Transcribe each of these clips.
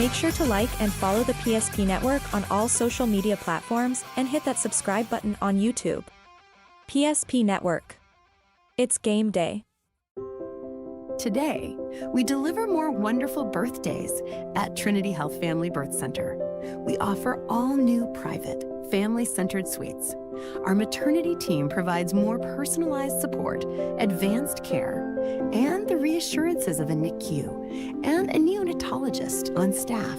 Make sure to like and follow the PSP Network on all social media platforms and hit that subscribe button on YouTube. PSP Network. It's game day. Today, we deliver more wonderful birthdays at Trinity Health Family Birth Center. We offer all new private, family-centered suites. Our maternity team provides more personalized support, advanced care, and the reassurances of a NICU and a neonatologist on staff.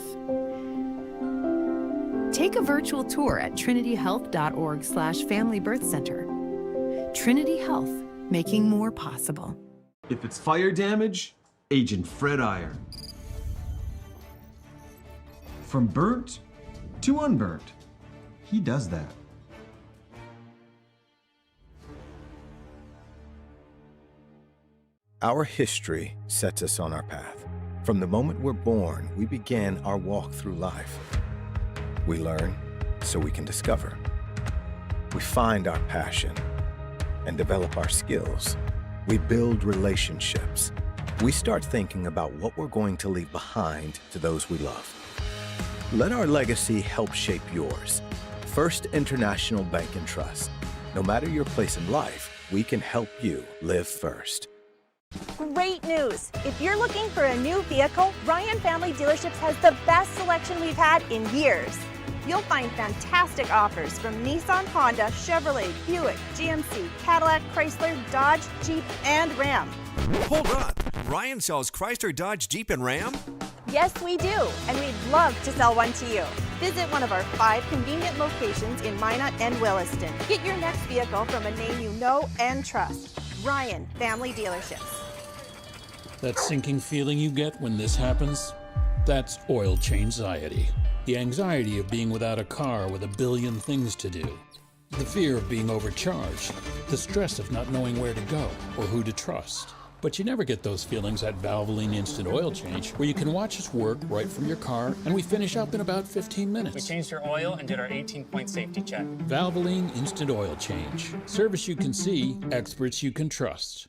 Take a virtual tour at trinityhealth.org/familybirthcenter. Trinity Health, making more possible. If it's fire damage, Agent Fred Iron. From burnt to unburnt, he does that. Our history sets us on our path. From the moment we're born, we begin our walk through life. We learn so we can discover. We find our passion and develop our skills. We build relationships. We start thinking about what we're going to leave behind to those we love. Let our legacy help shape yours. First International Bank and Trust. No matter your place in life, we can help you live first. Great news! If you're looking for a new vehicle, Ryan Family Dealerships has the best selection we've had in years. You'll find fantastic offers from Nissan, Honda, Chevrolet, Buick, GMC, Cadillac, Chrysler, Dodge, Jeep, and Ram. Hold on! Ryan sells Chrysler, Dodge, Jeep, and Ram? Yes, we do, and we'd love to sell one to you. Visit one of our 5 convenient locations in Minot and Williston. Get your next vehicle from a name you know and trust. Ryan Family Dealerships. That sinking feeling you get when this happens? That's oil change-anxiety. The anxiety of being without a car with a billion things to do. The fear of being overcharged. The stress of not knowing where to go or who to trust. But you never get those feelings at Valvoline Instant Oil Change, where you can watch us work right from your car, and we finish up in about 15 minutes. We changed your oil and did our 18-point safety check. Valvoline Instant Oil Change. Service you can see, experts you can trust.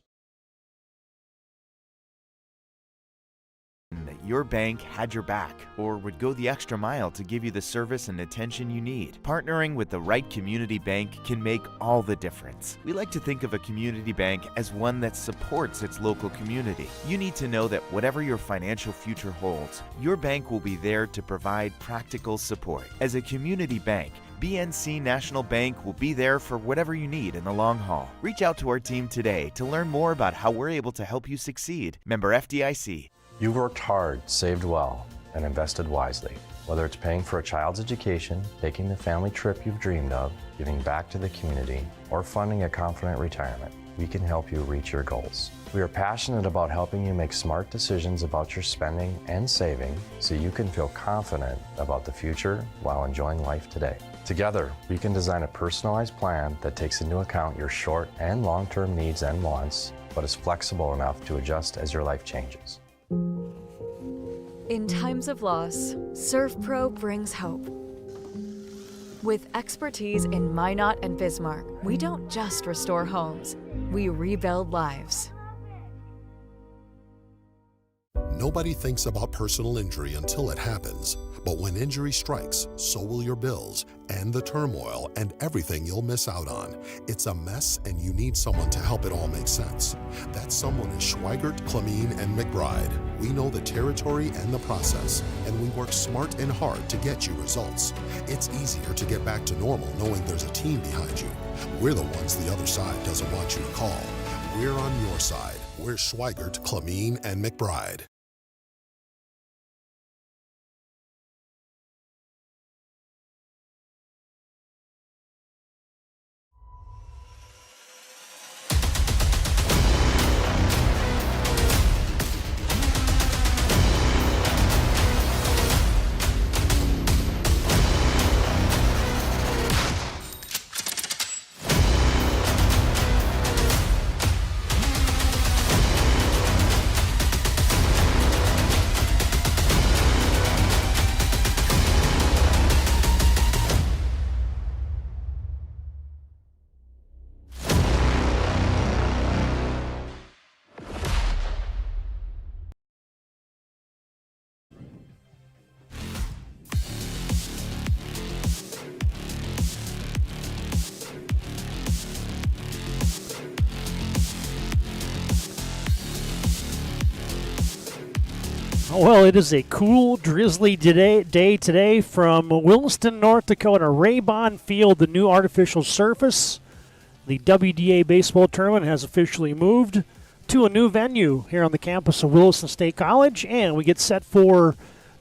That your bank had your back or would go the extra mile to give you the service and attention you need. Partnering with the right community bank can make all the difference. We like to think of a community bank as one that supports its local community. You need to know that whatever your financial future holds, your bank will be there to provide practical support. As a community bank, BNC National Bank will be there for whatever you need in the long haul. Reach out to our team today to learn more about how we're able to help you succeed. Member FDIC. You've worked hard, saved well, and invested wisely. Whether it's paying for a child's education, taking the family trip you've dreamed of, giving back to the community, or funding a confident retirement, we can help you reach your goals. We are passionate about helping you make smart decisions about your spending and saving so you can feel confident about the future while enjoying life today. Together, we can design a personalized plan that takes into account your short and long-term needs and wants, but is flexible enough to adjust as your life changes. In times of loss, ServPro brings hope. With expertise in Minot and Bismarck, we don't just restore homes, we rebuild lives. Nobody thinks about personal injury until it happens. But when injury strikes, so will your bills and the turmoil and everything you'll miss out on. It's a mess and you need someone to help it all make sense. That someone is Schweigert, Clamine, and McBride. We know the territory and the process, and we work smart and hard to get you results. It's easier to get back to normal knowing there's a team behind you. We're the ones the other side doesn't want you to call. We're on your side. We're Schweigert, Clamine, and McBride. Well, it is a cool, drizzly day today from Williston, North Dakota. Raybon Field, the new artificial surface. The WDA baseball tournament has officially moved to a new venue here on the campus of Williston State College, and we get set for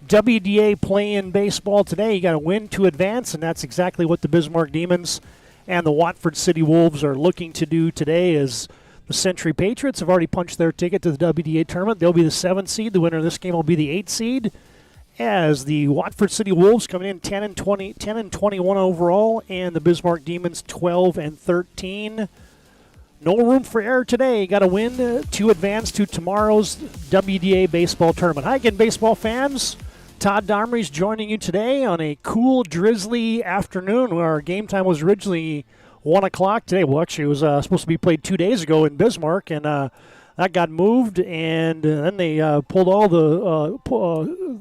WDA play-in baseball today. You got to win to advance, and that's exactly what the Bismarck Demons and the Watford City Wolves are looking to do today. As the Century Patriots have already punched their ticket to the WDA tournament. They'll be the 7th seed. The winner of this game will be the 8th seed. As the Watford City Wolves coming in 10 and 21 overall, and the Bismarck Demons 12 and 13. No room for error today. Got to win to advance to tomorrow's WDA baseball tournament. Hi again, baseball fans. Todd Domrey's joining you today on a cool, drizzly afternoon. Our game time was originally 1 o'clock today. Well, actually, it was supposed to be played 2 days ago in Bismarck, and that got moved, and then they pulled all the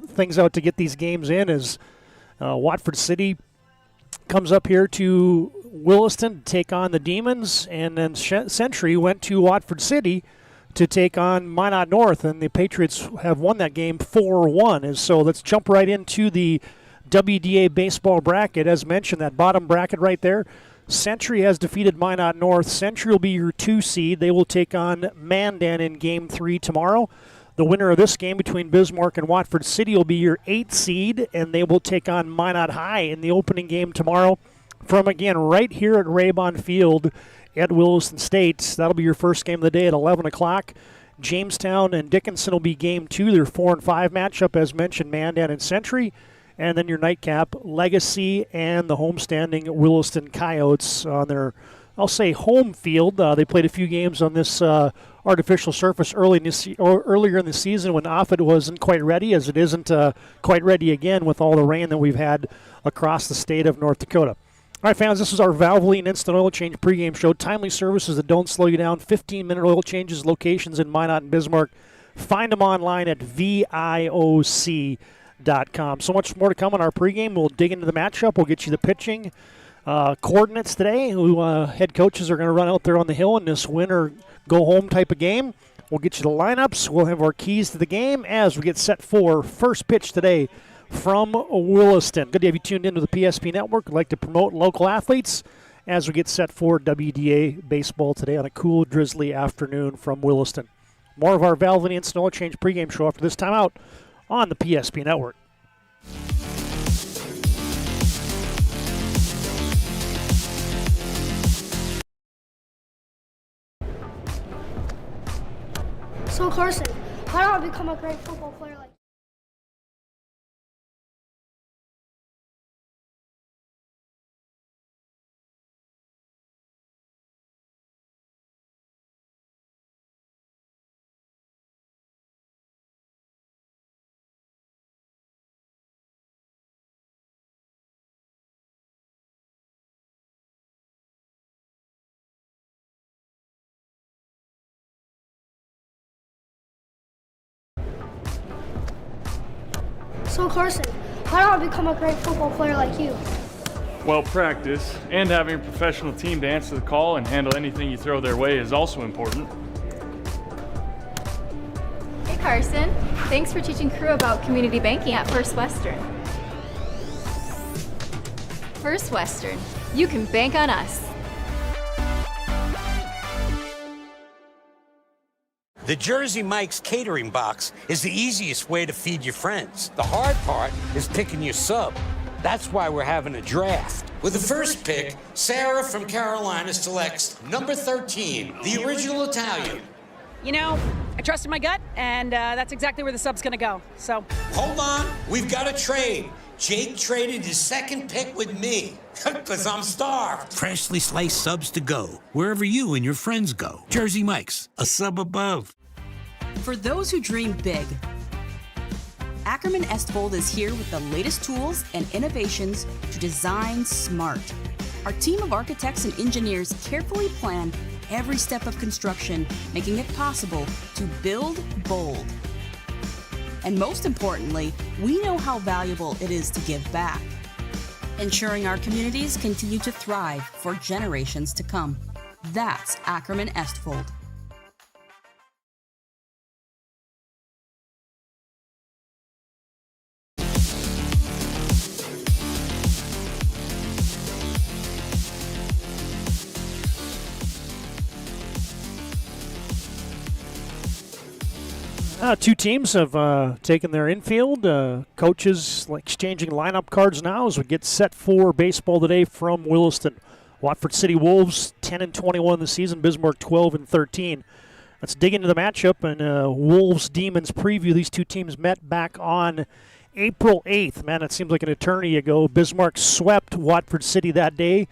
things out to get these games in as Watford City comes up here to Williston to take on the Demons, and then Century went to Watford City to take on Minot North, and the Patriots have won that game 4-1. And so let's jump right into the WDA baseball bracket. As mentioned, that bottom bracket right there, Century has defeated Minot North. Century will be your 2 seed. They will take on Mandan in Game 3 tomorrow. The winner of this game between Bismarck and Watford City will be your 8th seed, and they will take on Minot High in the opening game tomorrow from, again, right here at Raybon Field at Williston State. That'll be your first game of the day at 11 o'clock. Jamestown and Dickinson will be Game 2, their 4 and 5 matchup, as mentioned, Mandan and Century. And then your nightcap, Legacy and the homestanding Williston Coyotes on their, I'll say, home field. They played a few games on this artificial surface earlier in the season when Offutt wasn't quite ready, as it isn't quite ready again with all the rain that we've had across the state of North Dakota. All right, fans, this is our Valvoline Instant Oil Change pregame show. Timely services that don't slow you down. 15-minute oil changes, locations in Minot and Bismarck. Find them online at VIOC.com. So much more to come on our pregame. We'll dig into the matchup. We'll get you the pitching coordinates today. Who head coaches are going to run out there on the hill in this win or go home type of game. We'll get you the lineups. We'll have our keys to the game as we get set for first pitch today from Williston. Good to have you tuned into the PSP Network. We'd like to promote local athletes as we get set for WDA baseball today on a cool, drizzly afternoon from Williston. More of our Valvoline Instant Oil Change pregame show after this timeout on the PSP Network. So Carson, how do I become a great football player like So Carson, how do I become a great football player like you? Well, practice and having a professional team to answer the call and handle anything you throw their way is also important. Hey Carson, thanks for teaching crew about community banking at First Western. First Western, you can bank on us. The Jersey Mike's catering box is the easiest way to feed your friends. The hard part is picking your sub. That's why we're having a draft. With the first pick, Sarah from Carolina selects number 13, the original Italian. You know, I trusted my gut, and that's exactly where the sub's gonna go, so. Hold on, we've got a trade. Jake traded his second pick with me, because I'm starved. Freshly sliced subs to go, wherever you and your friends go. Jersey Mike's, a sub above. For those who dream big, Ackerman Estvold is here with the latest tools and innovations to design smart. Our team of architects and engineers carefully plan every step of construction, making it possible to build bold. And most importantly, we know how valuable it is to give back, ensuring our communities continue to thrive for generations to come. That's Ackerman Estvold. Two teams have taken their infield. Coaches exchanging lineup cards now as we get set for baseball today from Williston. Watford City Wolves 10-21 in the season. Bismarck 12-13. Let's dig into the matchup and Wolves Demons preview. These two teams met back on April 8th. Man, it seems like an eternity ago. Bismarck swept Watford City that day.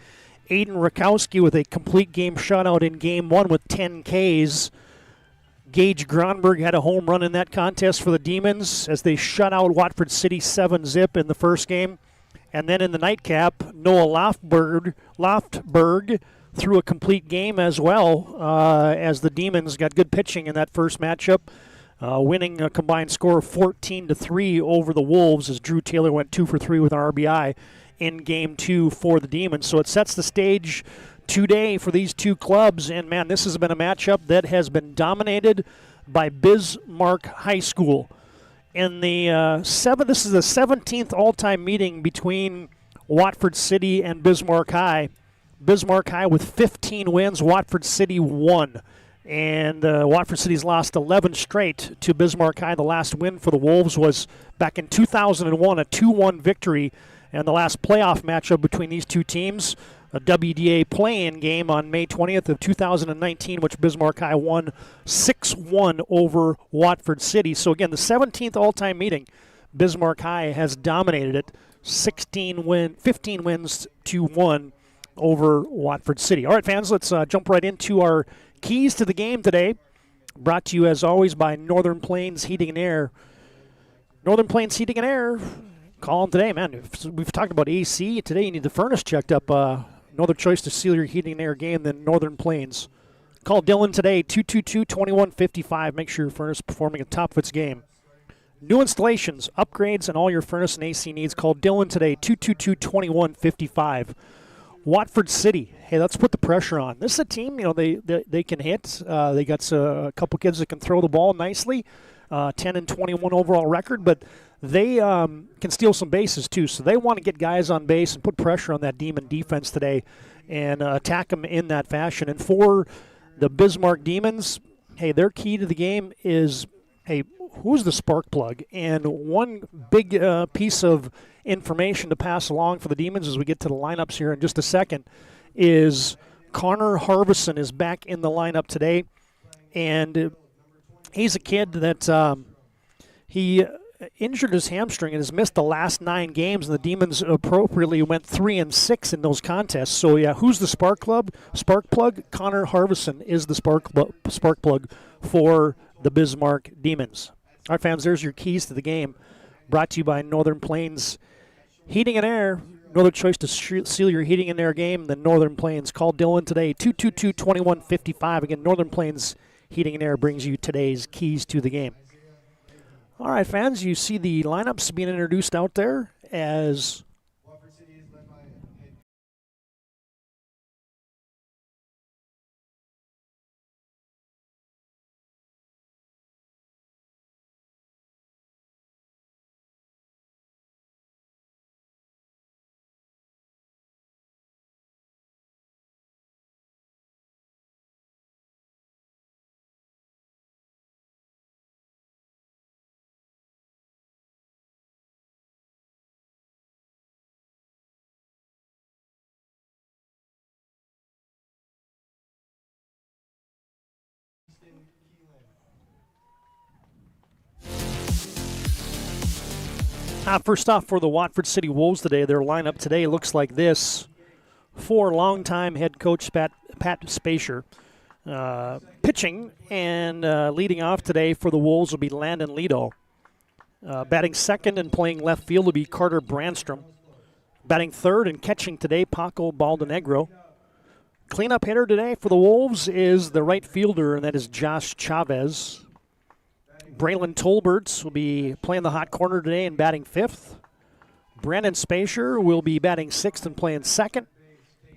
Aiden Rakowski with a complete game shutout in Game 1 with 10 Ks. Gage Gronberg had a home run in that contest for the Demons as they shut out Watford City 7-zip in the first game. And then in the nightcap, Noah Loftberg threw a complete game as well as the Demons got good pitching in that first matchup, winning a combined score of 14-3 over the Wolves as Drew Taylor went 2 for 3 with an RBI in Game 2 for the Demons. So it sets the stage today for these two clubs, and man, this has been a matchup that has been dominated by Bismarck High School. In the this is the 17th all-time meeting between Watford City and Bismarck High. Bismarck High with 15 wins, Watford City 1. And Watford City's lost 11 straight to Bismarck High. The last win for the Wolves was back in 2001, a 2-1 victory. And the last playoff matchup between these two teams, a WDA play-in game on May 20th of 2019, which Bismarck High won 6-1 over Watford City. So again, the 17th all-time meeting, Bismarck High has dominated it, 15 wins to 1 over Watford City. All right, fans, let's jump right into our keys to the game today. Brought to you, as always, by Northern Plains Heating and Air. Northern Plains Heating and Air. Call them today, man. We've talked about AC. Today you need the furnace checked up. No other choice to seal your heating and air game than Northern Plains. Call Dylan today, 222-2155. Make sure your furnace is performing at top of its game. New installations, upgrades, and all your furnace and AC needs. Call Dylan today, 222-2155. Watford City. Hey, let's put the pressure on. This is a team, they can hit. They got a couple kids that can throw the ball nicely. 10-21 overall record, but they can steal some bases too. So they want to get guys on base and put pressure on that Demon defense today and attack them in that fashion. And for the Bismarck Demons, hey, their key to the game is, hey, who's the spark plug? And one big piece of information to pass along for the Demons as we get to the lineups here in just a second is Connor Harbison is back in the lineup today. And he's a kid that he injured his hamstring and has missed the last 9 games, and the Demons appropriately went 3-6 in those contests. So, yeah, who's the spark plug? Connor Harbison is the spark plug for the Bismarck Demons. All right, fans, there's your keys to the game. Brought to you by Northern Plains Heating and Air. No other choice to seal your heating and air game than Northern Plains. Call Dylan today, 222-2155. Again, Northern Plains Heating and Air brings you today's keys to the game. All right, fans, you see the lineups being introduced out there as first off, for the Watford City Wolves today, their lineup today looks like this. For longtime head coach Pat Spacer. Pitching and leading off today for the Wolves will be Landon Lido. Batting second and playing left field will be Carter Brandstrom. Batting third and catching today, Paco Baldenegro. Cleanup hitter today for the Wolves is the right fielder, and that is Josh Chavez. Braylon Tolberts will be playing the hot corner today and batting fifth. Brandon Spacer will be batting sixth and playing second.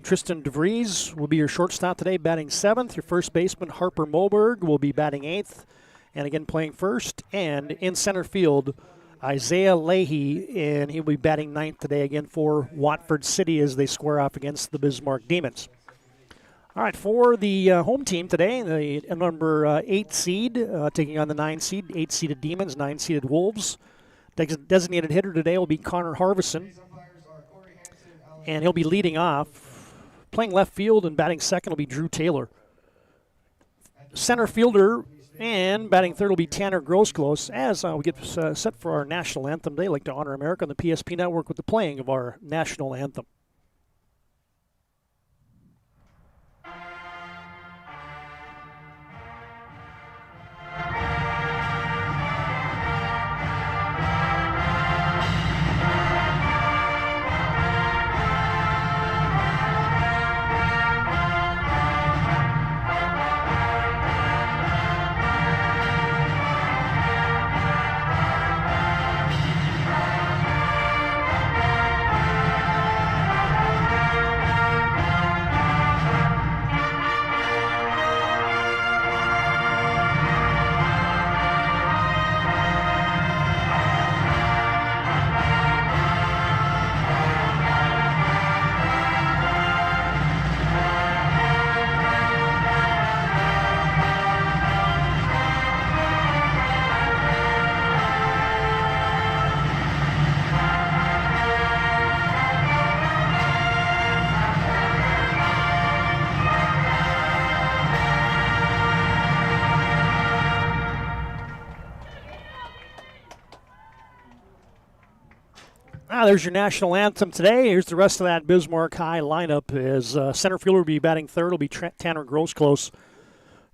Tristan DeVries will be your shortstop today, batting seventh. Your first baseman, Harper Moberg, will be batting eighth and again playing first. And in center field, Isaiah Leahy, and he'll be batting ninth today again for Watford City as they square off against the Bismarck Demons. All right, for the home team today, the number 8 seed taking on the 9 seed, 8-seeded Demons, 9-seeded Wolves. Designated hitter today will be Connor Harvison, and he'll be leading off. Playing left field and batting second will be Drew Taylor. Center fielder and batting third will be Tanner Grosclose. As we get set for our national anthem today, I'd like to honor America on the PSP Network with the playing of our national anthem. There's your national anthem today. Here's the rest of that Bismarck High lineup. As center fielder will be batting third will be Tanner Grosclose.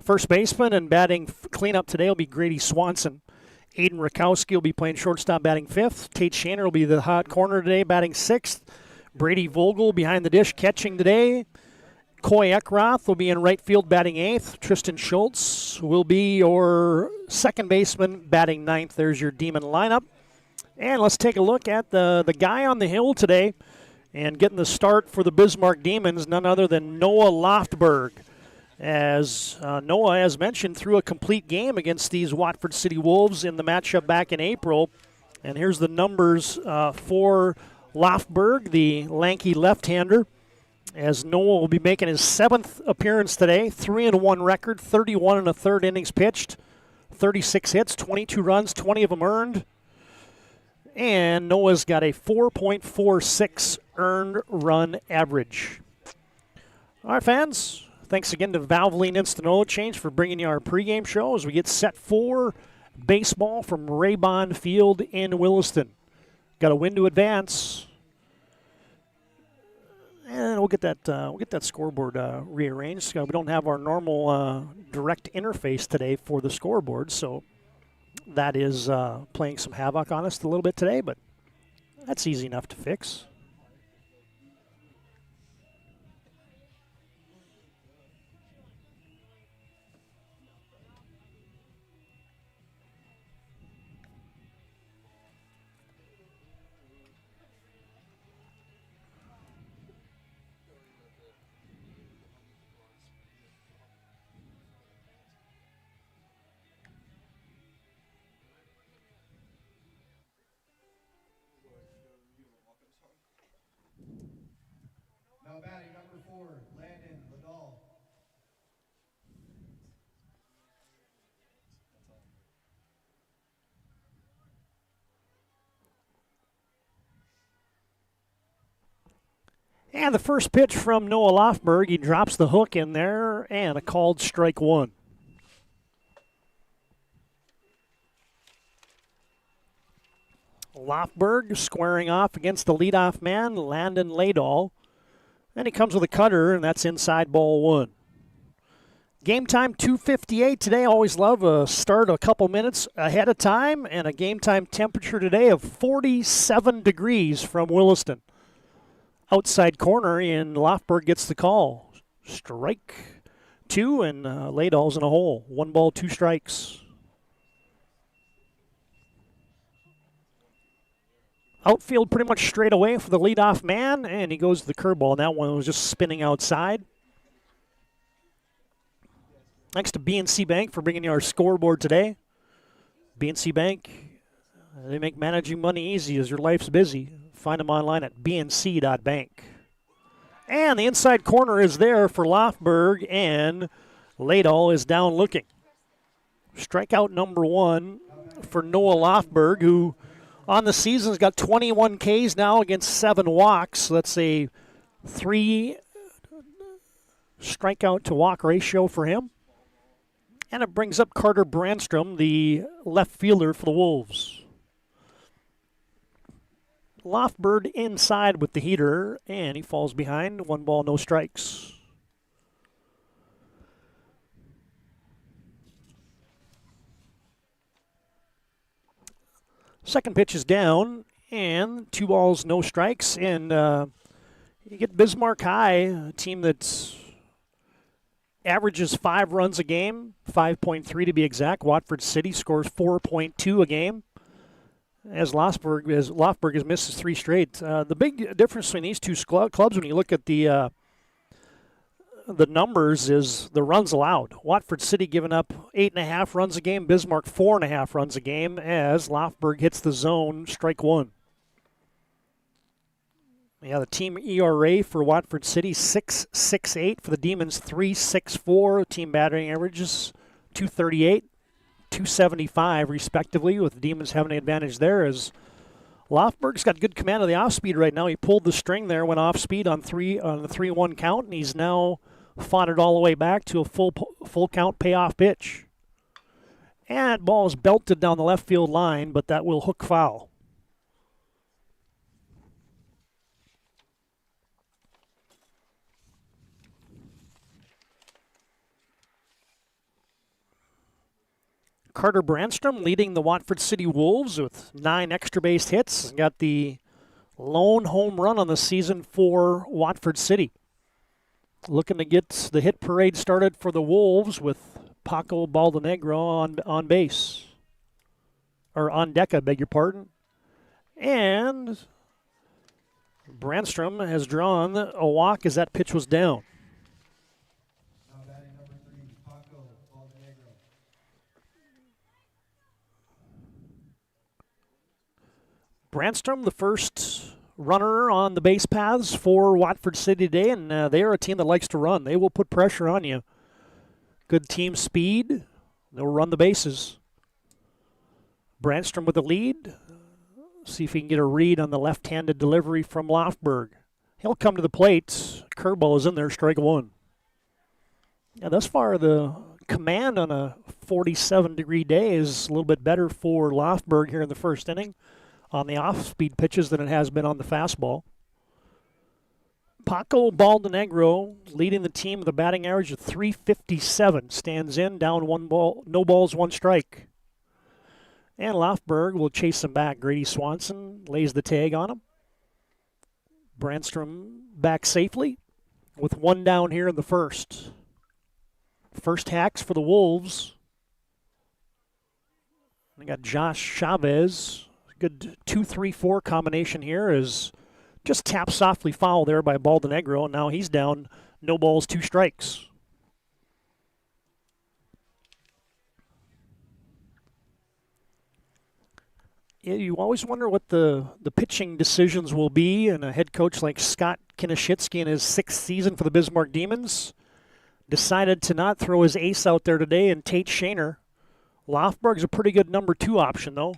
First baseman and batting cleanup today will be Grady Swanson. Aiden Rakowski will be playing shortstop, batting fifth. Tate Shanner will be the hot corner today, batting sixth. Brady Vogel behind the dish, catching today. Coy Eckroth will be in right field, batting eighth. Tristan Schultz will be your second baseman, batting ninth. There's your Demon lineup. And let's take a look at the guy on the hill today and getting the start for the Bismarck Demons, none other than Noah Loftberg. As Noah, as mentioned, threw a complete game against these Watford City Wolves in the matchup back in April. And here's the numbers for Loftberg, the lanky left-hander, as Noah will be making his 7th appearance today. 3-1 record, 31 1/3 innings pitched, 36 hits, 22 runs, 20 of them earned. And Noah's got a 4.46 earned run average. All right, fans, thanks again to Valvoline Instant Oil Change for bringing you our pregame show as we get set for baseball from Raybon Field in Williston. Got a win to advance. And we'll get that scoreboard rearranged. We don't have our normal direct interface today for the scoreboard, so that is playing some havoc on us a little bit today, but that's easy enough to fix. Now batting number 4, Landon Liddell. And the first pitch from Noah Loftberg, he drops the hook in there, and a called strike one. Loftberg squaring off against the leadoff man, Landon Liddell. Then he comes with a cutter, and that's inside ball one. Game time 2:58 today. Always love a start a couple minutes ahead of time, and a game time temperature today of 47 degrees from Williston. Outside corner, and Loftberg gets the call. Strike two, and Liddell's in a hole. 1 ball, 2 strikes. Outfield pretty much straight away for the leadoff man, and he goes to the curveball, and that one was just spinning outside. Thanks to BNC Bank for bringing you our scoreboard today. BNC Bank, they make managing money easy as your life's busy. Find them online at bnc.bank. And the inside corner is there for Lofberg, and Ladal is down looking. Strikeout number 1 for Noah Lofberg, who on the season has got 21 Ks now against 7 walks. That's a 3 strikeout to walk ratio for him. And it brings up Carter Brandstrom, the left fielder for the Wolves. Lofberg inside with the heater, and he falls behind. 1 ball, no strikes. Second pitch is down, and 2 balls, no strikes. And you get Bismarck High, a team that averages 5 runs a game, 5.3 to be exact. Watford City scores 4.2 a game, as Lofberg has missed his 3 straight. The big difference between these two clubs, when you look at the numbers, is the runs allowed. Watford City giving up 8.5 runs a game, Bismarck 4.5 runs a game, as Lofberg hits the zone, strike 1. Yeah, the team ERA for Watford City, 6.68. For the Demons, 3.64. Team batting averages, 238, 275, respectively, with the Demons having an advantage there, as Lofberg's got good command of the off-speed right now. He pulled the string there, went off-speed on the 3-1 count, and he's now fought it all the way back to a full count payoff pitch. And that ball is belted down the left field line, but that will hook foul. Carter Brandstrom leading the Watford City Wolves with 9 extra base hits. Got the lone home run on the season for Watford City. Looking to get the hit parade started for the Wolves with Paco Baldenegro on base. Or on deck, I beg your pardon. And Brandstrom has drawn a walk as that pitch was down. Brandstrom, the first runner on the base paths for Watford City today, and they are a team that likes to run. They will put pressure on you. Good team speed. They'll run the bases. Brandstrom with the lead. See if he can get a read on the left-handed delivery from Lofberg. He'll come to the plate. Curveball is in there, strike 1. Yeah, thus far, the command on a 47-degree day is a little bit better for Lofberg here in the first inning on the off-speed pitches than it has been on the fastball. Paco Baldenegro leading the team with a batting average of .357. Stands in, down 1 ball, no balls, 1 strike. And Lofberg will chase him back. Grady Swanson lays the tag on him. Brandstrom back safely with 1 down here in the first. First hacks for the Wolves. We got Josh Chavez. Good 2-3-4 combination here is just tapped softly foul there by Baldenegro, and now he's down, no balls, 2 strikes. Yeah, you always wonder what the pitching decisions will be, and a head coach like Scott Kinishitsky in his 6th season for the Bismarck Demons decided to not throw his ace out there today in Tate Shaner. Lofberg's a pretty good number 2 option, though.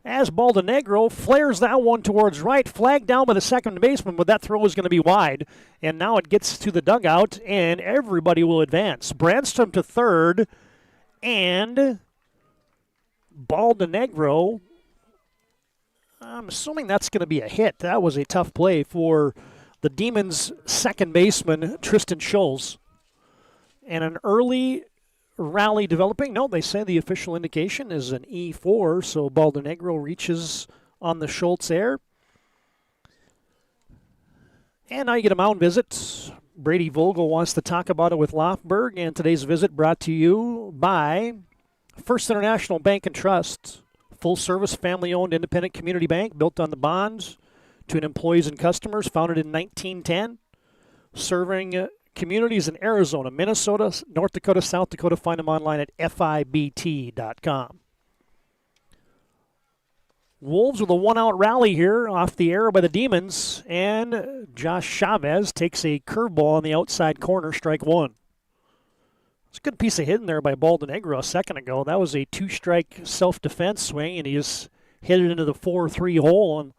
As Baldenegro flares that one towards right, flagged down by the second baseman, but that throw is going to be wide. And now it gets to the dugout, and everybody will advance. Brandstrom to third, and Baldenegro, I'm assuming that's going to be a hit. That was a tough play for the Demons' second baseman, Tristan Scholes. And an early rally developing. No, they say the official indication is an E4, so Baldenegro reaches on the Schultz air. And now you get a mound visit. Brady Vogel wants to talk about it with Lofberg, and today's visit brought to you by First International Bank and Trust. Full-service, family-owned, independent community bank built on the bonds to employees and customers, founded in 1910, serving communities in Arizona, Minnesota, North Dakota, South Dakota. Find them online at FIBT.com. Wolves with a one-out rally here off the arrow by the Demons, and Josh Chavez takes a curveball on the outside corner, strike one. It's a good piece of hitting there by Baldenegro a second ago. That was a two-strike self-defense swing, and he just hit it into the 4-3 hole and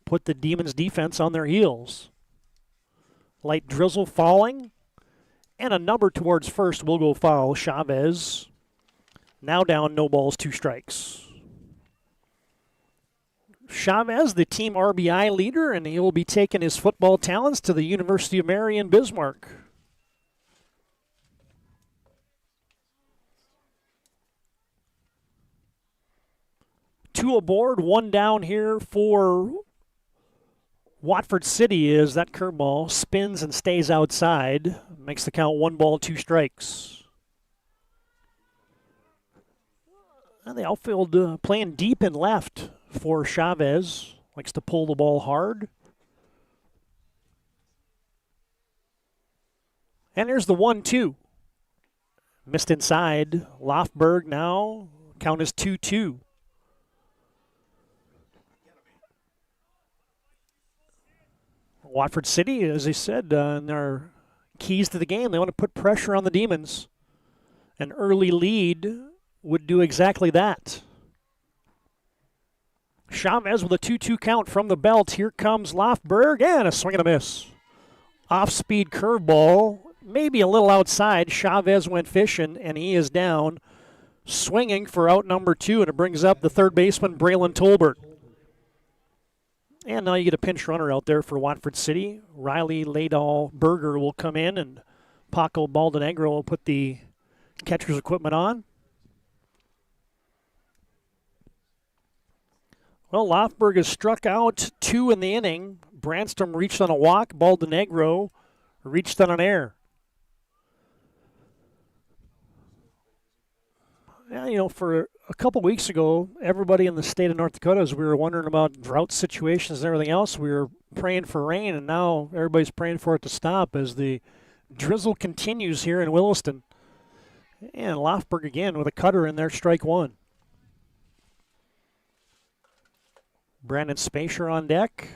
put the Demons' defense on their heels. Light drizzle falling, and a number towards first will go foul. Chavez now down, no balls, 2 strikes. Chavez, the team RBI leader, and he will be taking his football talents to the University of Marion Bismarck. Two aboard, one down here for Watford City as that curveball spins and stays outside. Makes the count 1 ball, 2 strikes. And the outfield playing deep and left for Chavez. Likes to pull the ball hard. And there's the 1-2. Missed inside. Lofberg now. Count is 2-2. Watford City, as I said, in their keys to the game, they want to put pressure on the Demons. An early lead would do exactly that. Chavez with a 2-2 count from the belt. Here comes Lofberg, and a swing and a miss. Off-speed curveball, maybe a little outside. Chavez went fishing, and he is down, swinging for out number 2, and it brings up the third baseman, Braylon Tolbert. And now you get a pinch runner out there for Watford City. Riley Berger will come in, and Paco Baldenegro will put the catcher's equipment on. Well, Lofberg has struck out 2 in the inning. Brandstrom reached on a walk. Baldenegro reached on an error. Yeah, for a couple weeks ago, everybody in the state of North Dakota, as we were wondering about drought situations and everything else, we were praying for rain, and now everybody's praying for it to stop as the drizzle continues here in Williston. And Lofberg again with a cutter in there, strike 1. Brandon Spacer on deck.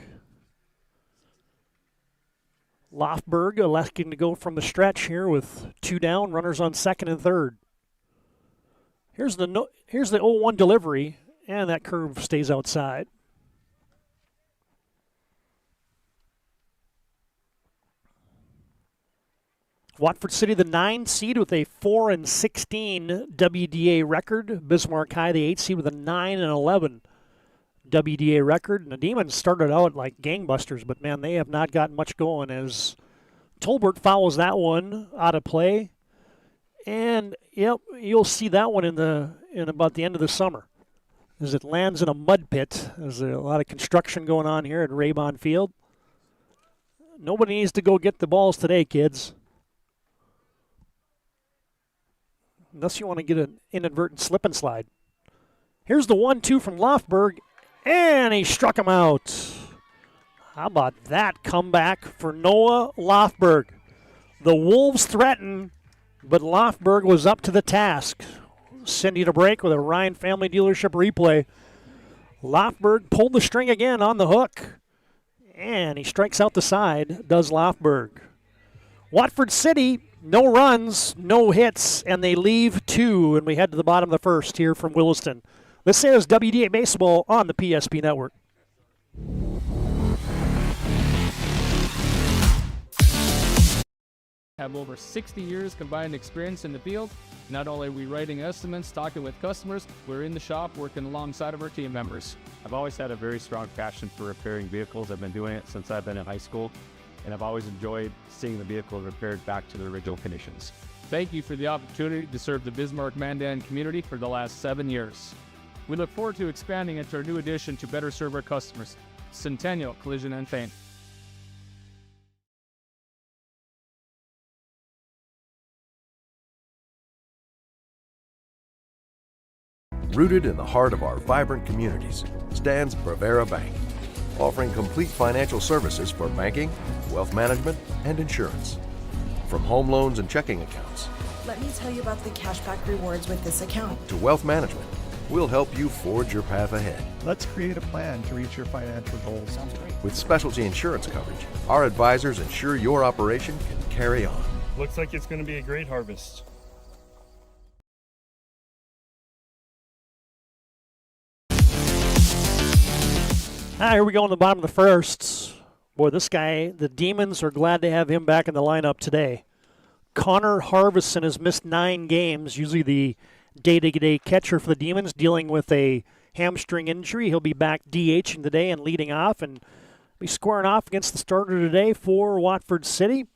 Lofberg electing to go from the stretch here with 2 down, runners on second and third. Here's the 0-1 delivery, and that curve stays outside. Watford City, the 9 seed with a 4-16 WDA record. Bismarck High, the 8 seed with a 9-11 WDA record. And the Demons started out like gangbusters, but man, they have not gotten much going as Tolbert fouls that one out of play. And yep, you'll see that one in about the end of the summer as it lands in a mud pit. There's a lot of construction going on here at Raybon Field. Nobody needs to go get the balls today, kids. Unless you want to get an inadvertent slip and slide. Here's the 1-2 from Lofberg, and he struck him out. How about that comeback for Noah Lofberg? The Wolves threaten, but Lofberg was up to the task. Cindy to break with a Ryan Family Dealership replay. Lofberg pulled the string again on the hook, and he strikes out the side, does Lofberg. Watford City, no runs, no hits, and they leave 2, and we head to the bottom of the first here from Williston. This is WDA Baseball on the PSP Network. Have over 60 years combined experience in the field. Not only are we writing estimates, talking with customers, we're in the shop working alongside of our team members. I've always had a very strong passion for repairing vehicles. I've been doing it since I've been in high school, and I've always enjoyed seeing the vehicle repaired back to the original conditions. Thank you for the opportunity to serve the Bismarck-Mandan community for the last 7 years. We look forward to expanding into our new addition to better serve our customers, Centennial Collision and Paint. Rooted in the heart of our vibrant communities stands Brevera Bank, offering complete financial services for banking, wealth management, and insurance. From home loans and checking accounts, let me tell you about the cashback rewards with this account, to wealth management, We'll help you forge your path ahead. Let's create a plan to reach your financial goals. Sounds great. With specialty insurance coverage, our advisors ensure your operation can carry on. Looks like it's going to be a great harvest. Here we go in the bottom of the first. Boy, this guy, the Demons are glad to have him back in the lineup today. Connor Harvison has missed 9 games, usually the day-to-day catcher for the Demons, dealing with a hamstring injury. He'll be back DHing today and leading off and be squaring off against the starter today for Watford City.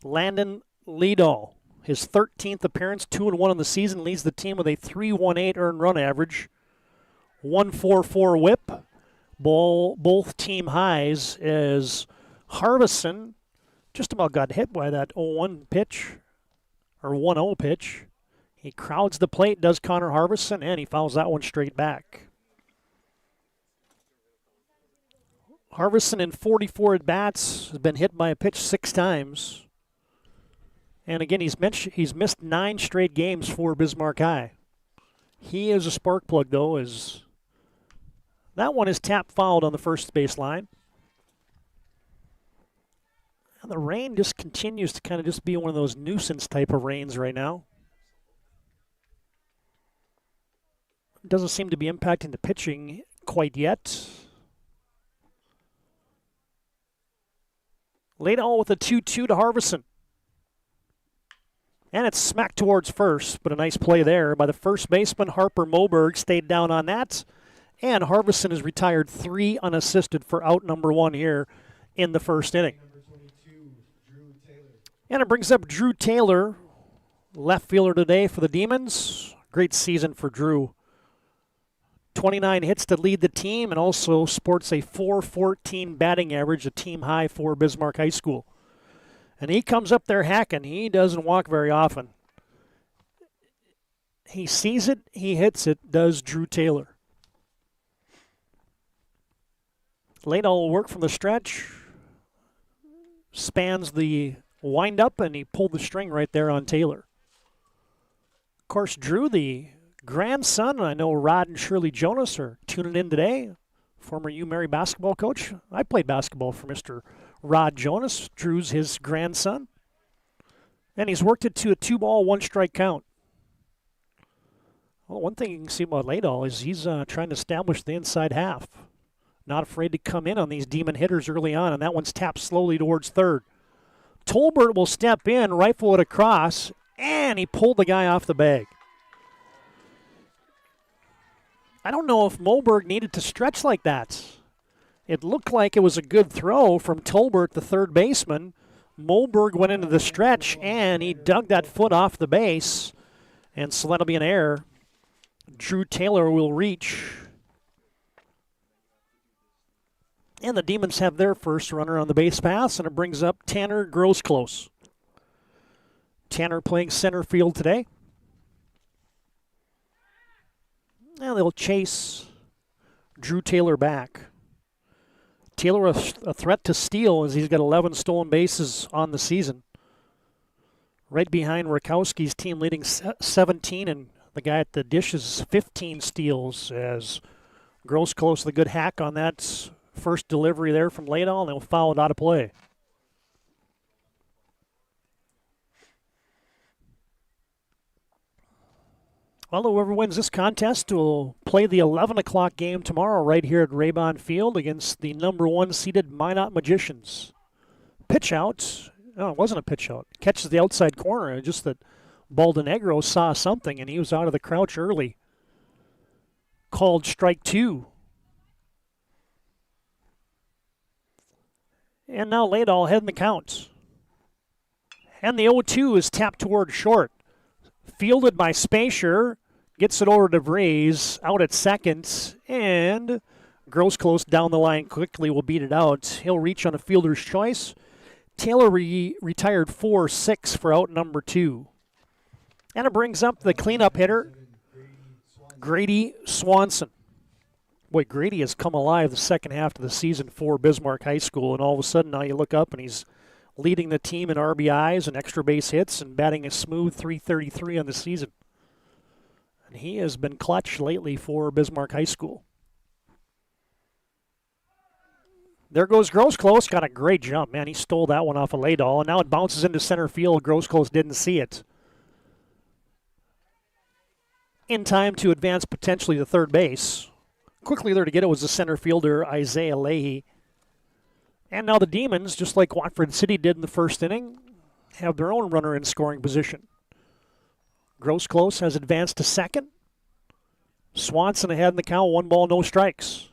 Landon Liedall, his 13th appearance, 2-1 in the season, leads the team with a 3.18 earned run average, 1.44 whip. Both team highs as Harbison just about got hit by that 0-1 pitch, or 1-0 pitch. He crowds the plate, does Connor Harbison, and he fouls that one straight back. Harbison in 44 at-bats has been hit by a pitch 6 times. And again, he's missed 9 straight games for Bismarck High. He is a spark plug, though, as that one is tap fouled on the first baseline. And the rain just continues to kind of just be one of those nuisance type of rains right now. It doesn't seem to be impacting the pitching quite yet. Liedall with a 2-2 to Harbison. And it's smacked towards first, but a nice play there by the first baseman. Harper Moberg stayed down on that. And Harbison is retired 3 unassisted for out number 1 here in the first inning. And it brings up Drew Taylor, left fielder today for the Demons. Great season for Drew. 29 hits to lead the team and also sports a .414 batting average, a team high for Bismarck High School. And he comes up there hacking. He doesn't walk very often. He sees it, he hits it, does Drew Taylor. Liedall will work from the stretch, spans the wind-up, and he pulled the string right there on Taylor. Of course, Drew, the grandson, I know Rod and Shirley Jonas are tuning in today, former U-Mary basketball coach. I played basketball for Mr. Rod Jonas. Drew's his grandson. And he's worked it to a 2-ball, 1-strike count. Well, one thing you can see about Liedall is he's trying to establish the inside half. Not afraid to come in on these Demon hitters early on, and that one's tapped slowly towards third. Tolbert will step in, rifle it across, and he pulled the guy off the bag. I don't know if Moberg needed to stretch like that. It looked like it was a good throw from Tolbert, the third baseman. Moberg went into the stretch, and he dug that foot off the base, and so that'll be an error. Drew Taylor will reach. And the Demons have their first runner on the base pass, and it brings up Tanner Grosclose. Tanner playing center field today. And they'll chase Drew Taylor back. Taylor a threat to steal as he's got 11 stolen bases on the season. Right behind Rakowski's team leading 17, and the guy at the dishes 15 steals as Grosclose with a good hack on that first delivery there from Liedall, and they'll foul it out of play. Well, whoever wins this contest will play the 11 o'clock game tomorrow right here at Raybon Field against the number 1 seeded Minot Magicians. Pitch out. No, it wasn't a pitch out. Catches the outside corner. Just that Baldonegro saw something, and he was out of the crouch early. Called strike 2. And now Liedall heading the count. And the 0-2 is tapped toward short. Fielded by Spacier. Gets it over to Vries. Out at second. And Grosclose down the line quickly will beat it out. He'll reach on a fielder's choice. Taylor retired 4-6 for out number 2. And it brings up the cleanup hitter, Grady Swanson. Boy, Grady has come alive the second half of the season for Bismarck High School, and all of a sudden now you look up and he's leading the team in RBIs and extra base hits and batting a smooth .333 on the season. He has been clutch lately for Bismarck High School. There goes Grosclose. Got a great jump, man. He stole that one off a Laydall, and now it bounces into center field. Grosclose didn't see it. In time to advance potentially to third base. Quickly there to get it was the center fielder, Isaiah Leahy. And now the Demons, just like Watford City did in the first inning, have their own runner in scoring position. Grosclose has advanced to second. Swanson ahead in the count, 1 ball, no strikes.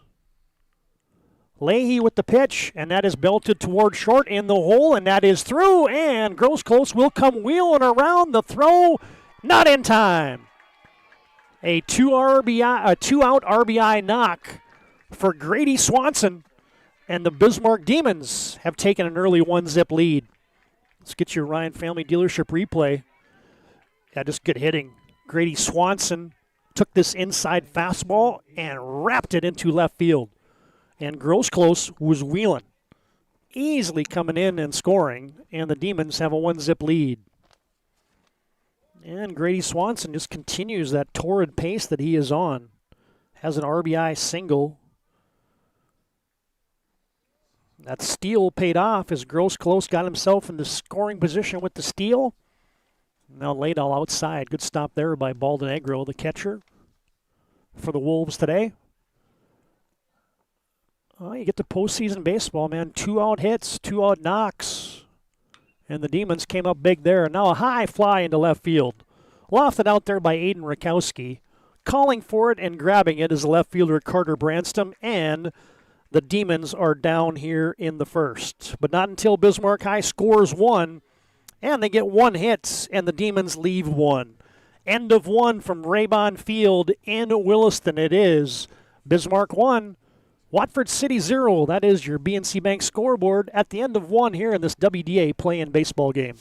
Leahy with the pitch, and that is belted toward short in the hole, and that is through, and Grosclose will come wheeling around the throw, not in time. A two-out RBI knock for Grady Swanson, and the Bismarck Demons have taken an early 1-zip lead. Let's get your Ryan Family Dealership replay. Yeah, just good hitting. Grady Swanson took this inside fastball and wrapped it into left field. And Grosclose was wheeling, easily coming in and scoring, and the Demons have a 1-zip lead. And Grady Swanson just continues that torrid pace that he is on. Has an RBI single. That steal paid off as Grosclose got himself into scoring position with the steal. Now Laydall outside. Good stop there by Baldonegro, the catcher for the Wolves today. Oh, you get to postseason baseball, man. 2-out hits, 2-out knocks. And the Demons came up big there. Now a high fly into left field. Lofted out there by Aiden Rakowski. Calling for it and grabbing it is the left fielder Carter Branston. And the Demons are down here in the first. But not until Bismarck High scores 1. And they get 1 hit, and the Demons leave 1. End of 1 from Raybon Field in Williston. It is Bismarck 1. Watford City 0. That is your BNC Bank scoreboard at the end of 1 here in this WDA play-in baseball game.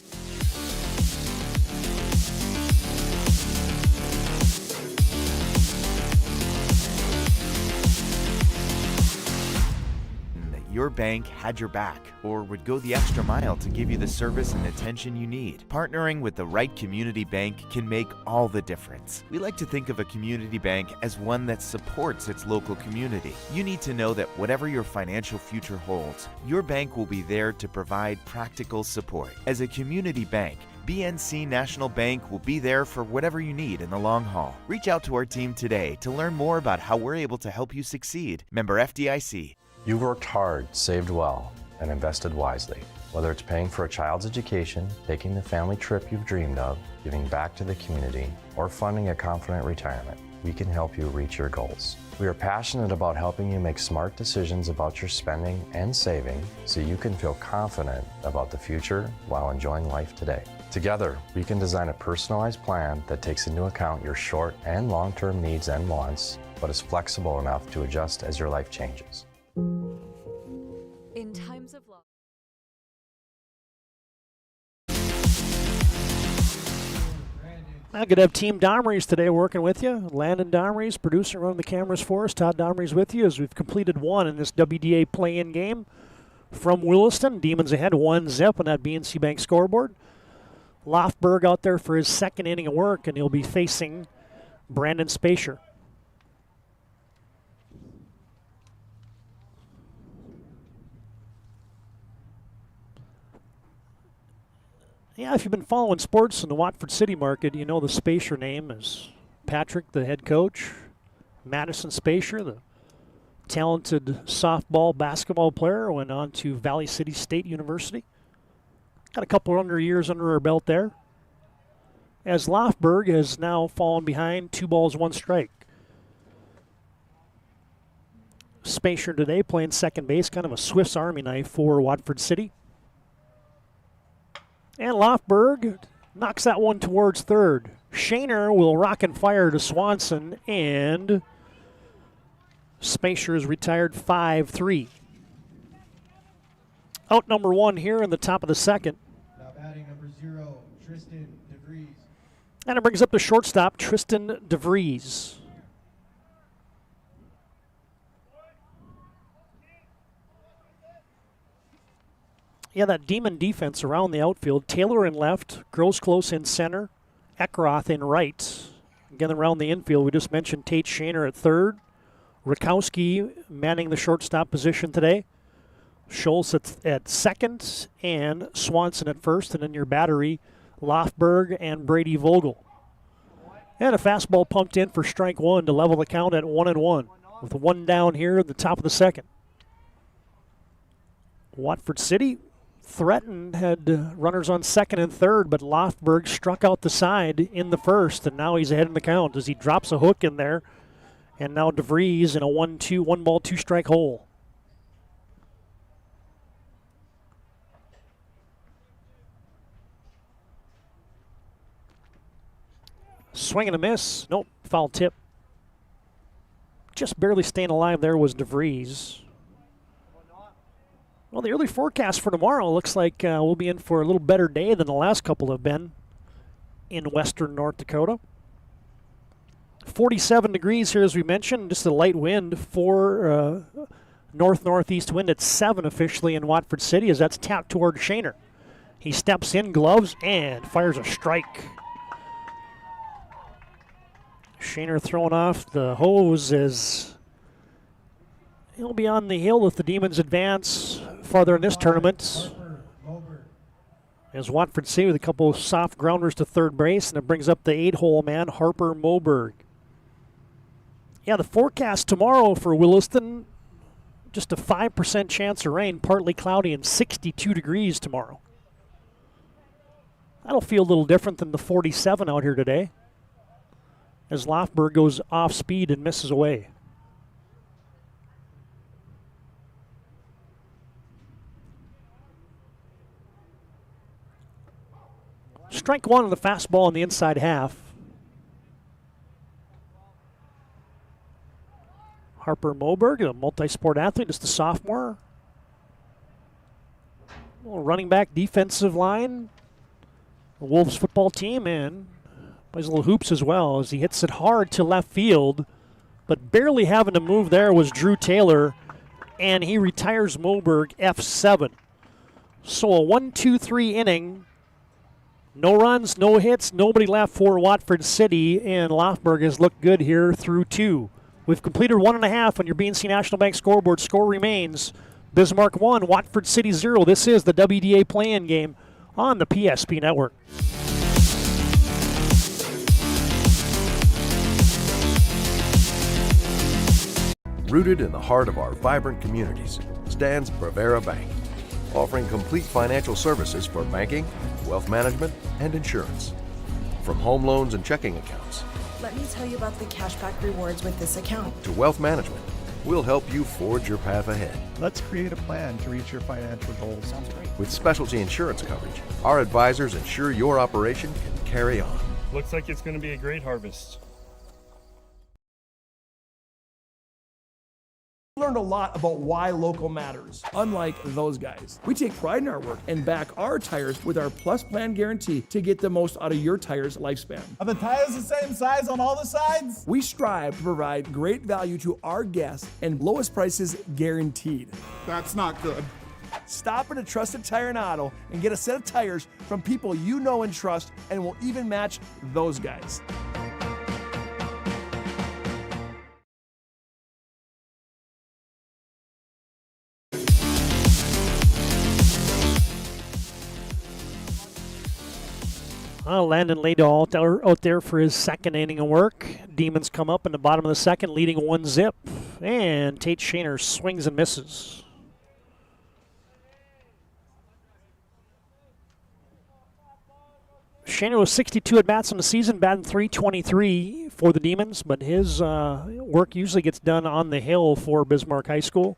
Your bank had your back or would go the extra mile to give you the service and attention you need. Partnering with the right community bank can make all the difference. We like to think of a community bank as one that supports its local community. You need to know that whatever your financial future holds, your bank will be there to provide practical support. As a community bank, BNC National Bank will be there for whatever you need in the long haul. Reach out to our team today to learn more about how we're able to help you succeed. Member FDIC. You worked hard, saved well, and invested wisely. Whether it's paying for a child's education, taking the family trip you've dreamed of, giving back to the community, or funding a confident retirement, we can help you reach your goals. We are passionate about helping you make smart decisions about your spending and saving so you can feel confident about the future while enjoying life today. Together, we can design a personalized plan that takes into account your short and long-term needs and wants, but is flexible enough to adjust as your life changes. In times of loss. Now, good to have Team Domrys today working with you. Landon Domrys, producer, running the cameras for us. Todd Domrys with you as we've completed 1 in this WDA play-in game from Williston. Demons ahead 1-zip on that BNC Bank scoreboard. Lofberg out there for his 2nd inning of work, and he'll be facing Brandon Spacier. Yeah, if you've been following sports in the Watford City market, you know the Spacier name is Patrick, the head coach. Madison Spacier, the talented softball, basketball player, went on to Valley City State University. Got a couple years under her belt there. As Lofberg has now fallen behind 2 balls, 1 strike. Spacier today playing second base, kind of a Swiss Army knife for Watford City. And Lofberg knocks that one towards third. Shaner will rock and fire to Swanson, and Spacier is retired 5-3. Out number 1 here in the top of the 2nd. Now batting number 0, Tristan DeVries. And it brings up the shortstop, Tristan DeVries. Yeah, that Demon defense around the outfield. Taylor in left, Grosclose in center, Eckroth in right. Again, around the infield, we just mentioned Tate Shaner at third. Rakowski manning the shortstop position today. Schultz at second, and Swanson at first, and then your battery, Lofberg and Brady Vogel. And a fastball pumped in for strike one to level the count at 1-1, with one down here at the top of the second. Watford City threatened, had runners on second and third, but Lofberg struck out the side in the first, and now he's ahead in the count as he drops a hook in there. And now DeVries in a 1-2, 1-ball, 2-strike hole. Swing and a miss. Nope, foul tip. Just barely staying alive there was DeVries. Well, the early forecast for tomorrow looks like we'll be in for a little better day than the last couple have been in western North Dakota. 47 degrees here, as we mentioned. Just a light wind for north-northeast wind at 7 officially in Watford City as that's tapped toward Shaner. He steps in, gloves, and fires a strike. Shaner throwing off the hose as he'll be on the hill if the Demons advance farther in this tournament. As Watford City with a couple of soft grounders to third base, and it brings up the 8-hole man, Harper Moberg. Yeah, the forecast tomorrow for Williston, just a 5% chance of rain, partly cloudy, and 62 degrees tomorrow. That'll feel a little different than the 47 out here today, as Lofberg goes off speed and misses away. Strike one on the fastball in the inside half. Harper Moberg, a multi-sport athlete, just a sophomore. Running back, defensive line. The Wolves football team, and plays a little hoops as well as he hits it hard to left field, but barely having to move there was Drew Taylor, and he retires Moberg F7. So a 1-2-3 inning. No runs, no hits, nobody left for Watford City, and Lofberg has looked good here through 2. We've completed 1.5 on your BNC National Bank scoreboard. Score remains Bismarck 1, Watford City 0. This is the WDA play-in game on the PSP Network. Rooted in the heart of our vibrant communities stands Prevera Bank, offering complete financial services for banking, wealth management, and insurance. From home loans and checking accounts, let me tell you about the cashback rewards with this account, to wealth management, we'll help you forge your path ahead. Let's create a plan to reach your financial goals. Sounds great. With specialty insurance coverage, our advisors ensure your operation can carry on. Looks like it's going to be a great harvest. Learned a lot about why local matters. Unlike those guys, we take pride in our work and back our tires with our Plus Plan guarantee to get the most out of your tire's lifespan. Are the tires the same size on all the sides? We strive to provide great value to our guests and lowest prices guaranteed. That's not good. Stop at a trusted tire and auto and get a set of tires from people you know and trust, and will even match those guys. Landon Laydahl out there for his second inning of work. Demons come up in the bottom of the second, leading 1-0. And Tate Shaner swings and misses. Shaner was 62 at-bats on the season, batting .323 for the Demons, but his work usually gets done on the hill for Bismarck High School.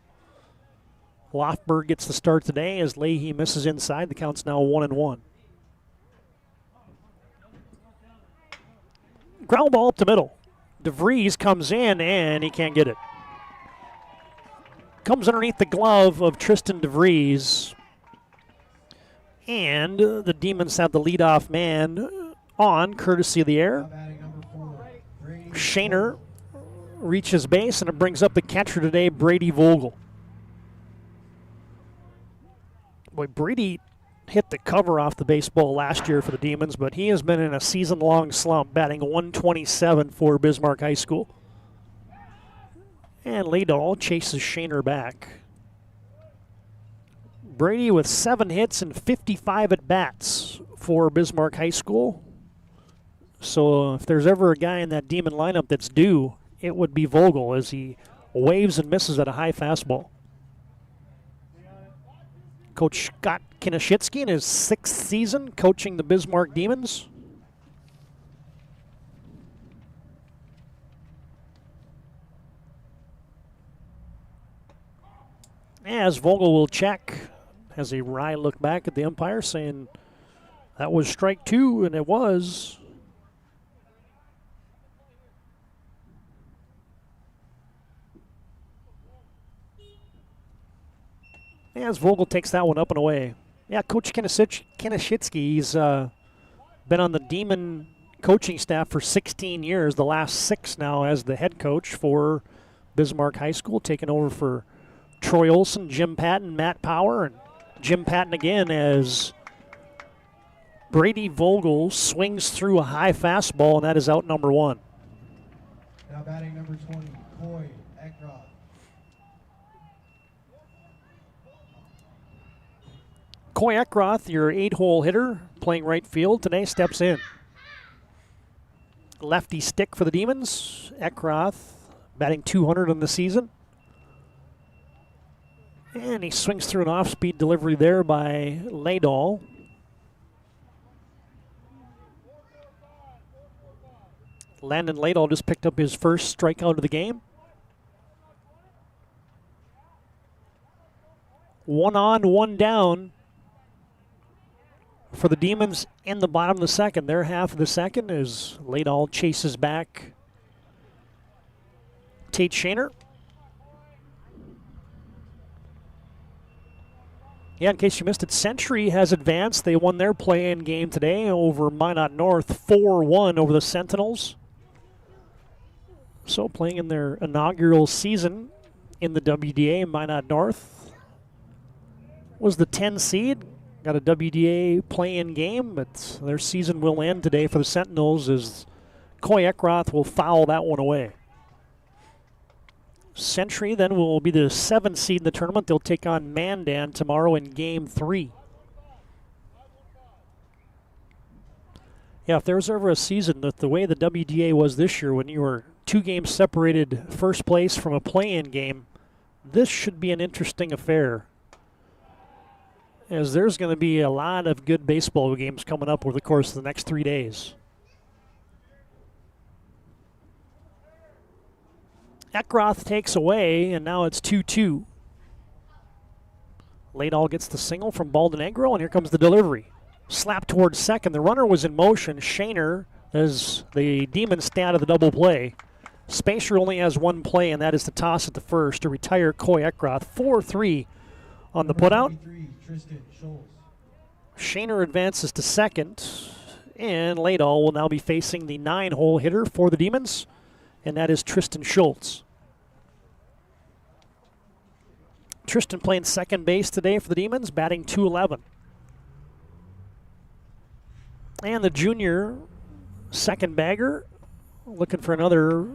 Lofberg gets the start today as Leahy misses inside. The count's now 1-1. Ground ball up the middle. DeVries comes in, and he can't get it. Comes underneath the glove of Tristan DeVries. And the Demons have the leadoff man on, courtesy of the air. Shaner reaches base, and it brings up the catcher today, Brady Vogel. Boy, Brady hit the cover off the baseball last year for the Demons, but he has been in a season-long slump, batting 127 for Bismarck High School. And Laydahl chases Shaner back. Brady with 7 hits and 55 at-bats for Bismarck High School. So if there's ever a guy in that Demon lineup that's due, it would be Vogel as he waves and misses at a high fastball. Coach Scott Kinashitsky in his 6th season coaching the Bismarck Demons. As Vogel will check, has a wry look back at the umpire saying that was strike 2, and it was. As Vogel takes that one up and away. Yeah, Coach Kinashitsky, he's been on the Demon coaching staff for 16 years, the last 6 now as the head coach for Bismarck High School, taking over for Troy Olson, Jim Patton, Matt Power, and Jim Patton again as Brady Vogel swings through a high fastball, and that is out number 1. Now batting number 20, Coy Eckroth. Coy Eckroth, your 8-hole hitter, playing right field today, steps in. Lefty stick for the Demons. Eckroth batting 200 on the season. And he swings through an off-speed delivery there by Laydahl. Landon Laydahl just picked up his first strikeout of the game. 1 on, 1 down for the Demons in the bottom of the second. Their half of the second as Laydahl chases back Tate Shaner. Yeah, in case you missed it, Century has advanced. They won their play-in game today over Minot North, 4-1 over the Sentinels. So playing in their inaugural season in the WDA, Minot North was the 10 seed. Got a WDA play-in game, but their season will end today for the Sentinels as Coy Eckroth will foul that one away. Century then will be the 7th seed in the tournament. They'll take on Mandan tomorrow in Game 3. Yeah, if there was ever a season that the way the WDA was this year when you were 2 games separated first place from a play-in game, this should be an interesting affair, as there's going to be a lot of good baseball games coming up over the course of the next 3 days. Eckroth takes away, and now it's 2-2. Laydahl gets the single from Baldonegro, and here comes the delivery. Slap towards second. The runner was in motion. Shaner, as the Demons stay out of the double play. Spacer only has 1 play, and that is to toss at the first to retire Coy Eckroth. 4-3 on the putout. Shaner advances to second, and Laydahl will now be facing the 9-hole hitter for the Demons, and that is Tristan Schultz. Tristan playing second base today for the Demons, batting .211. And the junior second bagger looking for another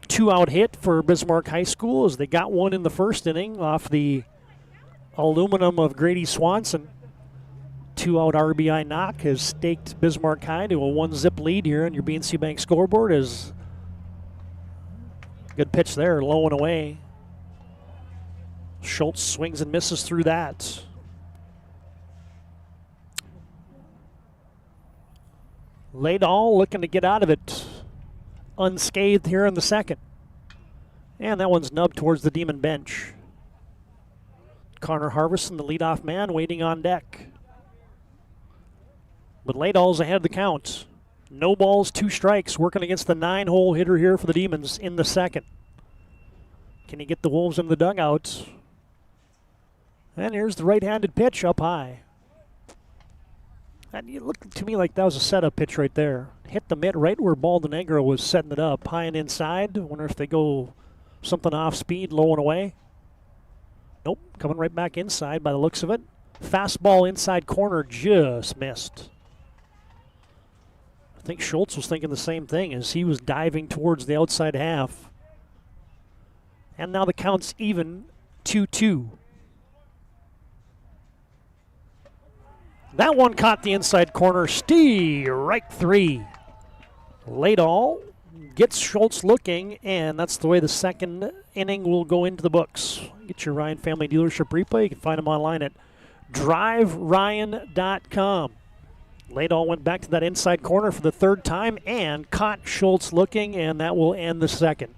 2-out hit for Bismarck High School as they got one in the first inning off the aluminum of Grady Swanson. 2-out RBI knock has staked Bismarck High to a 1-zip lead here on your BNC Bank scoreboard. As good pitch there, low and away. Schultz swings and misses through that. Laydahl looking to get out of it unscathed here in the second. And that one's nubbed towards the Demon bench. Connor Harvison, the leadoff man, waiting on deck. But Laydahl's ahead of the count. No balls, 2 strikes, working against the 9-hole hitter here for the Demons in the second. Can he get the Wolves in the dugout? And here's the right-handed pitch up high. And it looked to me like that was a setup pitch right there. Hit the mitt right where Baldonegro was setting it up. High and inside. Wonder if they go something off speed, low and away. Nope, coming right back inside by the looks of it. Fastball inside corner just missed. I think Schultz was thinking the same thing as he was diving towards the outside half. And now the count's even 2-2. That one caught the inside corner. Strike 3. Laydall gets Schultz looking, and that's the way the second inning will go into the books. Get your Ryan Family Dealership replay. You can find them online at driveryan.com. Laydall went back to that inside corner for the third time and caught Schultz looking, and that will end the second.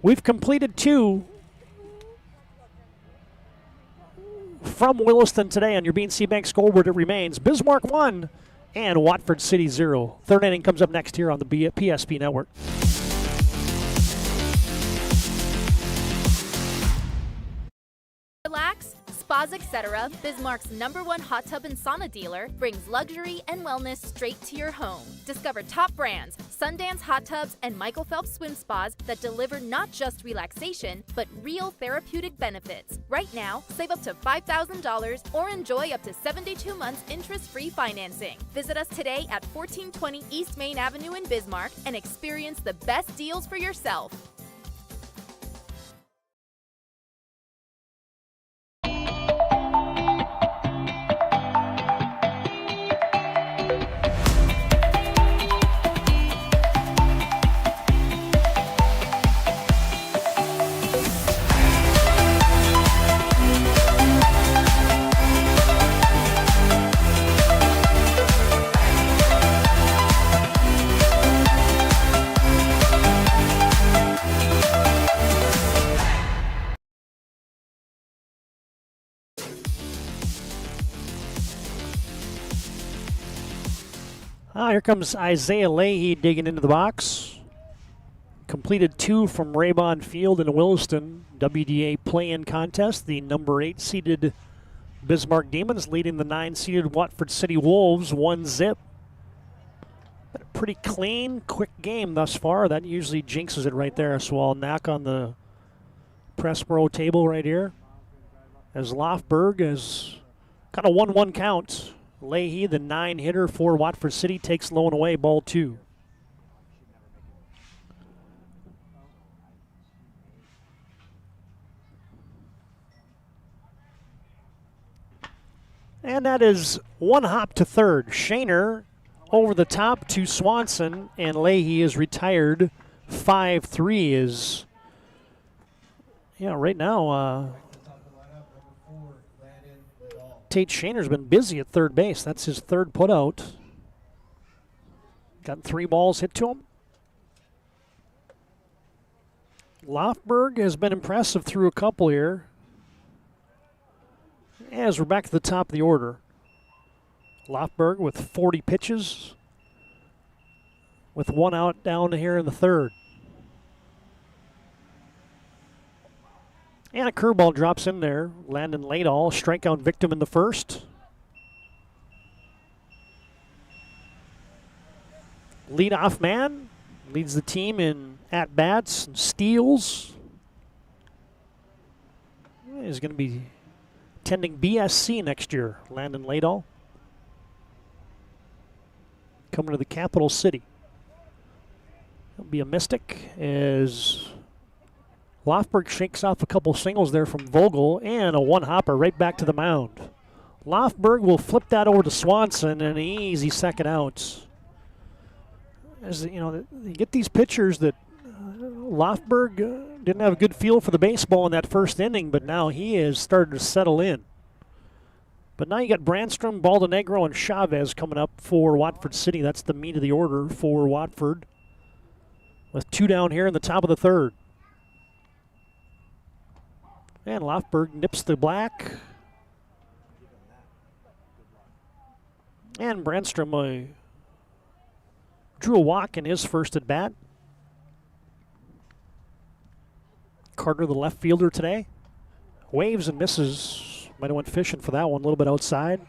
We've completed 2 from Williston today on your BNC Bank scoreboard. It remains Bismarck 1 and Watford City 0. Third inning comes up next here on the PSP Network. Relax, Spas Etc., Bismarck's #1 hot tub and sauna dealer, brings luxury and wellness straight to your home. Discover top brands, Sundance Hot Tubs and Michael Phelps Swim Spas that deliver not just relaxation, but real therapeutic benefits. Right now, save up to $5,000 or enjoy up to 72 months interest-free financing. Visit us today at 1420 East Main Avenue in Bismarck and experience the best deals for yourself. Here comes Isaiah Leahy digging into the box. Completed 2 from Raybon Field in Williston WDA play-in contest. The number 8 seeded Bismarck Demons leading the 9 seeded Watford City Wolves 1-0. A pretty clean, quick game thus far. That usually jinxes it right there. So I'll knock on the press row table right here as Lofberg has got a 1-1 count. Leahy, the 9-hitter for Watford City, takes low and away, ball 2. And that is 1 hop to third. Shaner over the top to Swanson, and Leahy is retired. 5-3 is, right now, Tate Shaner's been busy at third base. That's his third putout. Got 3 balls hit to him. Lofberg has been impressive through a couple here. As we're back to the top of the order. Lofberg with 40 pitches, with 1 out down here in the third. And a curveball drops in there. Landon Laydall, strikeout victim in the first. Leadoff man, leads the team in at-bats and steals. He's going to be attending BSC next year, Landon Laydall. Coming to the capital city. He'll be a Mystic as Lofberg shakes off a couple singles there from Vogel and a 1-hopper right back to the mound. Lofberg will flip that over to Swanson and an easy second out. As you get these pitchers that Lofberg didn't have a good feel for the baseball in that first inning, but now he is starting to settle in. But now you got Brandstrom, Baldenegro, and Chavez coming up for Watford City. That's the meat of the order for Watford, with 2 down here in the top of the third. And Lofberg nips the black. And Brandstrom drew a walk in his first at bat. Carter, the left fielder today, waves and misses. Might have went fishing for that one, a little bit outside.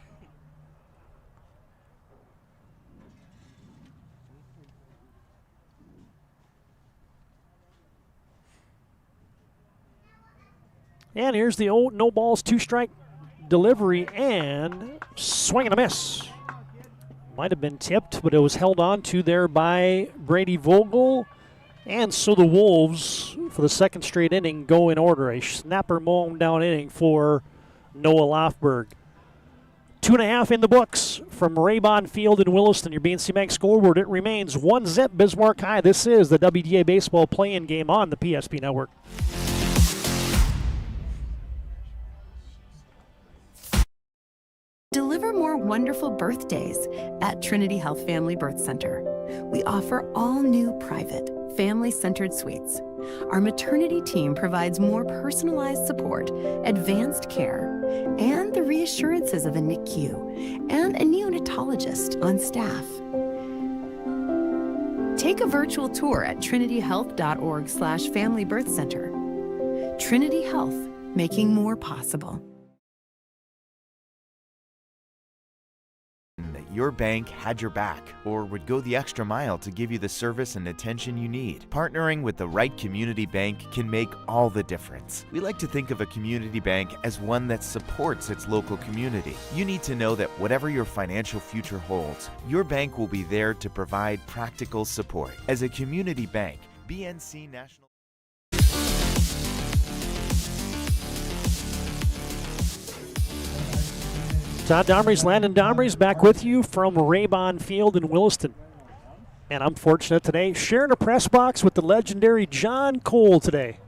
And here's the old no balls, 2 strike delivery and swing and a miss. Might have been tipped, but it was held on to there by Brady Vogel. And so the Wolves, for the second straight inning, go in order. A snapper mown down inning for Noah Lofberg. 2.5 in the books from Raybon Field in Williston. Your BNC Bank scoreboard, it remains 1-0 Bismarck High. This is the WDA Baseball play-in game on the PSP Network. Deliver more wonderful birthdays at Trinity Health Family Birth Center. We offer all new private, family-centered suites. Our maternity team provides more personalized support, advanced care, and the reassurances of a NICU and a neonatologist on staff. Take a virtual tour at trinityhealth.org/Family Birth Center. Trinity Health, making more possible. That your bank had your back or would go the extra mile to give you the service and attention you need. Partnering with the right community bank can make all the difference. We like to think of a community bank as one that supports its local community. You need to know that whatever your financial future holds, your bank will be there to provide practical support. As a community bank, BNC National. Todd Domrey's, Landon Domrey's back with you from Raybon Field in Williston. And I'm fortunate today, sharing a press box with the legendary John Cole today.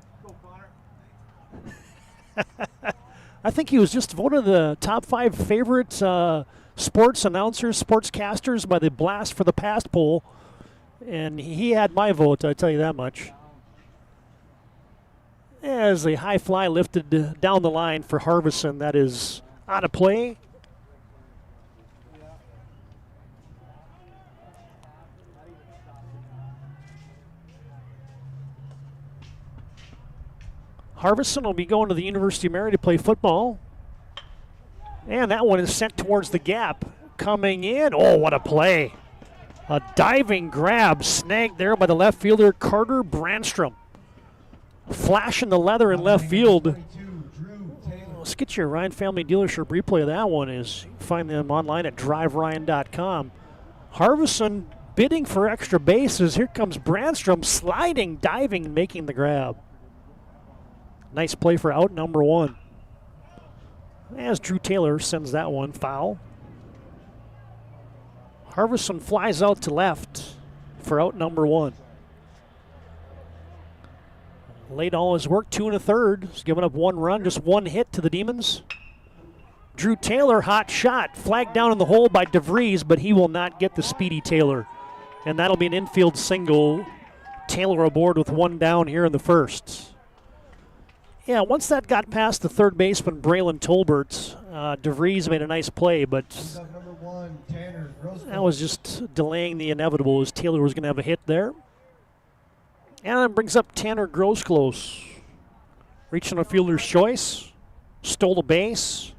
I think he was just voted the top 5 favorite sports announcers, sportscasters by the Blast for the Past poll. And he had my vote, I tell you that much. As a high fly lifted down the line for Harvison, that is out of play. Harvison will be going to the University of Mary to play football. And that one is sent towards the gap. Coming in. Oh, what a play. A diving grab snagged there by the left fielder, Carter Brandstrom. Flashing the leather in left field. Let's get your Ryan Family Dealership replay of that one. Is find them online at driveryan.com. Harvison bidding for extra bases. Here comes Brandstrom sliding, diving, making the grab. Nice play for out number 1. As Drew Taylor sends that one foul. Harvison flies out to left for out number 1. Laid all his work, 2 1/3. He's given up 1 run, just 1 hit to the Demons. Drew Taylor, hot shot. Flagged down in the hole by DeVries, but he will not get the speedy Taylor. And that'll be an infield single. Taylor aboard with 1 down here in the first. Yeah, once that got past the third baseman, Braylon Tolbert, DeVries made a nice play, but that was just delaying the inevitable as Taylor was going to have a hit there. And it brings up Tanner Grosclose. Reaching a fielder's choice, stole a base,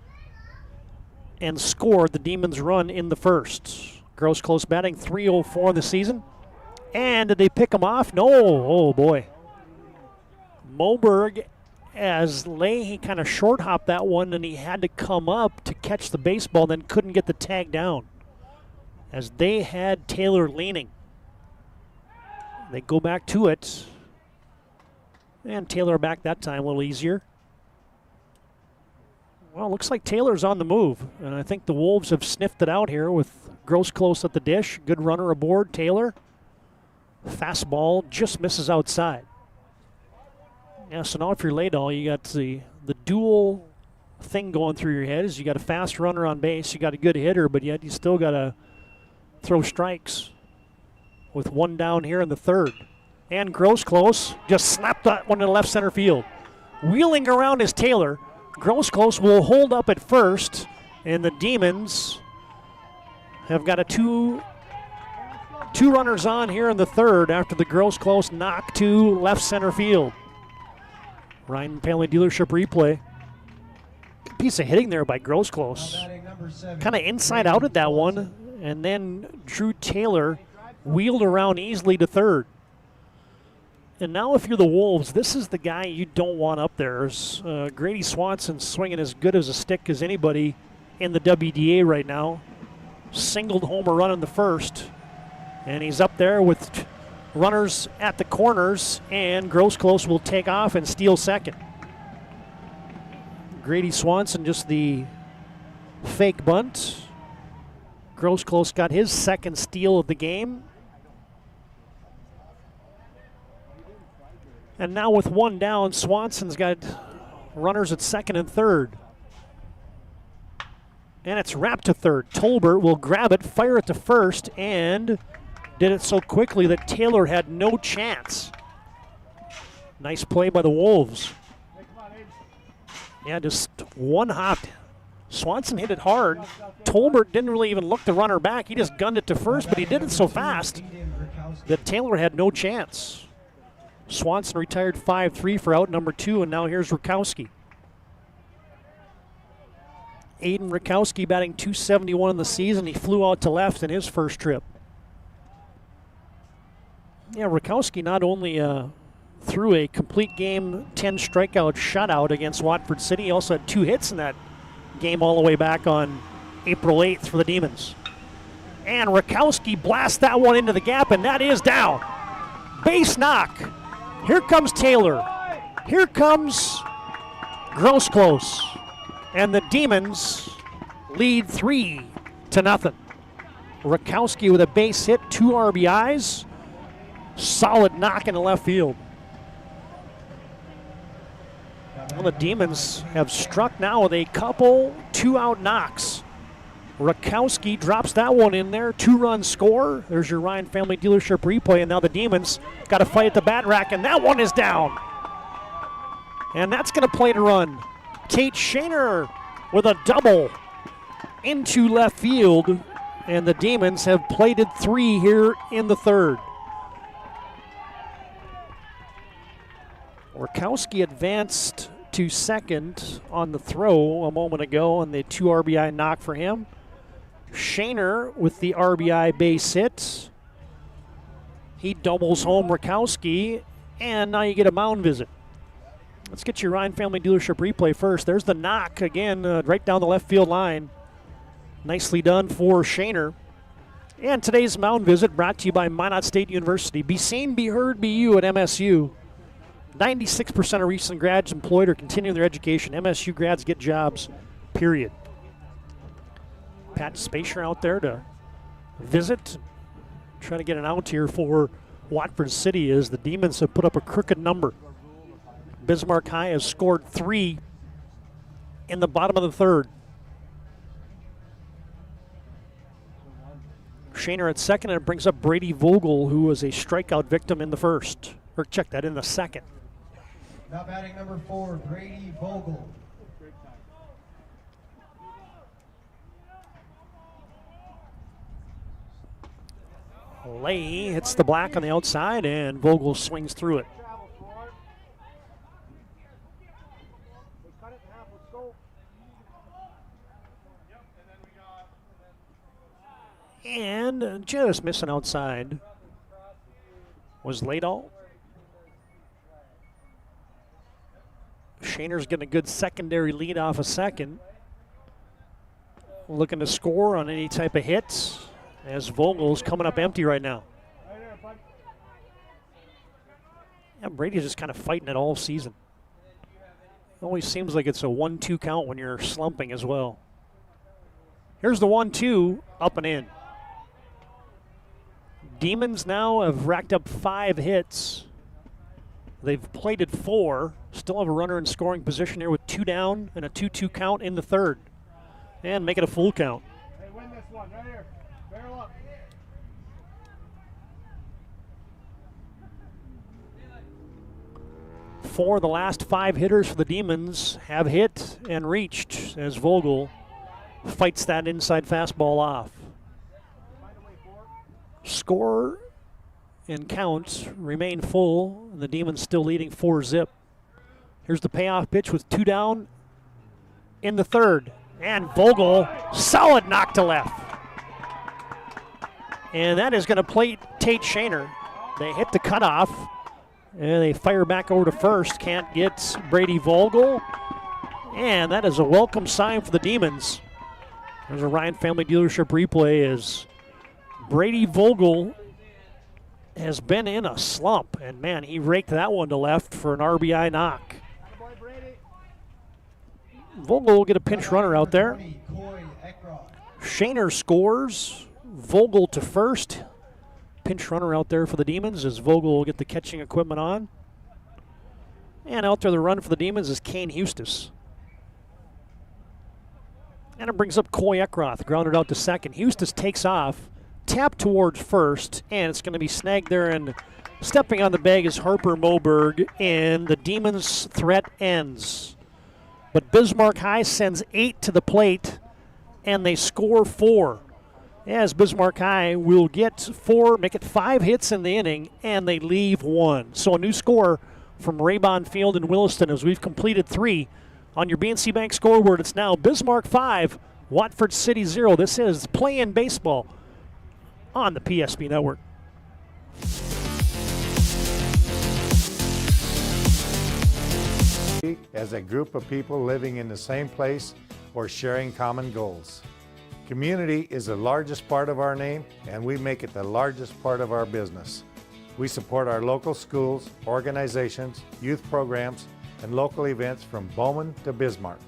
and scored the Demons' run in the first. Grosclose batting .304 in the season. And did they pick him off? No. Oh, boy. Moberg, as Leahy kind of short hopped that one, and he had to come up to catch the baseball, then couldn't get the tag down as they had Taylor leaning. They go back to it, and Taylor back that time a little easier. Well, looks like Taylor's on the move, and I think the Wolves have sniffed it out here with Grosclose at the dish. Good runner aboard, Taylor. Fastball just misses outside. Yeah, so now if you're Laydall, you got the dual thing going through your head is you got a fast runner on base, you got a good hitter, but yet you still got to throw strikes with 1 down here in the third. And Grosclose just snapped that one to left center field. Wheeling around is Taylor. Grosclose will hold up at first, and the Demons have got a two runners on here in the third after the Grosclose knock to left center field. Ryan Family Dealership replay. Good piece of hitting there by Grosclose. Kind of inside out at that one, and then Drew Taylor wheeled around easily to third. And now if you're the Wolves, this is the guy you don't want up there. Grady Swanson swinging as good as a stick as anybody in the WDA right now. Singled homer run in the first. And he's up there with runners at the corners, and Grosclose will take off and steal second. Grady Swanson just the fake bunt. Grosclose got his second steal of the game. And now with one down, Swanson's got runners at second and third. And it's wrapped to third. Tolbert will grab it, fire it to first, and did it so quickly that Taylor had no chance. Nice play by the Wolves. Yeah, just one hop. Swanson hit it hard. Tolbert didn't really even look the runner back. He just gunned it to first, but he did it so fast that Taylor had no chance. Swanson retired 5-3 for out number 2, and now here's Rakowski. Aiden Rakowski batting .271 in the season. He flew out to left in his first trip. Yeah, Rakowski not only threw a complete game 10 strikeout shutout against Watford City, he also had 2 hits in that game all the way back on April 8th for the Demons. And Rakowski blasts that one into the gap, and that is down. Base knock. Here comes Taylor. Here comes Grosclose. And the Demons lead 3-0. Rakowski with a base hit, 2 RBIs. Solid knock into left field. Well, the Demons have struck now with a couple 2-out knocks. Rakowski drops that one in there, 2-run score. There's your Ryan Family Dealership replay, and now the Demons got to fight at the bat rack, and that one is down. And that's going to play to run. Tate Shaner with a double into left field, and the Demons have plated 3 here in the third. Rakowski advanced to second on the throw a moment ago, and the 2 RBI knock for him. Shaner with the RBI base hit. He doubles home Rakowski, and now you get a mound visit. Let's get your Ryan Family Dealership replay first. There's the knock again, right down the left field line. Nicely done for Shaner. And today's mound visit brought to you by Minot State University. Be seen, be heard, be you at MSU. 96% of recent grads employed or continuing their education. MSU grads get jobs, period. Pat Spacer out there to visit. Trying to get an out here for Watford City as the Demons have put up a crooked number. Bismarck High has scored 3 in the bottom of the third. Shaner at second, and it brings up Brady Vogel, who was a strikeout victim in the first. Or check that, in the second. Now batting number 4, Brady Vogel. Lay hits the black on the outside, and Vogel swings through it. And just missing outside was Ladall. Shaner's getting a good secondary lead off a second. Looking to score on any type of hits as Vogel's coming up empty right now. Yeah, Brady's just kind of fighting it all season. It always seems like it's a 1-2 count when you're slumping as well. Here's the 1-2, up and in. Demons now have racked up 5 hits. They've plated 4. Still have a runner in scoring position here with 2 down and a 2-2 count in the third. And make it a full count. Hey, win this one right here. Barrel up. Four of the last 5 hitters for the Demons have hit and reached as Vogel fights that inside fastball off. Score and count remain full, and the Demons still leading 4-0. Here's the payoff pitch with 2 down in the third. And Vogel, solid knock to left. And that is going to plate Tate Shaner. They hit the cutoff, And they fire back over to first. Can't get Brady Vogel. And that is a welcome sign for the Demons. There's a Ryan Family Dealership replay as Brady Vogel has been in a slump. And, man, he raked that one to left for an RBI knock. Vogel will get a pinch runner out there. Shaner scores. Vogel to first. Pinch runner out there for the Demons as Vogel will get the catching equipment on. And out there the run for the Demons is Kane Hustis. And it brings up Coy Eckroth, grounded out to second. Hustis takes off, tap towards first, and it's going to be snagged there. And stepping on the bag is Harper Moberg, and the Demons' threat ends. But Bismarck High sends 8 to the plate, and they score 4. As Bismarck High will get 4, make it 5 hits in the inning, and they leave 1. So a new score from Raybon Field in Williston as we've completed 3. On your BNC Bank scoreboard, it's now Bismarck 5, Watford City 0. This is Play-In Baseball on the PSP Network. As a group of people living in the same place or sharing common goals. Community is the largest part of our name, and we make it the largest part of our business. We support our local schools, organizations, youth programs, and local events from Bowman to Bismarck,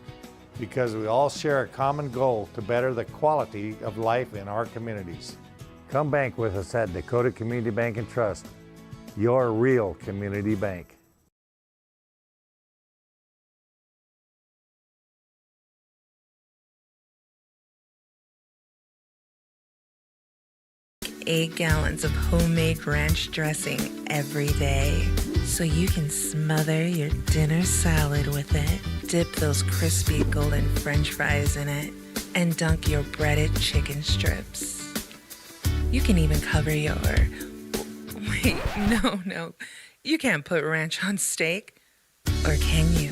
because we all share a common goal to better the quality of life in our communities. Come bank with us at Dakota Community Bank and Trust, your real community bank. $8 gallons of homemade ranch dressing every day, so you can smother your dinner salad with it, dip those crispy golden French fries in it, and dunk your breaded chicken strips. You can even cover your... Wait, no. You can't put ranch on steak. Or can you?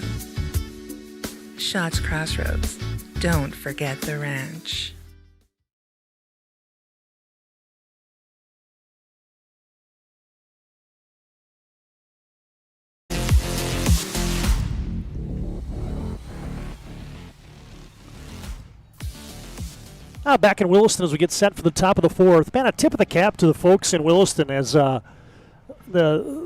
Shots Crossroads. Don't forget the ranch. Back in Williston as we get set for the top of the 4th. Man, a tip of the cap to the folks in Williston as the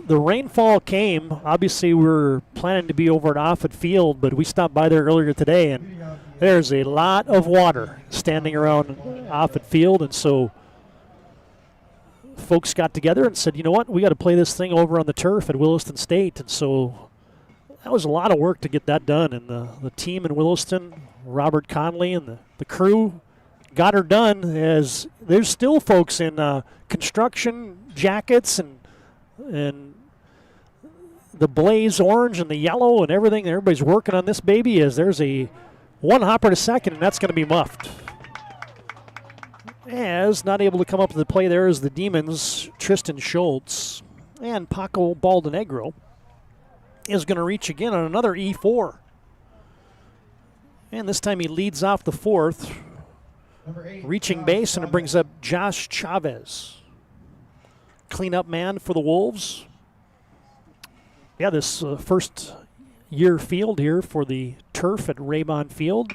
rainfall came. Obviously, we were planning to be over at Offutt Field, but we stopped by there earlier today, and there's a lot of water standing around Offutt Field, and so folks got together and said, you know what, we got to play this thing over on the turf at Williston State, and so that was a lot of work to get that done, and the team in Williston, Robert Conley and the crew, got her done, as there's still folks in construction jackets and the blaze orange and the yellow and everything. Everybody's working on this baby as there's a one hopper to second, and that's going to be muffed. As not able to come up to the play there is the Demons, Tristan Schultz, and Paco Baldenegro is going to reach again on another E4. And this time he leads off the 4th. Reaching base, and it brings up Josh Chavez. Cleanup man for the Wolves. Yeah, this first year field here for the turf at Raybon Field.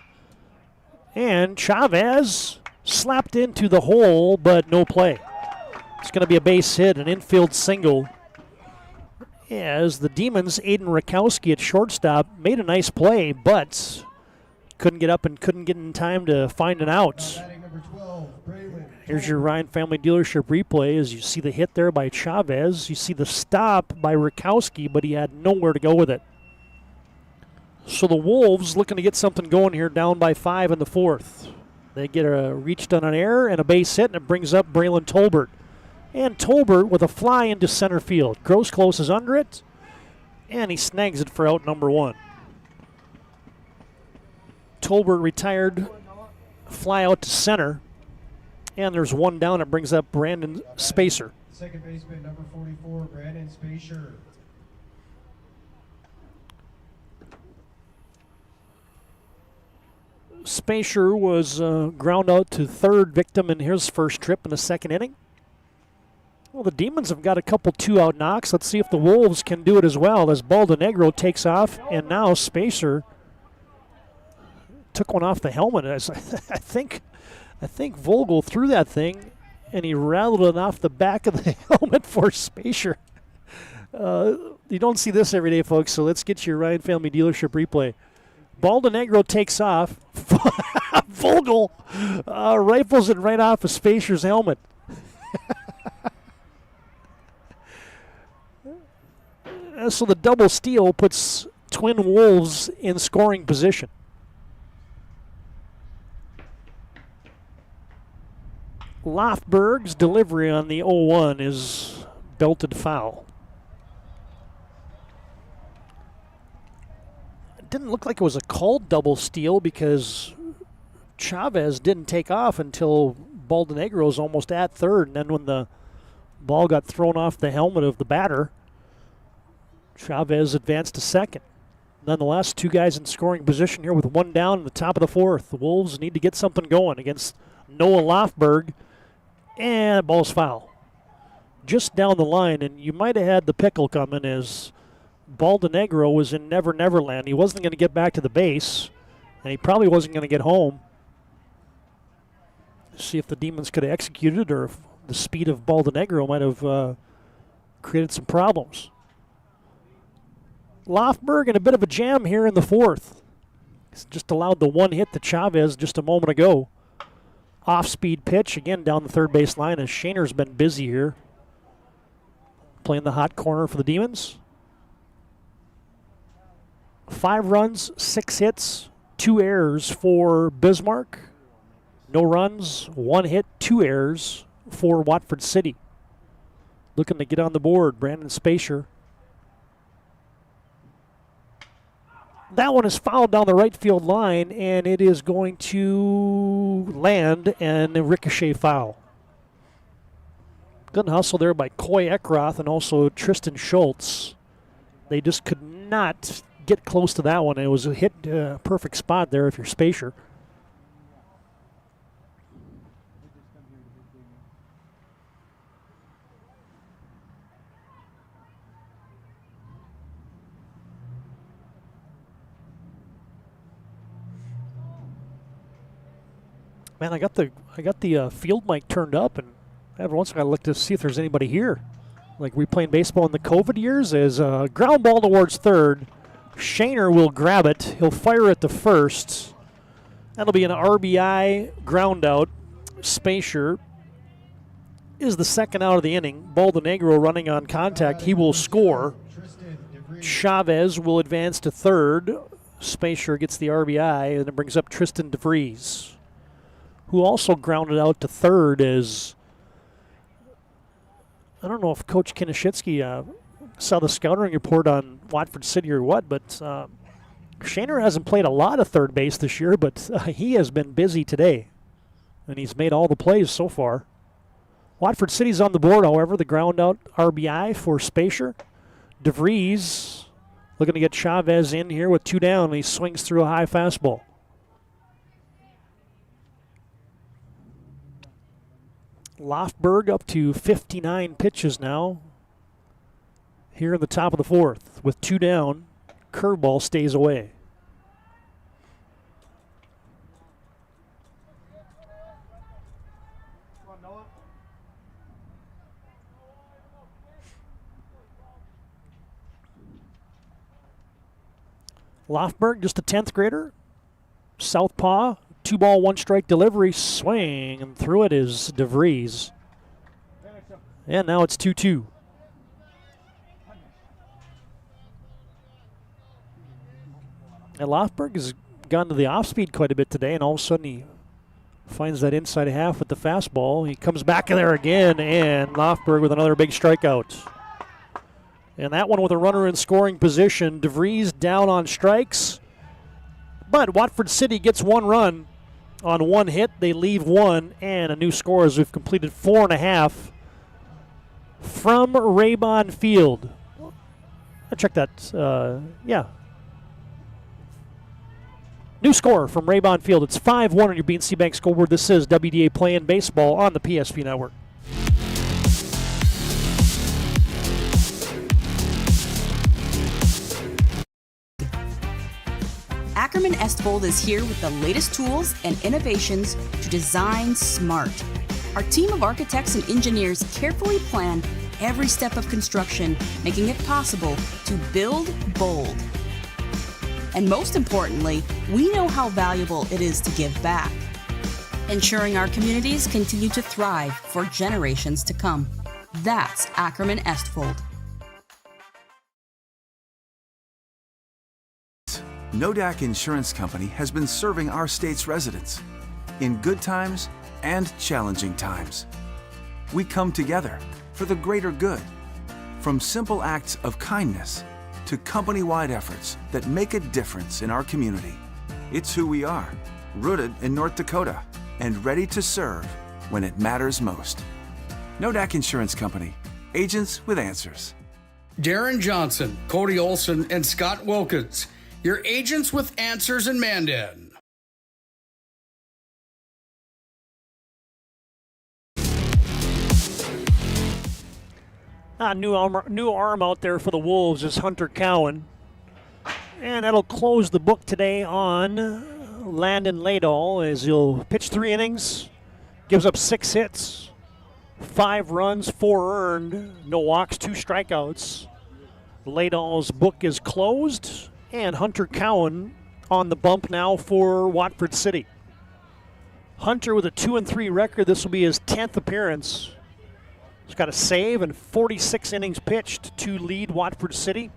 And Chavez slapped into the hole, but no play. It's going to be a base hit, an infield single. As the Demons, Aiden Rakowski at shortstop, made a nice play, but couldn't get up and couldn't get in time to find an out. Here's your Ryan Family Dealership replay as you see the hit there by Chavez. You see the stop by Rakowski, but he had nowhere to go with it. So the Wolves looking to get something going here, down by 5 in the 4th. They get a reach done on air and a base hit, and it brings up Braylon Tolbert. And Tolbert with a fly into center field. Grosclose is under it, and he snags it for out number 1. Tolbert retired, fly out to center, and there's one down. It brings up Brandon Spacer. Second baseman, number 44, Brandon Spacer. Spacer was ground out to third, victim in his first trip in the second inning. Well, the Demons have got a couple 2-out knocks. Let's see if the Wolves can do it as well as Baldenegro takes off, and now Spacer took one off the helmet. As I think Vogel threw that thing, and he rattled it off the back of the helmet for Spacer. You don't see this every day, folks, so let's get your Ryan Family Dealership replay. Baldenegro takes off. Vogel rifles it right off of Spacer's helmet. So the double steal puts Twin Wolves in scoring position. Lofberg's delivery on the 0-1 is belted foul. It didn't look like it was a called double steal because Chavez didn't take off until Baldenegro was almost at third, and then when the ball got thrown off the helmet of the batter, Chavez advanced to second. Nonetheless, two guys in scoring position here with one down in the top of the fourth. The Wolves need to get something going against Noah Lofberg, and ball's foul. Just down the line, and you might have had the pickle coming as Baldenegro was in Never Never Land. He wasn't going to get back to the base, and he probably wasn't going to get home. See if the Demons could have executed, or if the speed of Baldenegro might have created some problems. Lofberg in a bit of a jam here in the fourth. He's just allowed the one hit to Chavez just a moment ago. Off-speed pitch, again down the third base line as Shaner's been busy here. Playing the hot corner for the Demons. 5 runs, 6 hits, 2 errors for Bismarck. No runs, 1 hit, 2 errors for Watford City. Looking to get on the board, Brandon Spacer. That one is fouled down the right field line, and it is going to land and a ricochet foul. Good hustle there by Coy Eckroth and also Tristan Schultz. They just could not get close to that one. It was a hit perfect spot there if you're Spacer. Man, I got the field mic turned up, and every once in a while I look to see if there's anybody here. Like we playing baseball in the COVID years. As ground ball towards third, Shaner will grab it. He'll fire it to first. That'll be an RBI ground out. Spacer is the second out of the inning. Baldenegro running on contact. He will score. Chavez will advance to third. Spacer gets the RBI, and it brings up Tristan DeVries, who also grounded out to third. As I don't know if Coach Kinishitsky saw the scouting report on Watford City or what, but Shaner hasn't played a lot of third base this year, but he has been busy today, and he's made all the plays so far. Watford City's on the board, however, the ground out RBI for Spacer. DeVries looking to get Chavez in here with 2 down, and he swings through a high fastball. Lofberg up to 59 pitches now here in the top of the fourth. With 2 down, curveball stays away. Lofberg, just a 10th grader. Southpaw. 2-ball, 1-strike delivery, swing, and through it is DeVries. And now it's 2-2. And Lofberg has gone to the off-speed quite a bit today, and all of a sudden he finds that inside half with the fastball. He comes back in there again, and Lofberg with another big strikeout. And that one with a runner in scoring position. DeVries down on strikes. But Watford City gets 1 run on 1 hit. They leave 1, and a new score as we've completed 4.5 from Raybon Field. I checked that. Yeah. New score from Raybon Field. It's 5-1 on your BNC Bank scoreboard. This is WDA Playing Baseball on the PSP Network. Ackerman Estvold is here with the latest tools and innovations to design smart. Our team of architects and engineers carefully plan every step of construction, making it possible to build bold. And most importantly, we know how valuable it is to give back, ensuring our communities continue to thrive for generations to come. That's Ackerman Estvold. Nodak Insurance Company has been serving our state's residents in good times and challenging times. We come together for the greater good, from simple acts of kindness to company-wide efforts that make a difference in our community. It's who we are, rooted in North Dakota and ready to serve when it matters most. Nodak Insurance Company, agents with answers. Darren Johnson, Cody Olson, and Scott Wilkins, your agents with answers in Mandan. New arm out there for the Wolves is Hunter Cowan. And that'll close the book today on Landon Ladall as he'll pitch 3 innings, gives up 6 hits, 5 runs, 4 earned, no walks, 2 strikeouts. Ladall's book is closed, and Hunter Cowan on the bump now for Watford City. Hunter with a 2-3 record. This will be his 10th appearance. He's got a save and 46 innings pitched to lead Watford City.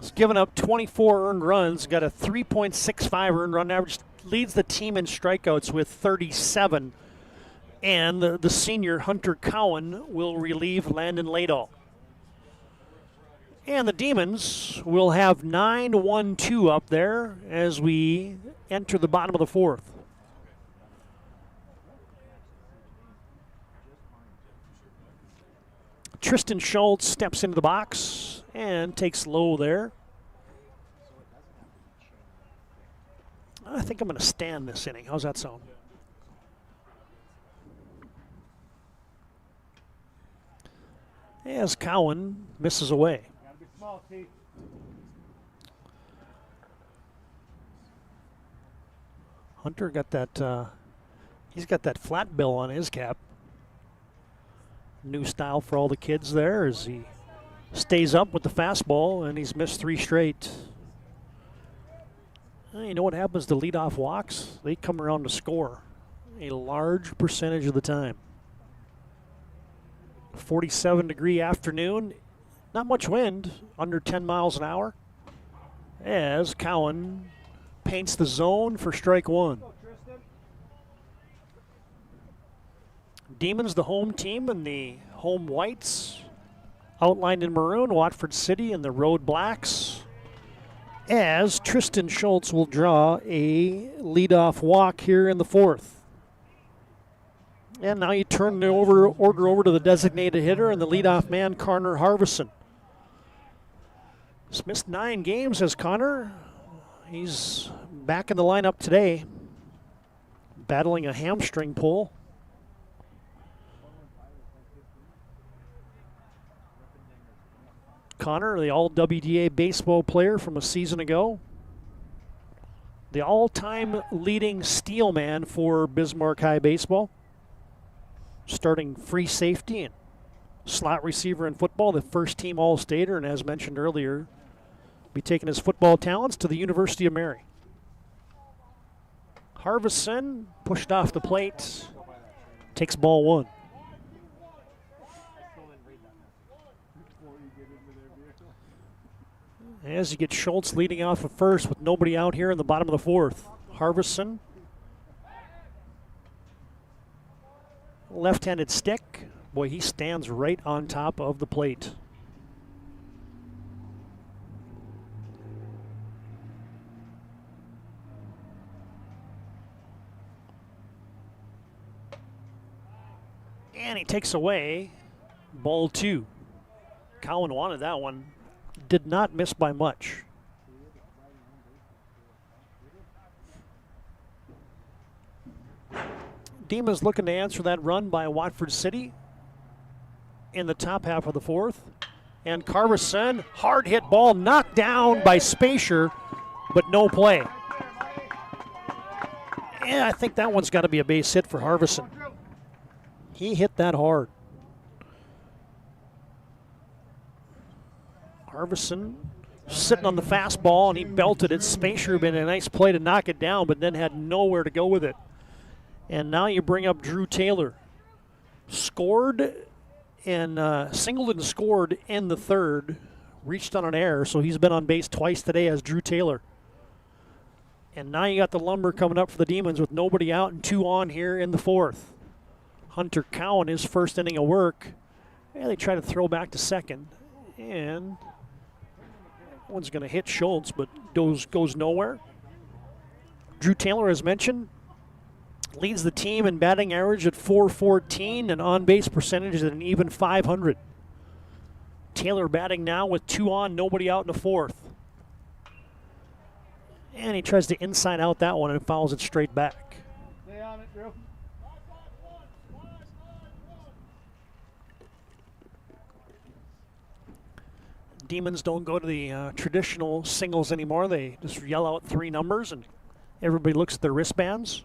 He's given up 24 earned runs, got a 3.65 earned run average, leads the team in strikeouts with 37. And the senior Hunter Cowan will relieve Landon Ladall. And the Demons will have 9-1-2 up there as we enter the bottom of the 4th. Tristan Schultz steps into the box and takes low there. I think I'm going to stand this inning. How's that sound? As Cowan misses away. Hunter got that, he's got that flat bill on his cap. New style for all the kids there as he stays up with the fastball, and he's missed 3 straight. You know what happens to leadoff walks? They come around to score a large percentage of the time. 47-degree afternoon, not much wind, under 10 miles an hour, as Cowan paints the zone for strike 1. Demons, the home team, and the home whites outlined in maroon. Watford City and the road blacks. As Tristan Schultz will draw a leadoff walk here in the 4th. And now you turn the order over to the designated hitter and the leadoff man, Connor Harvison. He's missed 9 games as Connor. He's back in the lineup today, battling a hamstring pull. Connor, the all-WDA baseball player from a season ago. The all-time leading steal man for Bismarck High Baseball. Starting free safety and slot receiver in football, the first team All-Stater, and as mentioned earlier, be taking his football talents to the University of Mary. Harvison pushed off the plate, takes ball 1. As you get Schultz leading off of first with nobody out here in the bottom of the 4th. Harvison, left-handed stick. Boy, he stands right on top of the plate. And he takes away ball 2. Cowan wanted that one. Did not miss by much. Demons looking to answer that run by Watford City in the top half of the 4th. And Carverson, hard hit ball knocked down by Spacier. but no play. Yeah, I think that one's got to be a base hit for Harvison. He hit that hard. Harvison sitting on the fastball, and he belted it. Spacer made a nice play to knock it down, but then had nowhere to go with it. And now you bring up Drew Taylor. Scored, and Singleton scored in the third. Reached on an error, so he's been on base twice today as Drew Taylor. And now you got the lumber coming up for the Demons with nobody out and 2 on here in the fourth. Hunter Cowan, his first inning of work. And they try to throw back to second. And one's going to hit Schultz, but goes nowhere. Drew Taylor, as mentioned, leads the team in batting average at .414 and on-base percentage at an even .500. Taylor batting now with 2 on, nobody out in the fourth. And he tries to inside out that one and fouls it straight back. Stay on it, Drew. Demons don't go to the traditional singles anymore. They just yell out 3 numbers and everybody looks at their wristbands.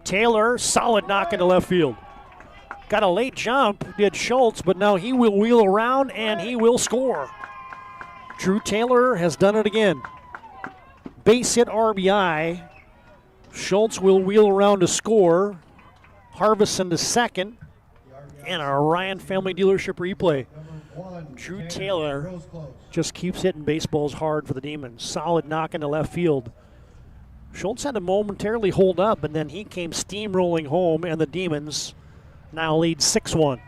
Taylor, solid knock into left field. Got a late jump, did Schultz, but now he will wheel around and he will score. Drew Taylor has done it again. Base hit RBI. Schultz will wheel around to score. Harvison to second. And a Ryan Family Dealership replay. Drew Taylor just keeps hitting baseballs hard for the Demons. Solid knock into left field. Schultz had to momentarily hold up, and then he came steamrolling home, and the Demons now lead 6-1.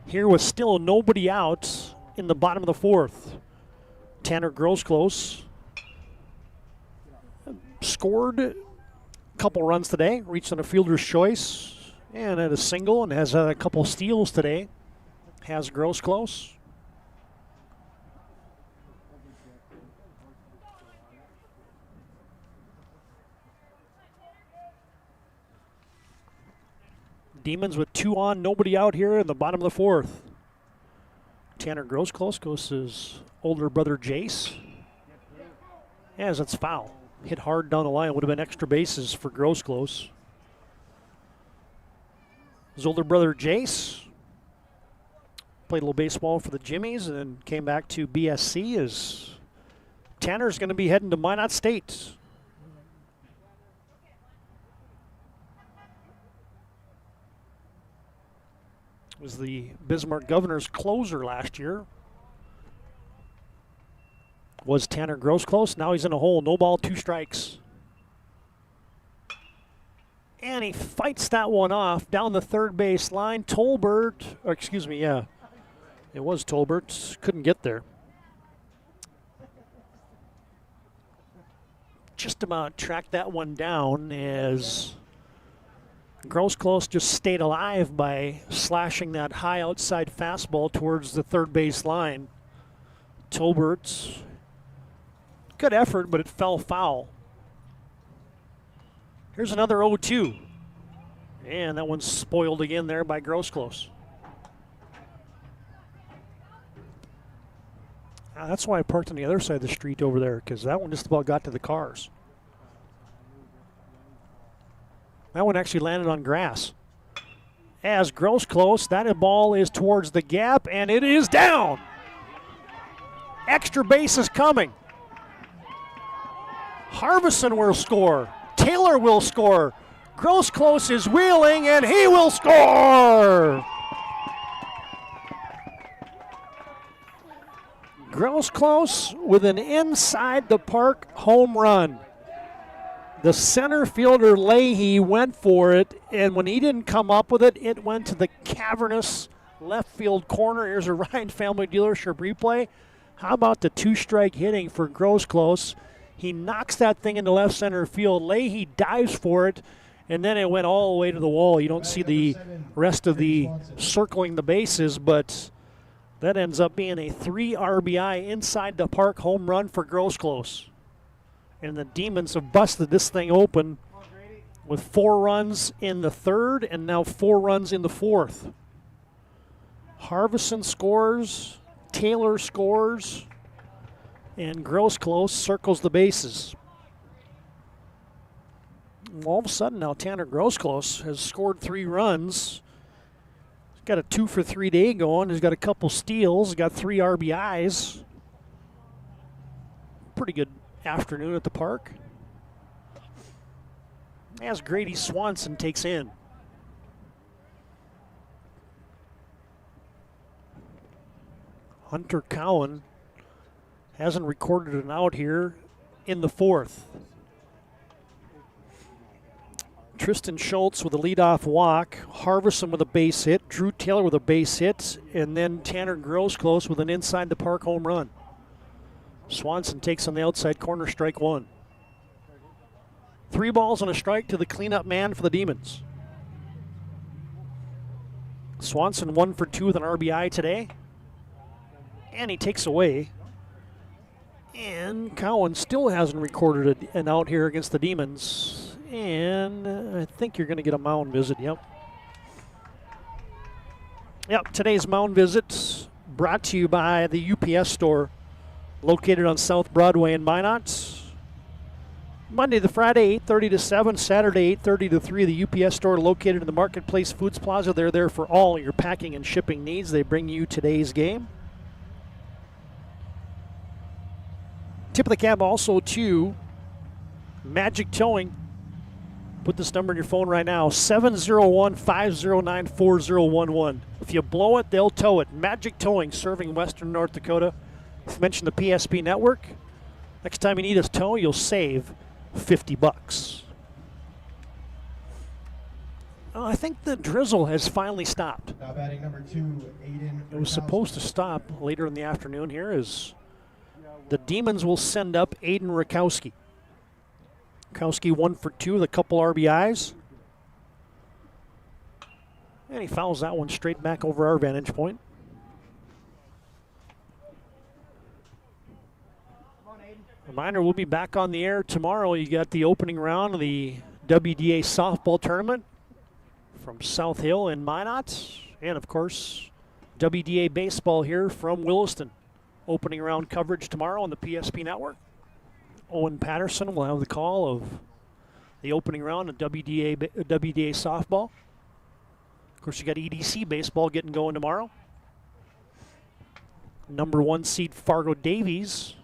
Here with still nobody out in the bottom of the fourth. Tanner Grosclose scored a couple runs today, reached on a fielder's choice, and had a single, and has a couple steals today. Has Grosclose. Demons with 2 on, nobody out here in the bottom of the fourth. Tanner Grosclose goes to his older brother Jace. As it's foul. Hit hard down the line. Would have been extra bases for Grosclose. His older brother Jace played a little baseball for the Jimmies and then came back to BSC as Tanner's going to be heading to Minot State. Was the Bismarck Governors closer last year. Was Tanner Grosclose. Now he's in a hole. No ball, 2 strikes. And he fights that one off down the third base line. Tolbert, or excuse me, yeah. It was Tolbert. Couldn't get there. Just about tracked that one down as Grosclose just stayed alive by slashing that high outside fastball towards the third base line. Tolbert, good effort, but it fell foul. Here's another 0-2. And that one's spoiled again there by Grosclose. That's why I parked on the other side of the street over there, because that one just about got to the cars. That one actually landed on grass. As Grosclose, that ball is towards the gap, and it is down. Extra base is coming. Harvison will score. Taylor will score. Grosclose is wheeling, and he will score. Grosclose with an inside the park home run. The center fielder Leahy went for it, and when he didn't come up with it, it went to the cavernous left field corner. Here's a Ryan Family Dealership replay. How about the 2-strike hitting for Grosclose? He knocks that thing into left center field. Leahy dives for it, and then it went all the way to the wall. You don't see the rest of the circling the bases, but that ends up being a 3 RBI inside the park home run for Grosclose. And the Demons have busted this thing open with 4 runs in the third and now 4 runs in the fourth. Harvison scores. Taylor scores. And Grosclose circles the bases. All of a sudden now Tanner Grosclose has scored 3 runs. He's got a 2-for-3 day going. He's got a couple steals. He's got 3 RBIs. Pretty good afternoon at the park. As Grady Swanson takes in. Hunter Cowan hasn't recorded an out here in the 4th. Tristan Schultz with a leadoff walk, Harvison with a base hit, Drew Taylor with a base hit, and then Tanner Grosclose with an inside the park home run. Swanson takes on the outside corner, strike 1. 3 balls and a strike to the cleanup man for the Demons. Swanson 1 for 2 with an RBI today. And he takes away. And Cowan still hasn't recorded an out here against the Demons. And I think you're going to get a mound visit, yep. Yep, today's mound visit brought to you by the UPS store located on South Broadway in Minot. Monday to Friday, 8:30 to 7. Saturday, 8:30 to 3. The UPS store located in the Marketplace Foods Plaza. They're there for all your packing and shipping needs. They bring you today's game. Tip of the cap also to Magic Towing. Put this number in your phone right now, 701-509-4011. If you blow it, they'll tow it. Magic Towing, serving Western North Dakota. If you mention the PSP network, next time you need a tow, you'll save $50. I think the drizzle has finally stopped. Now batting number 2, Aiden. It was supposed to stop later in the afternoon here as the Demons will send up Aiden Rakowski. Rakowski 1 for 2 with a couple RBIs. And he fouls that one straight back over our vantage point. Reminder, we'll be back on the air tomorrow. You got the opening round of the WDA softball tournament from South Hill and Minot. And, of course, WDA baseball here from Williston. Opening round coverage tomorrow on the PSP network. Owen Patterson will have the call of the opening round of WDA softball. Of course, you got EDC baseball getting going tomorrow. Number 1 seed Fargo Davies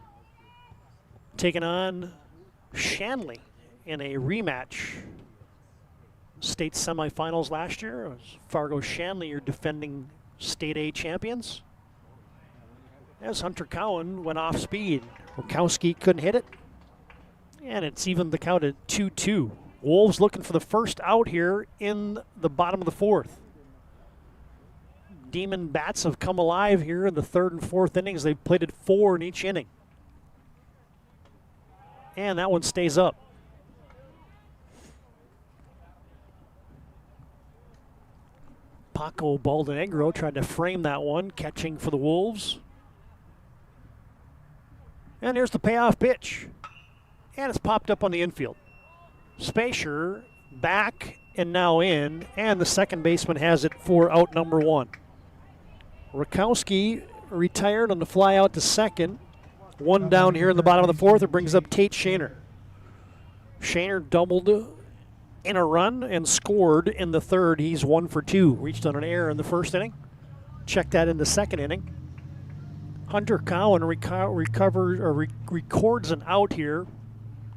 taking on Shanley in a rematch. State semifinals last year. It was Fargo Shanley, your defending State A champions. As Hunter Cowan went off speed, Rakowski couldn't hit it. And it's even the count at 2-2. Wolves looking for the first out here in the bottom of the 4th. Demon bats have come alive here in the 3rd and 4th innings. They've played at 4 in each inning. And that one stays up. Paco Baldenegro tried to frame that one, catching for the Wolves. And here's the payoff pitch. And it's popped up on the infield. Spacier back and now in, and the second baseman has it for out number 1. Rakowski retired on the fly out to second. 1 down here in the bottom of the 4th. It brings up Tate Shaner. Shaner doubled in a run and scored in the 3rd. He's 1 for 2. Reached on an error in the 1st inning. Check that in the 2nd inning. Hunter Cowan records an out here.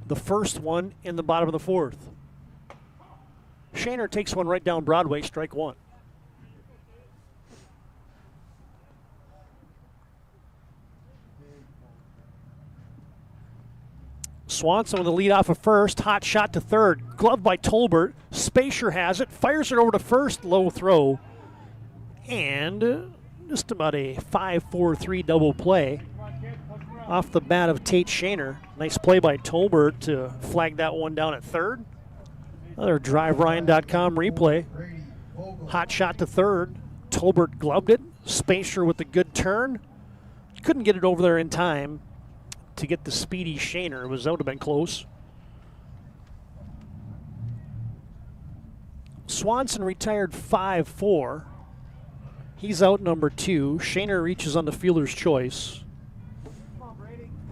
The first one in the bottom of the 4th. Shaner takes one right down Broadway, strike 1. Swanson with the lead off of first. Hot shot to third. Glove by Tolbert. Spacier has it. Fires it over to first. Low throw. And just about a 5-4-3 double play off the bat of Tate Shaner. Nice play by Tolbert to flag that one down at third. Another DriveRyan.com replay. Hot shot to third. Tolbert gloved it. Spacier with the good turn. Couldn't get it over there in time to get the speedy Shaner. That would have been close. Swanson retired 5-4. He's out number 2. Shaner reaches on the fielder's choice.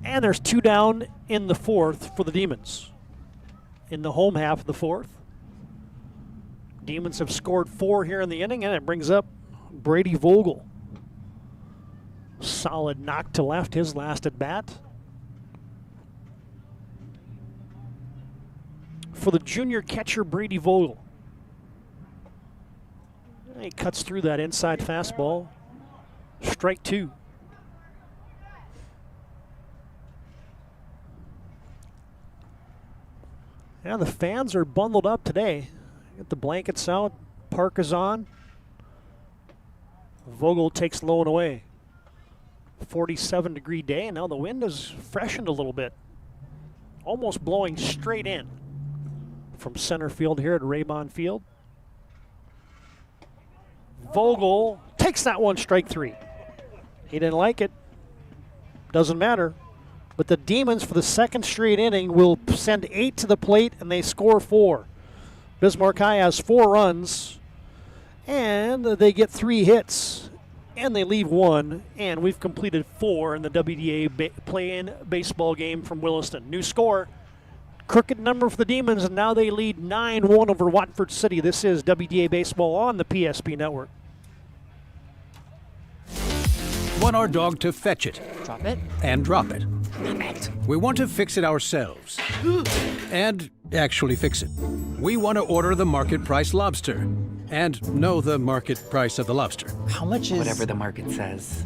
And there's 2 down in the 4th for the Demons. In the home half of the 4th. Demons have scored 4 here in the inning, and it brings up Brady Vogel. Solid knock to left, his last at bat. For the junior catcher, Brady Vogel. He cuts through that inside fastball. Strike 2. Yeah, the fans are bundled up today. Get the blankets out, parkas on. Vogel takes low and away. 47-degree day, and now the wind has freshened a little bit. Almost blowing straight in from center field here at Raybon Field. Vogel takes that one, strike 3. He didn't like it. Doesn't matter. But the Demons, for the second straight inning, will send 8 to the plate, and they score 4. Bismarck High has 4 runs, and they get 3 hits, and they leave 1, and we've completed 4 in the WDA play-in baseball game from Williston. New score, crooked number for the Demons, and now they lead 9-1 over Watford City. This is WDA Baseball on the PSP Network. Want our dog to fetch it. Drop it. And drop it. Drop it. We want to fix it ourselves. And actually fix it. We want to order the market price lobster. And know the market price of the lobster. How much is... Whatever the market says.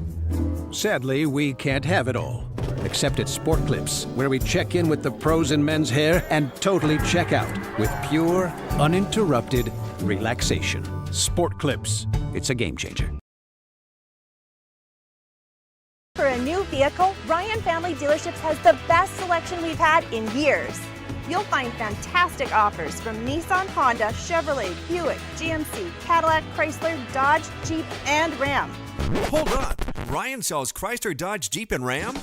Sadly, we can't have it all. Except at Sport Clips, where we check in with the pros in men's hair and totally check out with pure, uninterrupted relaxation. Sport Clips. It's a game changer. For a new vehicle, Ryan Family Dealerships has the best selection we've had in years. You'll find fantastic offers from Nissan, Honda, Chevrolet, Buick, GMC, Cadillac, Chrysler, Dodge, Jeep, and Ram. Hold up! Ryan sells Chrysler, Dodge, Jeep, and Ram?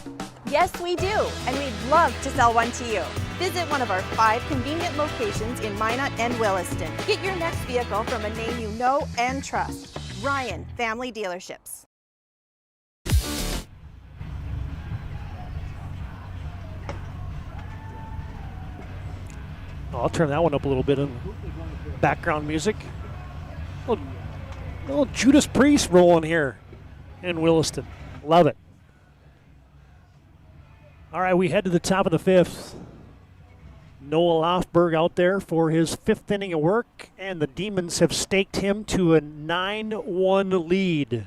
Yes, we do, and we'd love to sell one to you. Visit one of our 5 convenient locations in Minot and Williston. Get your next vehicle from a name you know and trust. Ryan Family Dealerships. I'll turn that one up a little bit in background music. Little Judas Priest rolling here in Williston. Love it. All right, we head to the top of the 5th. Noah Lofberg out there for his 5th inning of work, and the Demons have staked him to a 9-1 lead.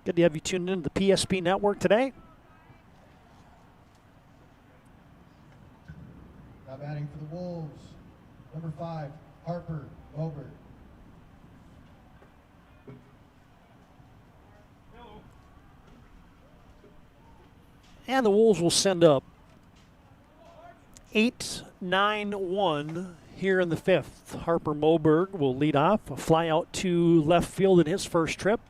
Good to have you tuned in to the PSP Network today. Now batting for the Wolves, number 5, Harper Moberg. And the Wolves will send up 8-9-1 here in the 5th. Harper Moberg will lead off, a fly out to left field in his first trip.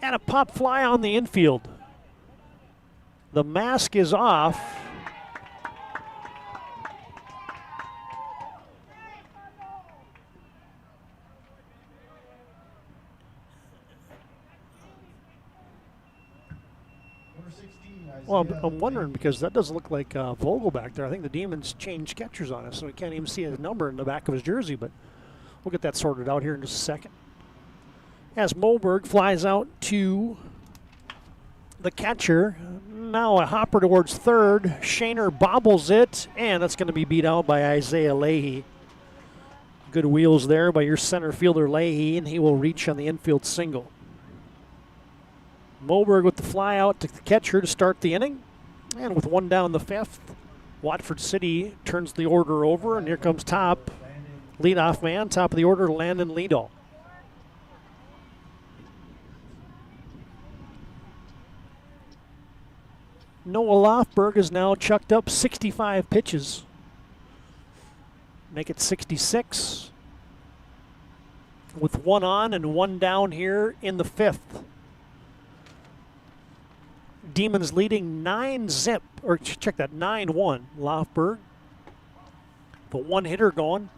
And a pop fly on the infield. The mask is off. Well, I'm wondering because that doesn't look like Vogel back there. I think the Demons changed catchers on us, so we can't even see his number in the back of his jersey, but we'll get that sorted out here in just a second. As Moberg flies out to the catcher. Now a hopper towards third. Shaner bobbles it, and that's going to be beat out by Isaiah Leahy. Good wheels there by your center fielder Leahy, and he will reach on the infield single. Moberg with the fly out to the catcher to start the inning. And with 1 down the 5th, Watford City turns the order over, and here comes top leadoff man, top of the order, Landon Liedall. Noah Lofberg is now chucked up 65 pitches. Make it 66. With 1 on and 1 down here in the 5th. Demons leading 9-0, or check that, 9-1. Lofberg, the 1-hitter going.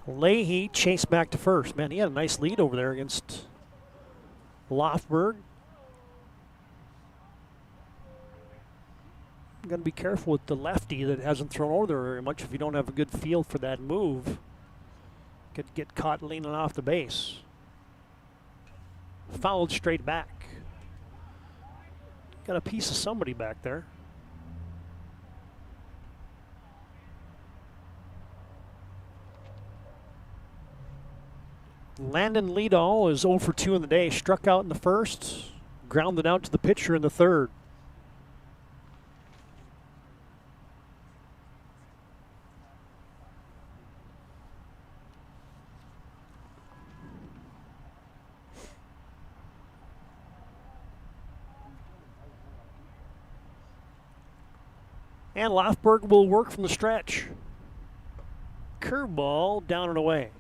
Leahy chased back to first. Man, he had a nice lead over there against Lofberg. Got to be careful with the lefty that hasn't thrown over there very much if you don't have a good feel for that move. Could get caught leaning off the base. Fouled straight back. Got a piece of somebody back there. Landon Liedall is 0 for 2 in the day. Struck out in the first, grounded out to the pitcher in the third. And Lofberg will work from the stretch. Curveball down and away.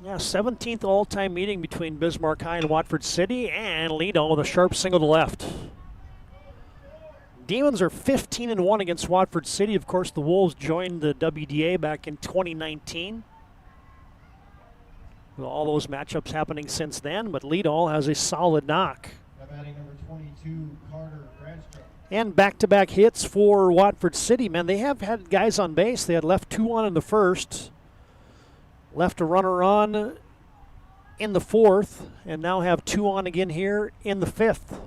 Yeah, 17th all-time meeting between Bismarck High and Watford City, and Liedall with a sharp single to left. Demons are 15-1 against Watford City. Of course, the Wolves joined the WDA back in 2019. With all those matchups happening since then, but Liedall has a solid knock. Batting number 22, Carter Brandstrom. And back-to-back hits for Watford City. Man, they have had guys on base. They had left 2 on in the first, left a runner on in the fourth, and now have 2 on again here in the fifth.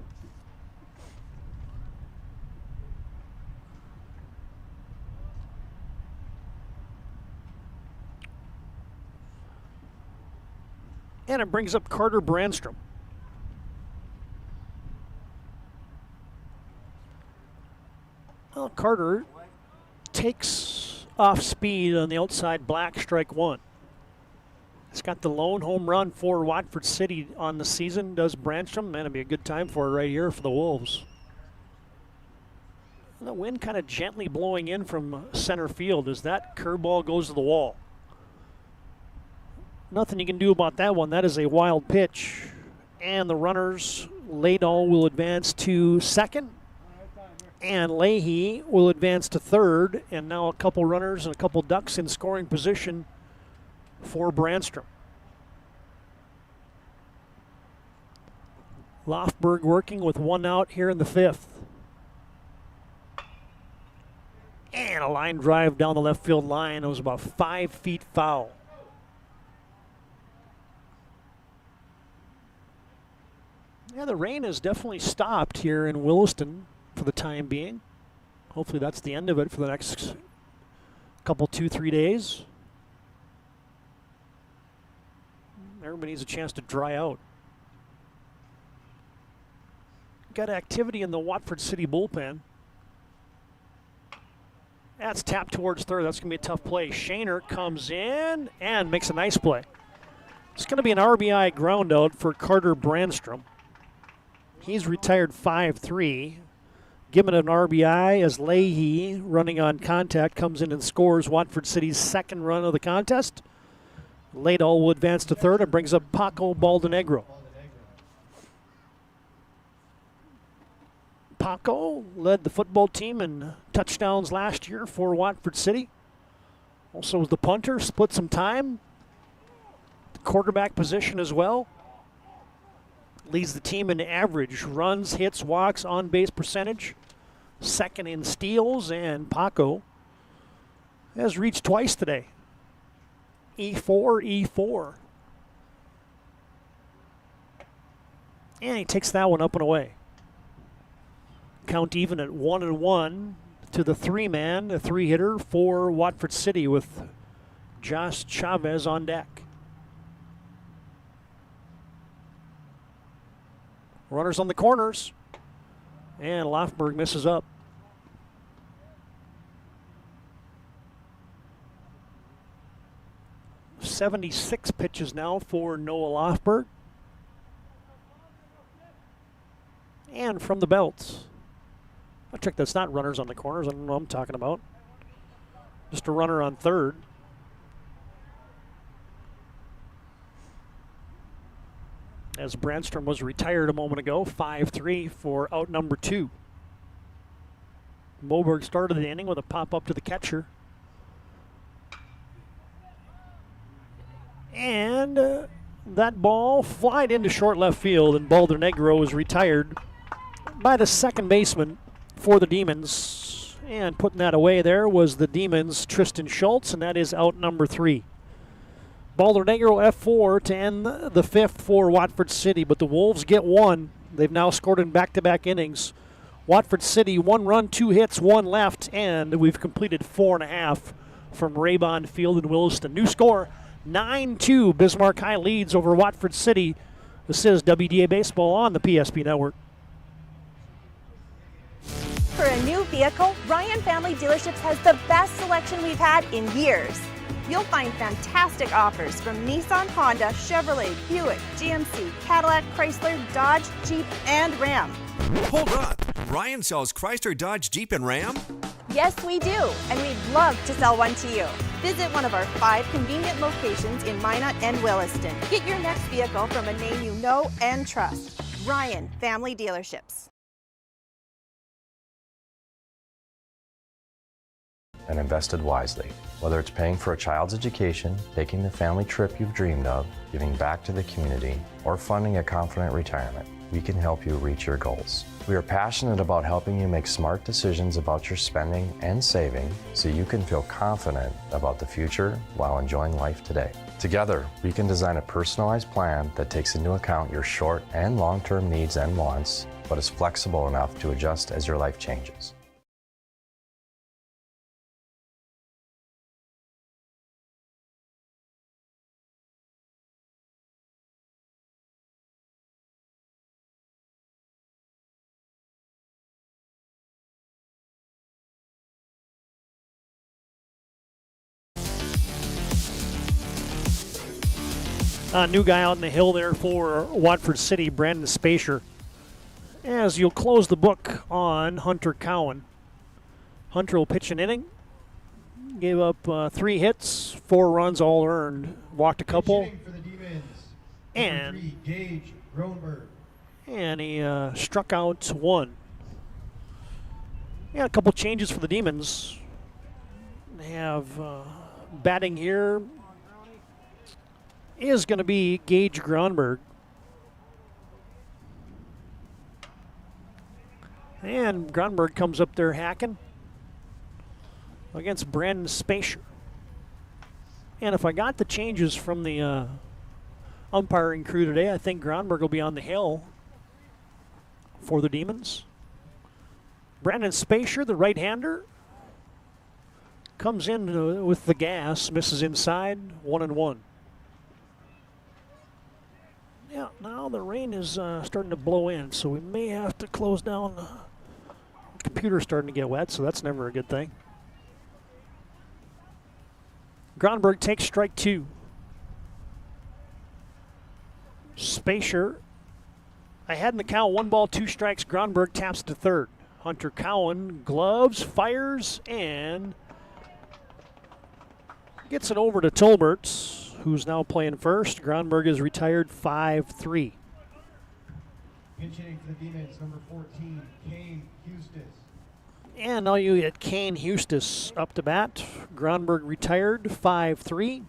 And it brings up Carter Brandstrom. Well, Carter takes off speed on the outside black, strike one. He's got the lone home run for Watford City on the season, does Brandstrom. Man, it'll be a good time for it right here for the Wolves. And the wind kind of gently blowing in from center field as that curveball goes to the wall. Nothing you can do about that one. That is a wild pitch. And the runners, Liedall will advance to second. And Leahy will advance to third. And now a couple runners and a couple ducks in scoring position for Brandstrom. Lofberg working with 1 out here in the fifth. And a line drive down the left field line. It was about 5 feet foul. Yeah, the rain has definitely stopped here in Williston for the time being. Hopefully that's the end of it for the next couple, 2-3 days. Everybody needs a chance to dry out. Got activity in the Watford City bullpen. That's tapped towards third. That's going to be a tough play. Shaner comes in and makes a nice play. It's going to be an RBI ground out for Carter Brandstrom. He's retired 5-3. Given an RBI as Leahy, running on contact, comes in and scores Watford City's second run of the contest. Liedall will advance to third and brings up Paco Baldenegro. Paco led the football team in touchdowns last year for Watford City. Also was the punter, split some time. The quarterback position as well. Leads the team in average runs, hits, walks, on-base percentage. Second in steals, and Paco has reached twice today. E4. And he takes that one up and away. Count even at 1-1 to the three-man, a three-hitter for Watford City with Josh Chavez on deck. Runners on the corners, and Lofberg misses up. .76 pitches now for Noah Lofberg. And from the belt. I check that's not runners on the corners. I don't know what I'm talking about. Just a runner on third. as Brandstrom was retired a moment ago. 5-3 for out number 2. Moberg started the inning with a pop-up to the catcher. And that ball flied into short left field, and Balder Negro was retired by the second baseman for the Demons. And putting that away there was the Demons' Tristan Schultz, and that is out number 3. Balder Negro F4 to end the 5th for Watford City, but the Wolves get 1. They've now scored in back-to-back innings. Watford City, 1 run, 2 hits, 1 left, and we've completed 4.5 from Raybon Field in Williston. New score, 9-2. Bismarck High leads over Watford City. This is WDA Baseball on the PSP Network. For a new vehicle, Ryan Family Dealerships has the best selection we've had in years. You'll find fantastic offers from Nissan, Honda, Chevrolet, Buick, GMC, Cadillac, Chrysler, Dodge, Jeep, and Ram. Hold on. Ryan sells Chrysler, Dodge, Jeep, and Ram? Yes, we do, and we'd love to sell one to you. Visit one of our 5 convenient locations in Minot and Williston. Get your next vehicle from a name you know and trust. Ryan Family Dealerships. And invested wisely. Whether it's paying for a child's education, taking the family trip you've dreamed of, giving back to the community, or funding a confident retirement, we can help you reach your goals. We are passionate about helping you make smart decisions about your spending and saving so you can feel confident about the future while enjoying life today. Together, we can design a personalized plan that takes into account your short and long-term needs and wants, but is flexible enough to adjust as your life changes. New guy out in the hill there for Watford City, Brandon Spacer. As you'll close the book on Hunter Cowan. Hunter will pitch an inning. Gave up 3 hits, 4 runs, all earned. Walked a couple. And Gage Groenberg. And he struck out 1. Yeah, a couple changes for the Demons. They have batting here is going to be Gage Gronberg. And Gronberg comes up there hacking against Brandon Spacer. And if I got the changes from the umpiring crew today, I think Gronberg will be on the hill for the Demons. Brandon Spacer, the right-hander, comes in with the gas, misses inside, 1-1. Yeah, now the rain is starting to blow in, so we may have to close down. The computer's starting to get wet, so that's never a good thing. Gronberg takes strike 2. Spacer, I had in the count 1 ball, 2 strikes. Gronberg taps to third. Hunter Cowan gloves, fires, and gets it over to Tolbert, who's now playing first. Gronberg is retired 5-3. Pinch hitting for the Demons, number 14, Kane Hustis. And now you get Kane Hustis up to bat. Gronberg retired 5-3.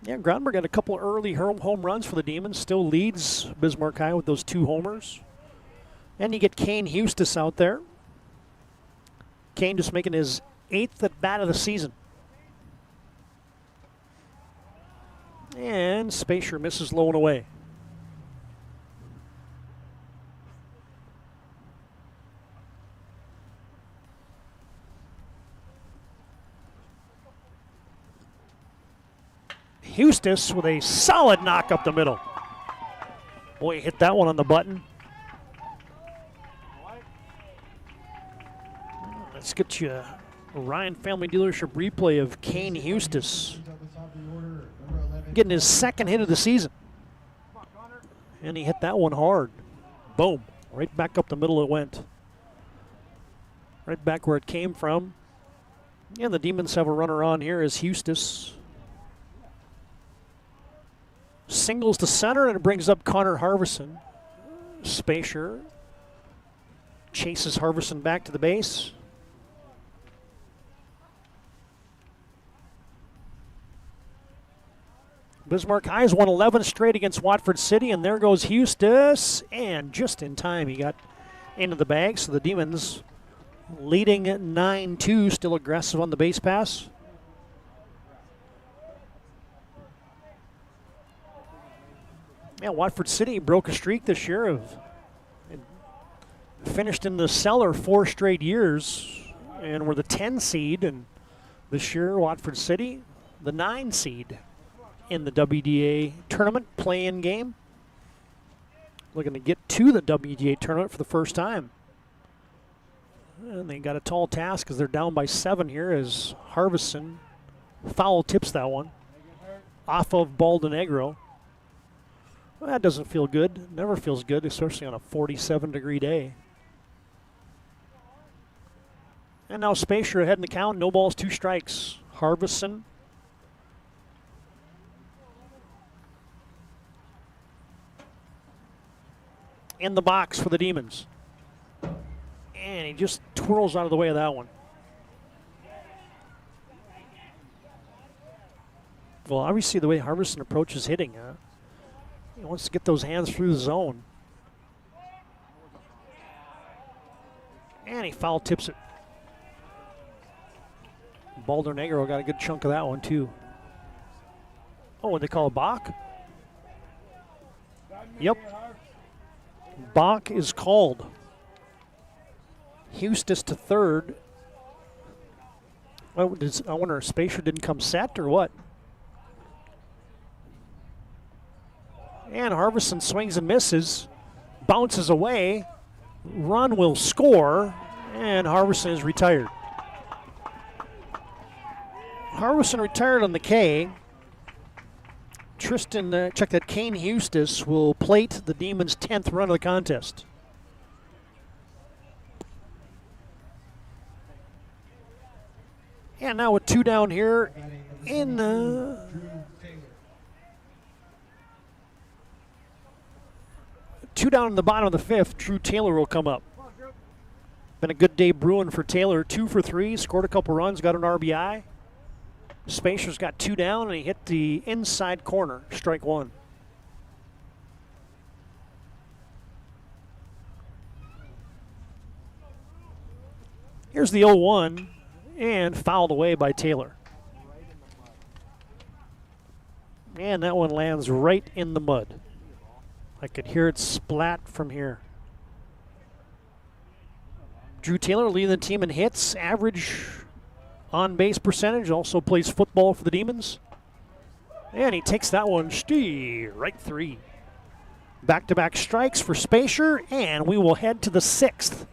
Yeah, Gronberg had a couple early home runs for the Demons. Still leads Bismarck High with those 2 homers. And you get Kane Hustis out there. Kane just making his 8th at bat of the season. And Spacer misses low and away. Hustis with a solid knock up the middle. Boy, hit that one on the button. Let's get you a Ryan Family Dealership replay of Kane Hustis getting his 2nd hit of the season. And he hit that one hard. Boom. Right back up the middle it went. Right back where it came from. And the Demons have a runner on here as Hustis Singles to center, and it brings up Connor Harvison. Spacier chases Harvison back to the base. Bismarck High's won 11 straight against Watford City, and there goes Eustis. And just in time, he got into the bag, so the Demons leading 9-2, still aggressive on the base pass. Yeah, Watford City broke a streak this year of finished in the cellar 4 straight years and were the 10 seed. And this year, Watford City, the 9 seed in the WDA tournament play-in game. Looking to get to the WDA tournament for the first time. And they got a tall task because they're down by 7 here as Harvison foul tips that one off of Baldonegro. Well, that doesn't feel good. Never feels good, especially on a 47-degree day. And now Spacier ahead in the count. No balls, 2 strikes. Harvison. In the box for the Demons. And he just twirls out of the way of that one. Well, obviously the way Harvison approaches hitting, he wants to get those hands through the zone. And he foul tips it. Baldonegro got a good chunk of that one too. Oh, what they call a balk? Yep. Balk is called. Eustis to third. I wonder if Spacier didn't come set or what. And Harvison swings and misses. Bounces away. Run will score. And Harvison is retired. Harvison retired on the K. Tristan, check that, Kane Eustis will plate the Demons' 10th run of the contest. And now with 2 down here in 2 down in the bottom of the 5th, Drew Taylor will come up. Been a good day brewing for Taylor. 2 for 3, scored a couple runs, got an RBI. Spacier's got 2 down, and he hit the inside corner, strike 1. Here's the 0-1, and fouled away by Taylor. And that one lands right in the mud. I could hear it splat from here. Drew Taylor leading the team in hits, average on-base percentage, also plays football for the Demons. And he takes that one right 3. Back-to-back strikes for Spacier, and we will head to the 6th.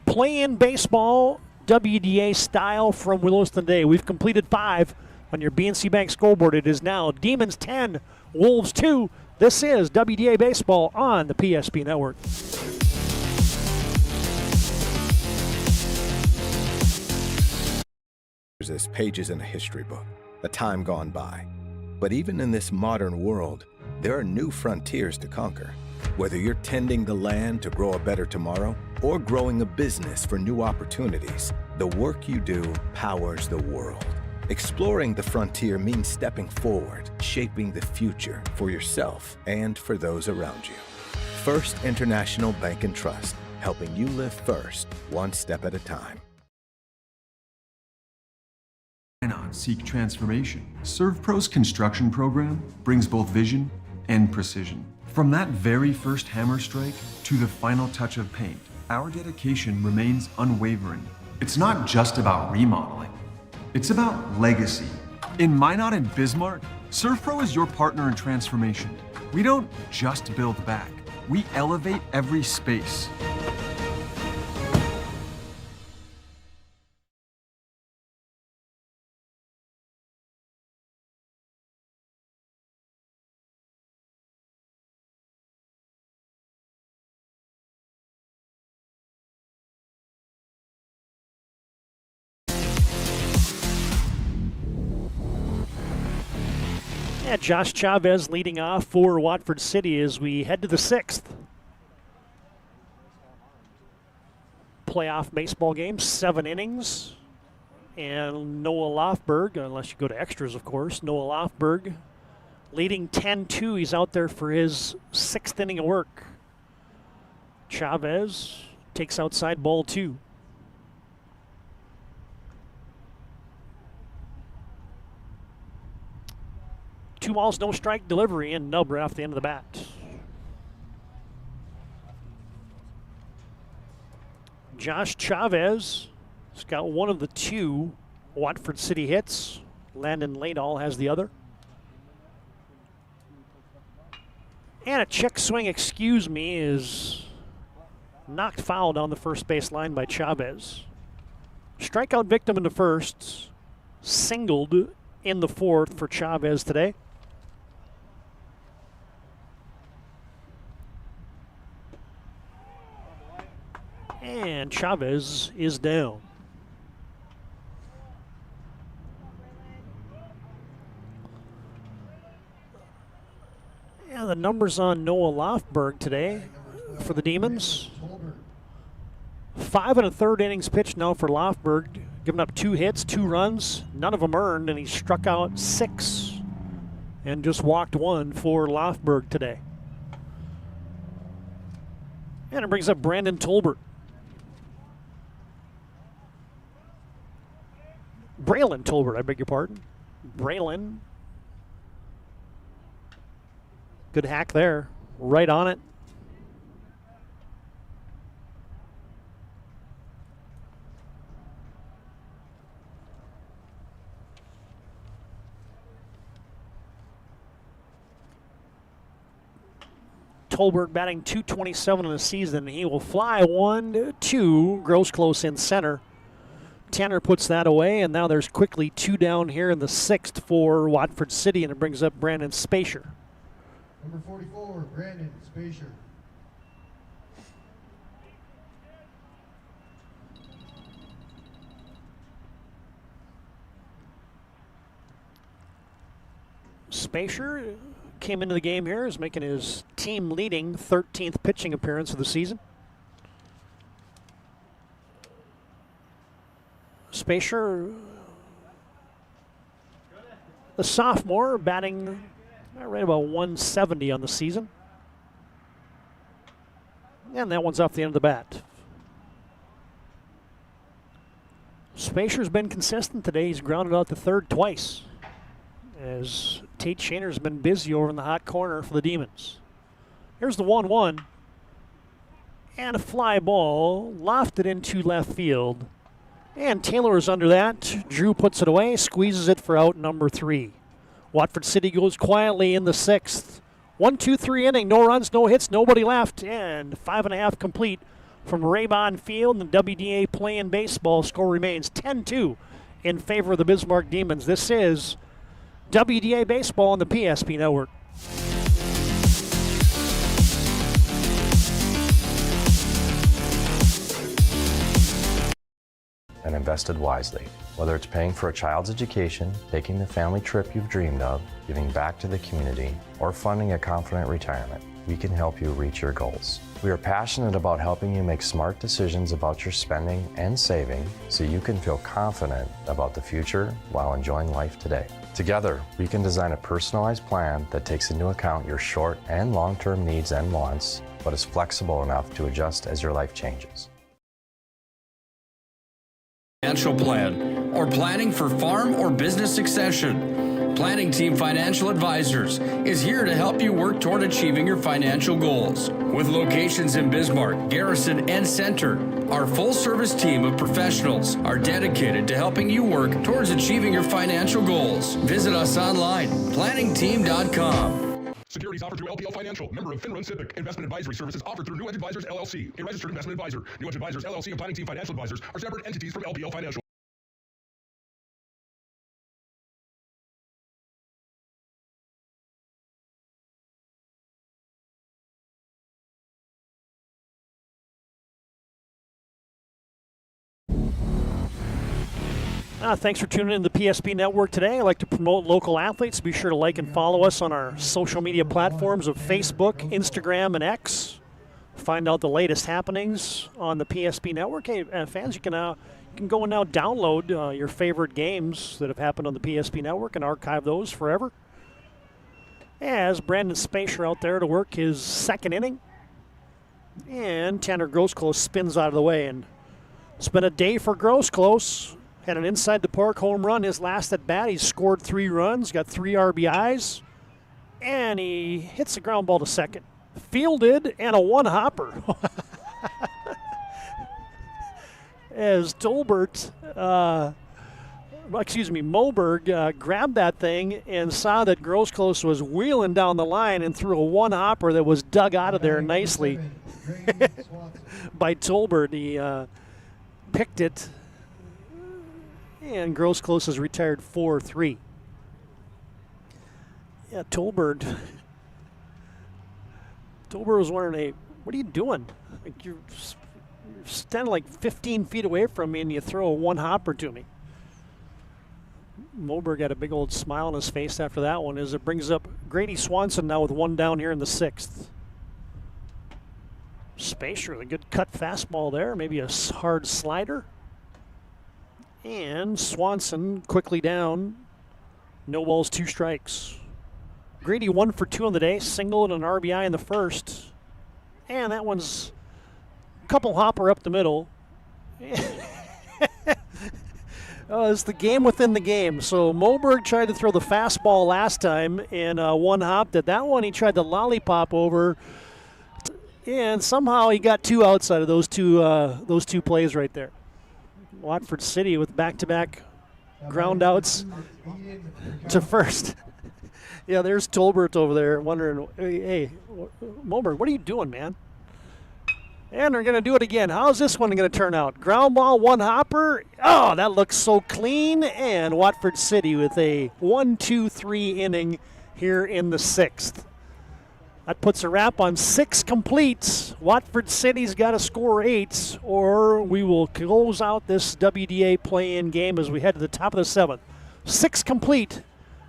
Play-in baseball, WDA style from Williston Day. We've completed 5 on your BNC Bank scoreboard. It is now Demons 10, Wolves 2. This is WDA Baseball on the PSP Network. As pages in a history book, a time gone by. But even in this modern world, there are new frontiers to conquer. Whether you're tending the land to grow a better tomorrow or growing a business for new opportunities, the work you do powers the world. Exploring the frontier means stepping forward, shaping the future for yourself and for those around you. First International Bank and Trust, helping you live first, one step at a time. Why not seek transformation? ServPro's construction program brings both vision and precision. From that very first hammer strike to the final touch of paint, our dedication remains unwavering. It's not just about remodeling, it's about legacy. In Minot and Bismarck, ServPro is your partner in transformation. We don't just build back, we elevate every space. Yeah, Josh Chavez leading off for Watford City as we head to the 6th. Playoff baseball game, 7 innings. And Noah Lofberg, unless you go to extras, of course, Noah Lofberg leading 10-2. He's out there for his 6th inning of work. Chavez takes outside ball 2. Two balls, no strike delivery, and nub right off the end of the bat. Josh Chavez has got one of the 2 Watford City hits. Landon Laydall has the other. And a check swing, excuse me, is knocked foul down the first base line by Chavez. Strikeout victim in the first, singled in the 4th for Chavez today. And Chavez is down. Yeah, the numbers on Noah Lofberg today for the Demons. 5 1/3 innings pitched now for Lofberg, giving up 2 hits, 2 runs, none of them earned, and he struck out 6 and just walked 1 for Lofberg today. And it brings up Brandon Tolbert. Braylon Tolbert, I beg your pardon. Braylon. Good hack there. Right on it. Tolbert batting .227 in the season. He will fly 1-2. Grows close in center. Tanner puts that away, and now there's quickly 2 down here in the 6th for Watford City, and it brings up Brandon Spacier. Number 44, Brandon Spacier. Spacier came into the game here, is making his team-leading 13th pitching appearance of the season. Spacier, the sophomore, batting right about 170 on the season. And that one's off the end of the bat. Spacier's been consistent today. He's grounded out the 3rd twice, as Tate Shaner's been busy over in the hot corner for the Demons. Here's the 1-1. And a fly ball lofted into left field. And Taylor is under that. Drew puts it away, squeezes it for out number 3. Watford City goes quietly in the 6th. 1-2-3 inning, no runs, no hits, nobody left, and 5.5 complete from Raybon Field. And the WDA playing baseball score remains 10-2 in favor of the Bismarck Demons. This is WDA Baseball on the PSP Network. And invested wisely. Whether it's paying for a child's education, taking the family trip you've dreamed of, giving back to the community, or funding a confident retirement, we can help you reach your goals. We are passionate about helping you make smart decisions about your spending and saving so you can feel confident about the future while enjoying life today. Together, we can design a personalized plan that takes into account your short and long-term needs and wants, but is flexible enough to adjust as your life changes. Financial plan or planning for farm or business succession. Planning Team Financial Advisors is here to help you work toward achieving your financial goals. With locations in Bismarck, Garrison, and Center, our full-service team of professionals are dedicated to helping you work towards achieving your financial goals. Visit us online, planningteam.com. Securities offered through LPL Financial, member of FINRA SIPC. Investment advisory services offered through New Edge Advisors, LLC, a registered investment advisor. New Edge Advisors, LLC, and Planning Team Financial Advisors are separate entities from LPL Financial. Thanks for tuning in to the PSP Network today. I'd like to promote local athletes. Be sure to like and follow us on our social media platforms of Facebook, Instagram, and X. Find out the latest happenings on the PSP Network. Hey, fans, you can go and now download your favorite games that have happened on the PSP Network and archive those forever. As Brandon Spacer out there to work his second inning. And Tanner Grosclose spins out of the way. And it's been a day for Grosclose. Had an inside the park home run his last at bat. He's scored 3 runs, got 3 RBIs, and he hits the ground ball to second. Fielded and a one-hopper. As Moberg grabbed that thing and saw that Grosclose was wheeling down the line and threw a one-hopper that was dug out of there nicely by Tolbert. He picked it. And Grosclose is retired 4-3. Yeah, Tolbert was wondering, hey, what are you doing? Like you're standing like 15 feet away from me and you throw a one-hopper to me. Moberg had a big old smile on his face after that one as it brings up Grady Swanson now with 1 down here in the 6th. Spacer, a good cut fastball there, maybe a hard slider. And Swanson quickly down. No balls, 2 strikes. Grady 1 for 2 on the day, single and an RBI in the first. And that one's a couple hopper up the middle. It's the game within the game. So Moberg tried to throw the fastball last time and one hopped it. That one he tried to lollipop over. And somehow he got 2 outside of those two plays right there. Watford City with back-to-back ground outs to first. Yeah, there's Tolbert over there wondering, hey, Moberg, what are you doing, man? And they're going to do it again. How's this one going to turn out? Ground ball, one hopper. Oh, that looks so clean. And Watford City with a 1-2-3 inning here in the 6th. That puts a wrap on 6 completes. Watford City's got to score 8, or we will close out this WDA play-in game as we head to the top of the 7th. 6 complete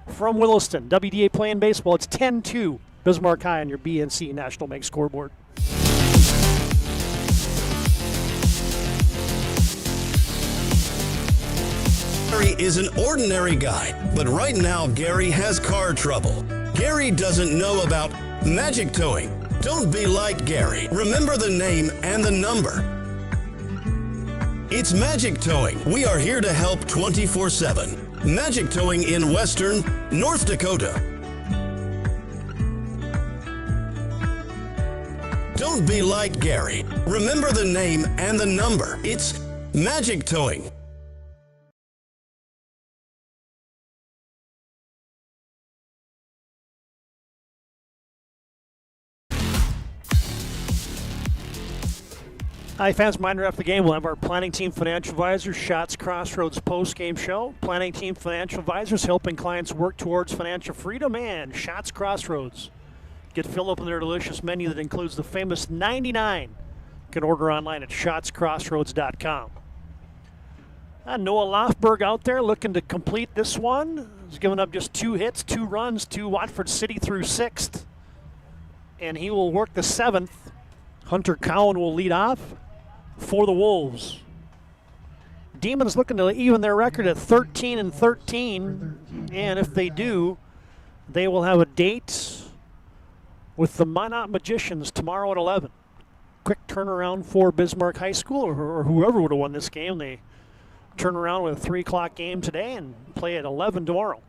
from Williston. WDA play-in baseball. It's 10-2. Bismarck High on your BNC National Bank scoreboard. Gary is an ordinary guy, but right now Gary has car trouble. Gary doesn't know about magic towing. Don't be like Gary. Remember the name and the number. It's Magic Towing. We are here to help 24/7. Magic Towing in Western North Dakota. Don't be like Gary. Remember the name and the number. It's Magic Towing. Hi, fans. Reminder after the game, we'll have our Planning Team Financial Advisors Shots Crossroads post-game show. Planning Team Financial Advisors helping clients work towards financial freedom and Shots Crossroads. Get filled up in their delicious menu that includes the famous 99. You can order online at shotscrossroads.com. Noah Lofberg out there looking to complete this one. He's given up just 2 hits, 2 runs to Watford City through 6th. And he will work the 7th. Hunter Cowan will lead off for the Wolves. Demons looking to even their record at 13-13, and if they do, they will have a date with the Minot Magicians tomorrow at 11. Quick turnaround for Bismarck High School, or whoever would have won this game. They turn around with a 3 o'clock game today and play at 11 tomorrow.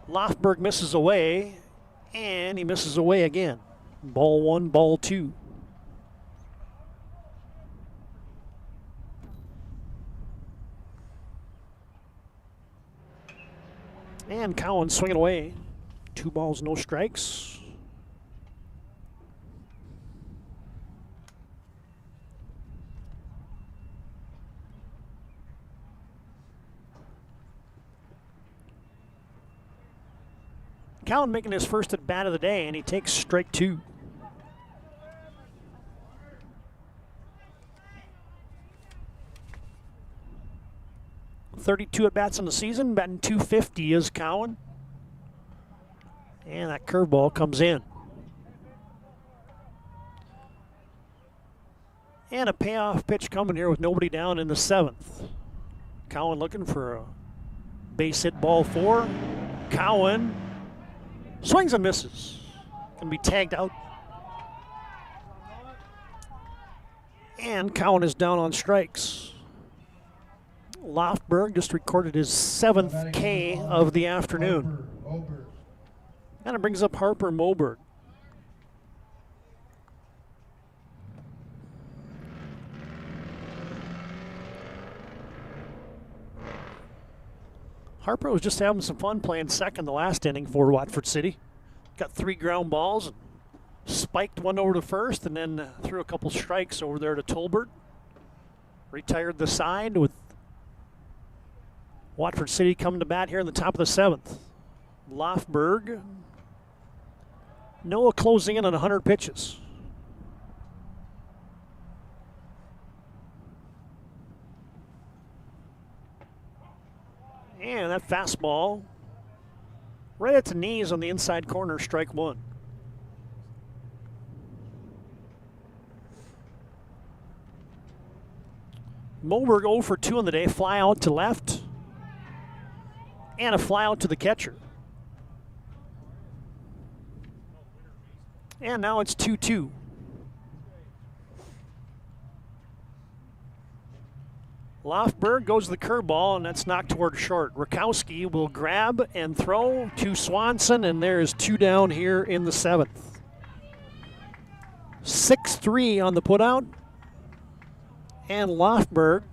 Lofberg misses away, and he misses away again. Ball 1, ball 2. And Cowan swinging away. 2 balls, no strikes. Cowan making his first at bat of the day, and he takes strike 2. 32 at-bats in the season, batting .250 is Cowan. And that curveball comes in. And a payoff pitch coming here with nobody down in the 7th. Cowan looking for a base hit, ball 4. Cowan swings and misses. Can be tagged out. And Cowan is down on strikes. Lofberg just recorded his 7th K of the afternoon. And it brings up Harper Moberg. Harper was just having some fun playing second the last inning for Watford City. Got 3 ground balls, spiked one over to first, and then threw a couple strikes over there to Tolbert. Retired the side with Watford City coming to bat here in the top of the 7th. Lofberg, Noah closing in on 100 pitches. And that fastball right at the knees on the inside corner, strike 1. Moberg 0 for 2 on the day, fly out to left, and a fly out to the catcher. And now it's 2-2. Lofberg goes to the curveball, and that's knocked toward short. Rakowski will grab and throw to Swanson, and there's 2 down here in the 7th. 6-3 on the putout. And Lofberg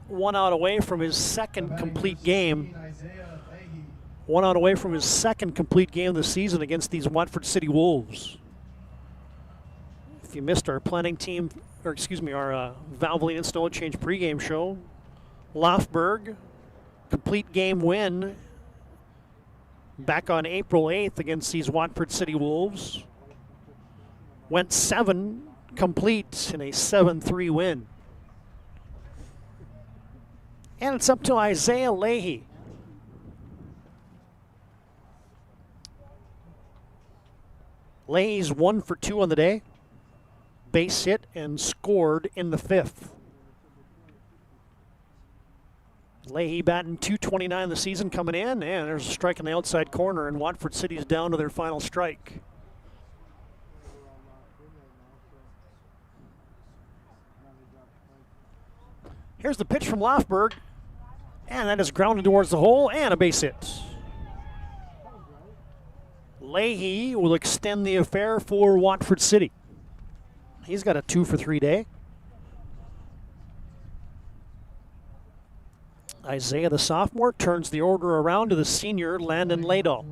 1 out away from his second complete game. 1 out away from his second complete game of the season against these Watford City Wolves. If you missed our planning team, or excuse me, our Valvoline and Snow Change pregame show, Lofberg, complete game win back on April 8th against these Watford City Wolves. Went 7 complete in a 7-3 win. And it's up to Isaiah Leahy. Leahy's 1 for 2 on the day. Base hit and scored in the 5th. Leahy batting .229 the season coming in, and there's a strike in the outside corner, and Watford City's down to their final strike. Here's the pitch from Lofberg, and that is grounded towards the hole, and a base hit. Leahy will extend the affair for Watford City. He's got a 2 for 3 day. Isaiah, the sophomore, turns the order around to the senior, Landon Laydahl.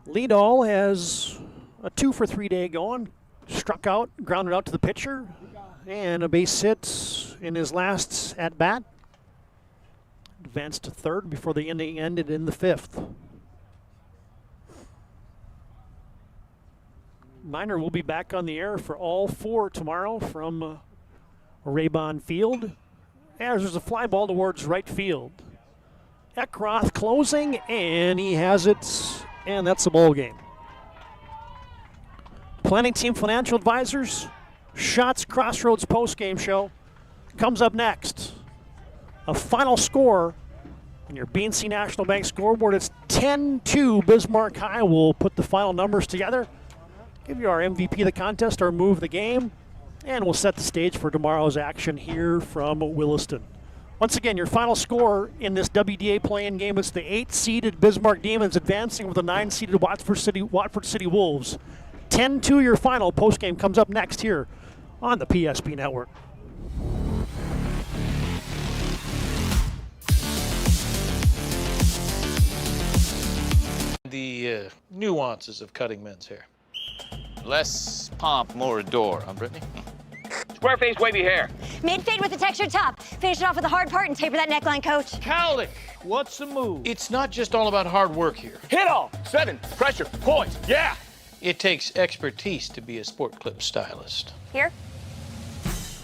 Laydahl has a 2 for 3 day going. Struck out, grounded out to the pitcher, and a base hit in his last at-bat. Advanced to third before the inning ended in the 5th. Miner will be back on the air for all 4 tomorrow from Raybon Field. As there's a fly ball towards right field. Eckroth closing, and he has it, and that's the ball game. Planning Team Financial Advisors, Shots Crossroads postgame show comes up next. A final score on your BNC National Bank scoreboard. It's 10-2 Bismarck High. We'll put the final numbers together, give you our MVP of the contest, our move of the game, and we'll set the stage for tomorrow's action here from Williston. Once again, your final score in this WDA play-in game is the 8-seeded Bismarck Demons advancing with the 9-seeded Watford City Wolves. 10-2 your final. Postgame comes up next here on the PSP Network. The nuances of cutting men's hair. Less pomp, more adore, huh, Brittany? Square face, wavy hair. Mid-fade with a textured top. Finish it off with a hard part and taper that neckline, coach. Cowlick, what's the move? It's not just all about hard work here. Hit all. 7. Pressure. Poise. Yeah. It takes expertise to be a sport clip stylist. Here?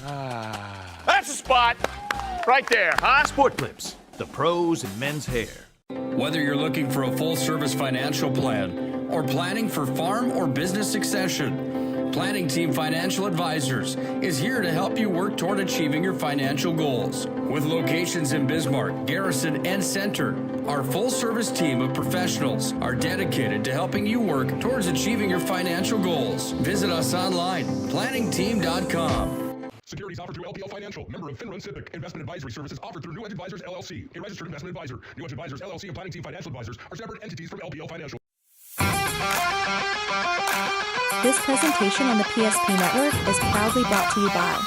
That's the spot. Right there, huh? Sport Clips, the pros in men's hair. Whether you're looking for a full-service financial plan or planning for farm or business succession, Planning Team Financial Advisors is here to help you work toward achieving your financial goals. With locations in Bismarck, Garrison, and Center, our full-service team of professionals are dedicated to helping you work towards achieving your financial goals. Visit us online, planningteam.com. Securities offered through LPL Financial, member of FINRA and SIPC. Investment advisory services offered through New Edge Advisors, LLC, a registered investment advisor. New Edge Advisors, LLC, and Planning Team Financial Advisors are separate entities from LPL Financial. This presentation on the PSP Network is proudly brought to you by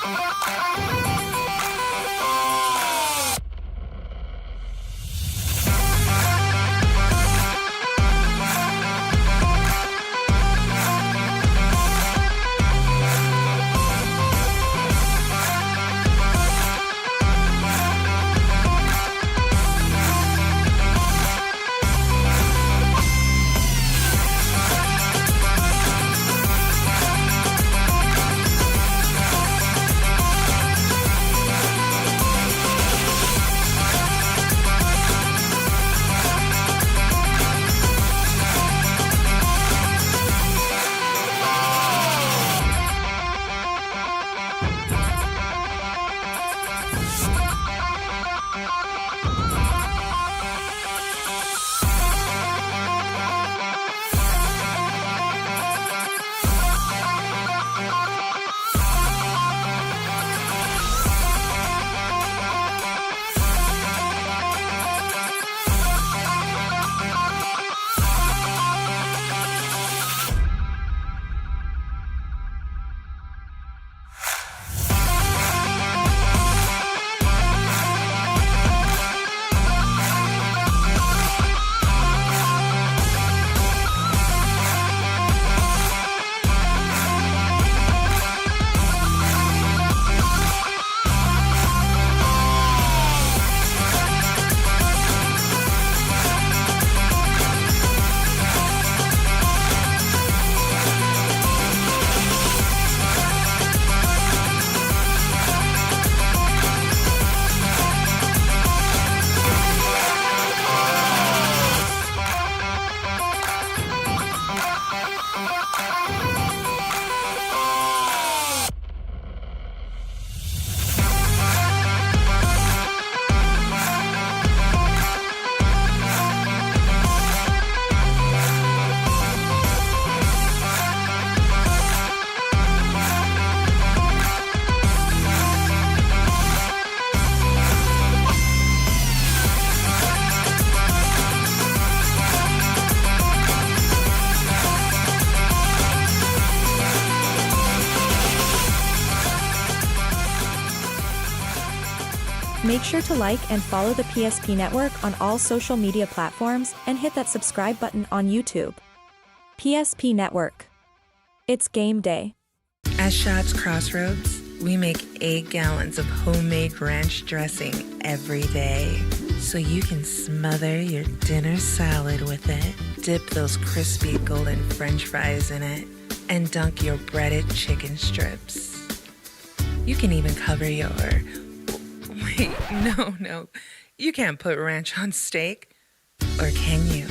Make sure to like and follow the PSP Network on all social media platforms and hit that subscribe button on YouTube. PSP Network. It's game day. At Shots Crossroads, we make 8 gallons of homemade ranch dressing every day, so you can smother your dinner salad with it, dip those crispy golden French fries in it, and dunk your breaded chicken strips. You can even cover your... Wait, no. You can't put ranch on steak. Or can you?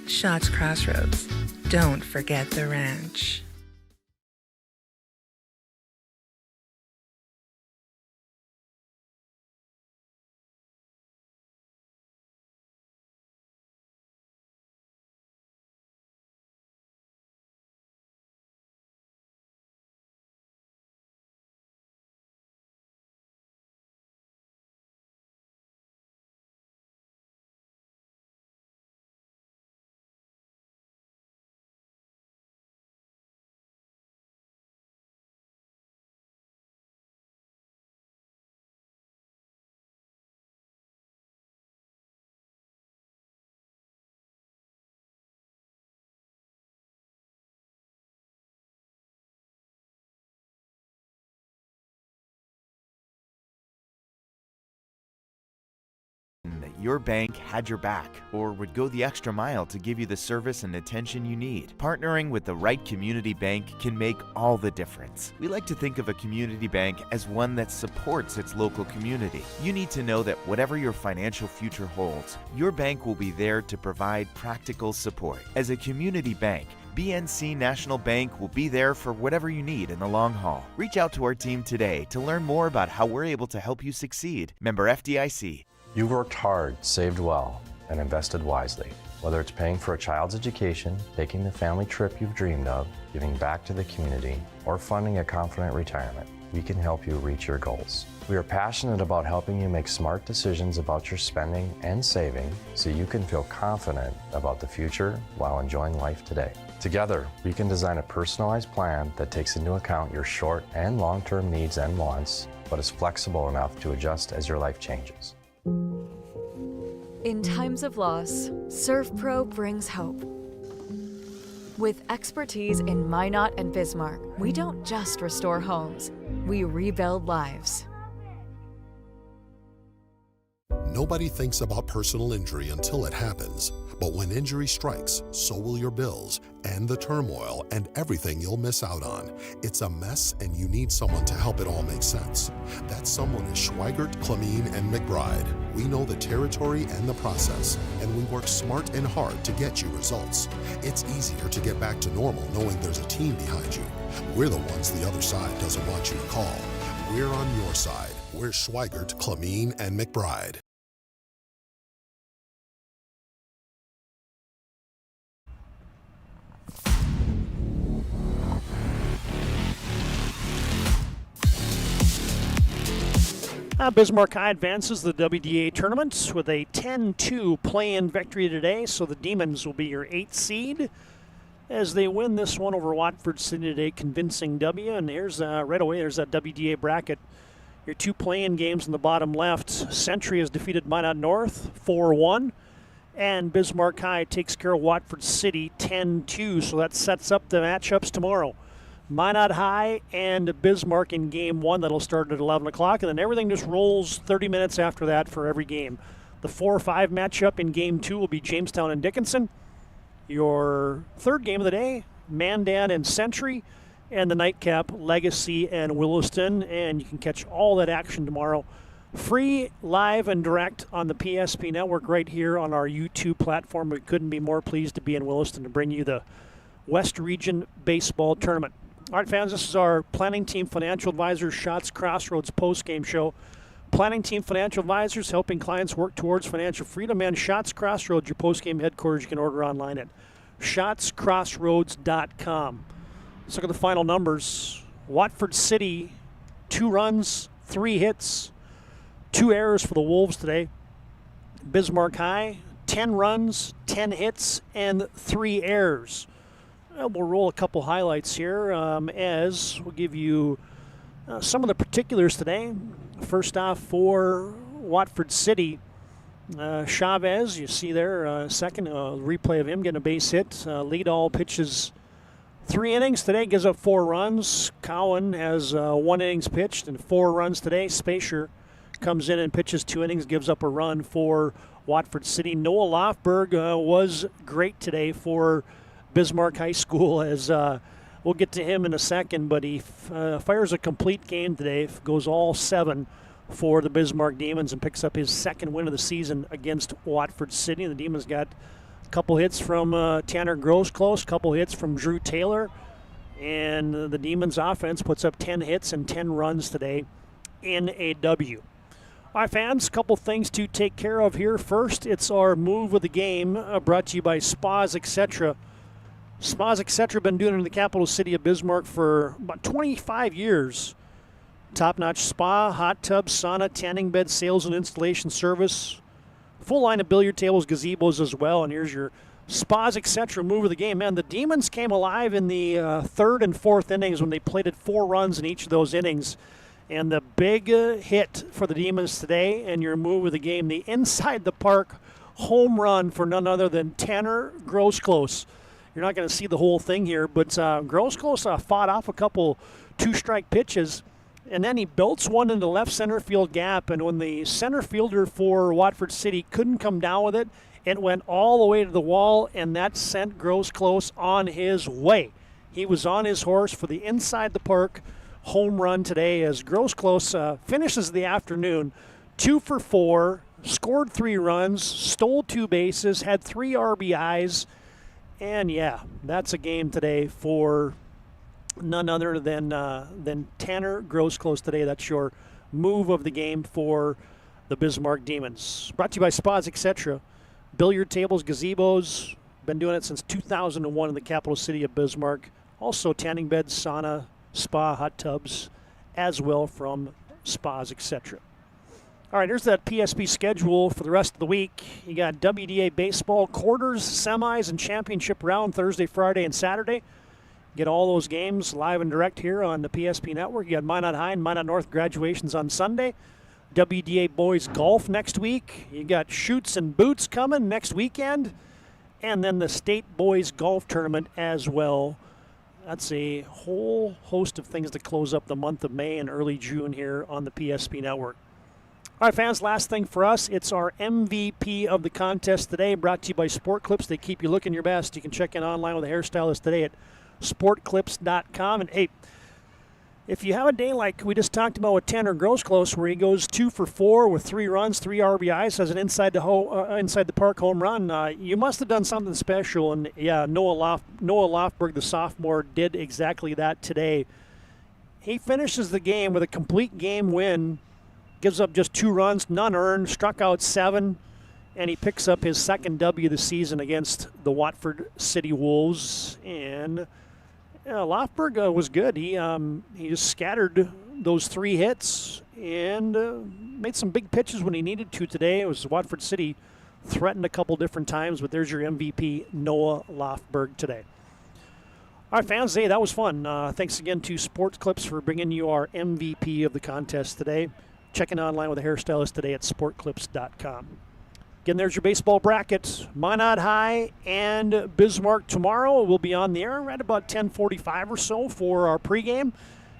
Shots Crossroads. Don't forget the ranch. certain that your bank had your back or would go the extra mile to give you the service and attention you need. Partnering with the right community bank can make all the difference. We like to think of a community bank as one that supports its local community. You need to know that whatever your financial future holds, your bank will be there to provide practical support. As a community bank, BNC National Bank will be there for whatever you need in the long haul. Reach out to our team today to learn more about how we're able to help you succeed. Member FDIC. You worked hard, saved well, and invested wisely. Whether it's paying for a child's education, taking the family trip you've dreamed of, giving back to the community, or funding a confident retirement, we can help you reach your goals. We are passionate about helping you make smart decisions about your spending and saving so you can feel confident about the future while enjoying life today. Together, we can design a personalized plan that takes into account your short and long-term needs and wants, but is flexible enough to adjust as your life changes. In times of loss, ServPro brings hope. With expertise in Minot and Bismarck, we don't just restore homes, we rebuild lives. Nobody thinks about personal injury until it happens. But when injury strikes, so will your bills and the turmoil and everything you'll miss out on. It's a mess and you need someone to help it all make sense. That someone is Schweigert, Clamine, and McBride. We know the territory and the process, and we work smart and hard to get you results. It's easier to get back to normal knowing there's a team behind you. We're the ones the other side doesn't want you to call. We're on your side. We're Schweigert, Clamine, and McBride. Bismarck High advances the WDA tournament with a 10-2 play-in victory today, so the Demons will be your 8th seed as they win this one over Watford City today, convincing W. And here's right away, there's that WDA bracket. Your 2 play-in games in the bottom left. Century has defeated Minot North 4-1, and Bismarck High takes care of Watford City 10-2, so that sets up the matchups tomorrow. Minot High and Bismarck in game 1. That'll start at 11 o'clock, and then everything just rolls 30 minutes after that for every game. The 4-5 matchup in game 2 will be Jamestown and Dickinson. Your third game of the day, Mandan and Century, and the nightcap, Legacy and Williston, and you can catch all that action tomorrow. Free, live, and direct on the PSP network right here on our YouTube platform. We couldn't be more pleased to be in Williston to bring you the West Region Baseball Tournament. All right, fans, this is our Planning Team Financial Advisors Shots Crossroads post-game show. Planning Team Financial Advisors helping clients work towards financial freedom, and Shots Crossroads, your post-game headquarters. You can order online at shotscrossroads.com. Let's look at the final numbers. Watford City, 2 runs, 3 hits, 2 errors for the Wolves today. Bismarck High, 10 runs, 10 hits, and 3 errors. We'll roll a couple highlights here as we'll give you some of the particulars today. First off, for Watford City, Chavez, you see there, second replay of him getting a base hit. Lead all pitches 3 innings today, gives up 4 runs. Cowan has 1 innings pitched and 4 runs today. Spacier comes in and pitches 2 innings, gives up a run for Watford City. Noah Lofberg was great today for Bismarck High School, as we'll get to him in a second, but he fires a complete game today, goes all 7 for the Bismarck Demons and picks up his 2nd win of the season against Watford City. The Demons got a couple hits from Tanner Grosclose, a couple hits from Drew Taylor, and the Demons offense puts up 10 hits and 10 runs today in a W. All right, fans, a couple things to take care of here. First, it's our move of the game brought to you by Spas Etc. Spas Etc. have been doing it in the capital city of Bismarck for about 25 years. Top-notch spa, hot tub, sauna, tanning bed, sales and installation service. Full line of billiard tables, gazebos as well. And here's your Spas Etc. move of the game. Man, the Demons came alive in the 3rd and 4th innings when they plated 4 runs in each of those innings. And the big hit for the Demons today and your move of the game, the inside the park home run for none other than Tanner Grosclose. You're not going to see the whole thing here, but Grosclose fought off a couple 2-strike pitches And then he belts one into left center field gap, and when the center fielder for Watford City couldn't come down with it, it went all the way to the wall, and that sent Grosclose on his way. He was on his horse for the inside the park home run today as Grosclose finishes the afternoon 2 for 4, scored 3 runs, stole 2 bases, had 3 RBIs, and yeah, that's a game today for none other than Tanner Grosclose today. That's your move of the game for the Bismarck Demons. Brought to you by Spas, etc. Billiard tables, gazebos. Been doing it since 2001 in the capital city of Bismarck. Also tanning beds, sauna, spa, hot tubs as well from Spas, etc. All right, here's that PSP schedule for the rest of the week. You got WDA baseball quarters, semis, and championship round Thursday, Friday, and Saturday. Get all those games live and direct here on the PSP network. You got Minot High and Minot North graduations on Sunday. WDA boys golf next week. You got Shoots and Boots coming next weekend. And then the state boys golf tournament as well. That's a whole host of things to close up the month of May and early June here on the PSP network. All right, fans, last thing for us, it's our MVP of the contest today, brought to you by Sport Clips. They keep you looking your best. You can check in online with a hairstylist today at sportclips.com. And, hey, if you have a day like we just talked about with Tanner Grosclose, where he goes 2 for 4 with 3 runs, 3 RBIs, has an inside the park home run, you must have done something special. And, yeah, Noah Lofberg, the sophomore, did exactly that today. He finishes the game with a complete game win. Gives up just 2 runs, none earned, struck out 7, and he picks up his second W of the season against the Watford City Wolves. And Lofberg was good. He just scattered those 3 hits and made some big pitches when he needed to today. It was Watford City threatened a couple different times, but there's your MVP, Noah Lofberg, today. All right, fans, hey, that was fun. Thanks again to Sports Clips for bringing you our MVP of the contest today. Checking online with a hairstylist today at sportclips.com. Again, there's your baseball bracket. Minot High and Bismarck tomorrow. We'll be on the air right about 10:45 or so for our pregame.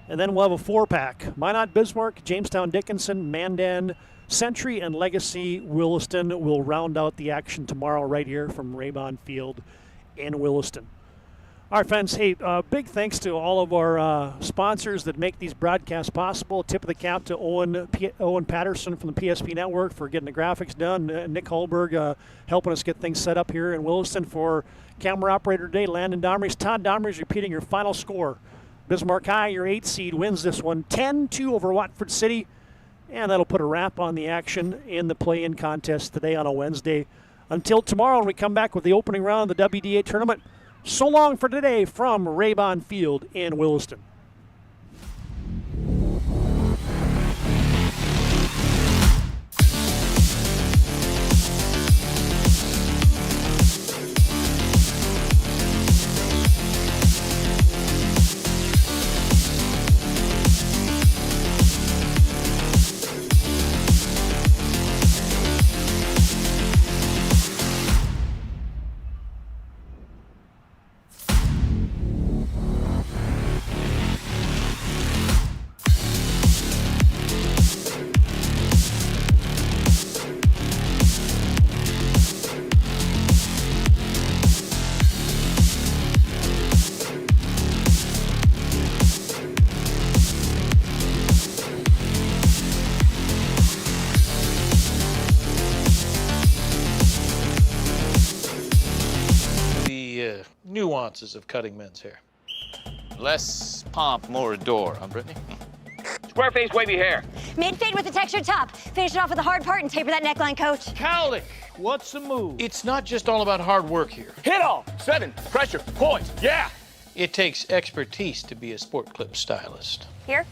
And then we'll have a 4-pack. Minot, Bismarck, Jamestown, Dickinson, Mandan, Century, and Legacy Williston will round out the action tomorrow right here from Raybon Field in Williston. All right, friends, hey, big thanks to all of our sponsors that make these broadcasts possible. Tip of the cap to Owen Patterson from the PSP Network for getting the graphics done. Nick Holberg helping us get things set up here in Williston for camera operator today. Landon Domrys. Todd Domrys repeating your final score. Bismarck High, your 8th seed, wins this one 10-2 over Watford City. And that'll put a wrap on the action in the play-in contest today on a Wednesday. Until tomorrow when we come back with the opening round of the WDA tournament. So long for today from Raybon Field in Williston. Nuances of cutting men's hair. Less pomp, more adore, huh, Brittany? Square face, wavy hair. Mid-fade with a textured top. Finish it off with the hard part and taper that neckline, coach. Cowlick, what's the move? It's not just all about hard work here. Hit all. 7. Pressure. Points. Yeah. It takes expertise to be a Sport Clip stylist. Here.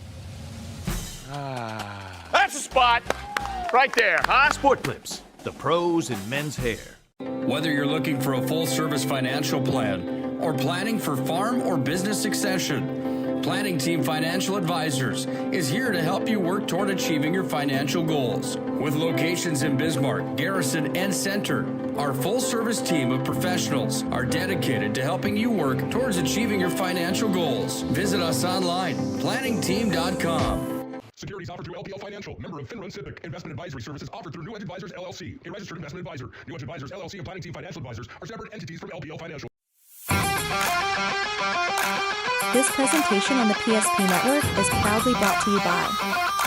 That's the spot. Right there, huh? Sport Clips, the pros in men's hair. Whether you're looking for a full-service financial plan or planning for farm or business succession, Planning Team Financial Advisors is here to help you work toward achieving your financial goals. With locations in Bismarck, Garrison, and Center, our full-service team of professionals are dedicated to helping you work towards achieving your financial goals. Visit us online, planningteam.com. Securities offered through LPL Financial, member of FinRun SIPC. Investment advisory services offered through New Edge Advisors LLC, a registered investment advisor. New Edge Advisors LLC and Planning Team Financial Advisors are separate entities from LPL Financial. This presentation on the PSP Network is proudly brought to you by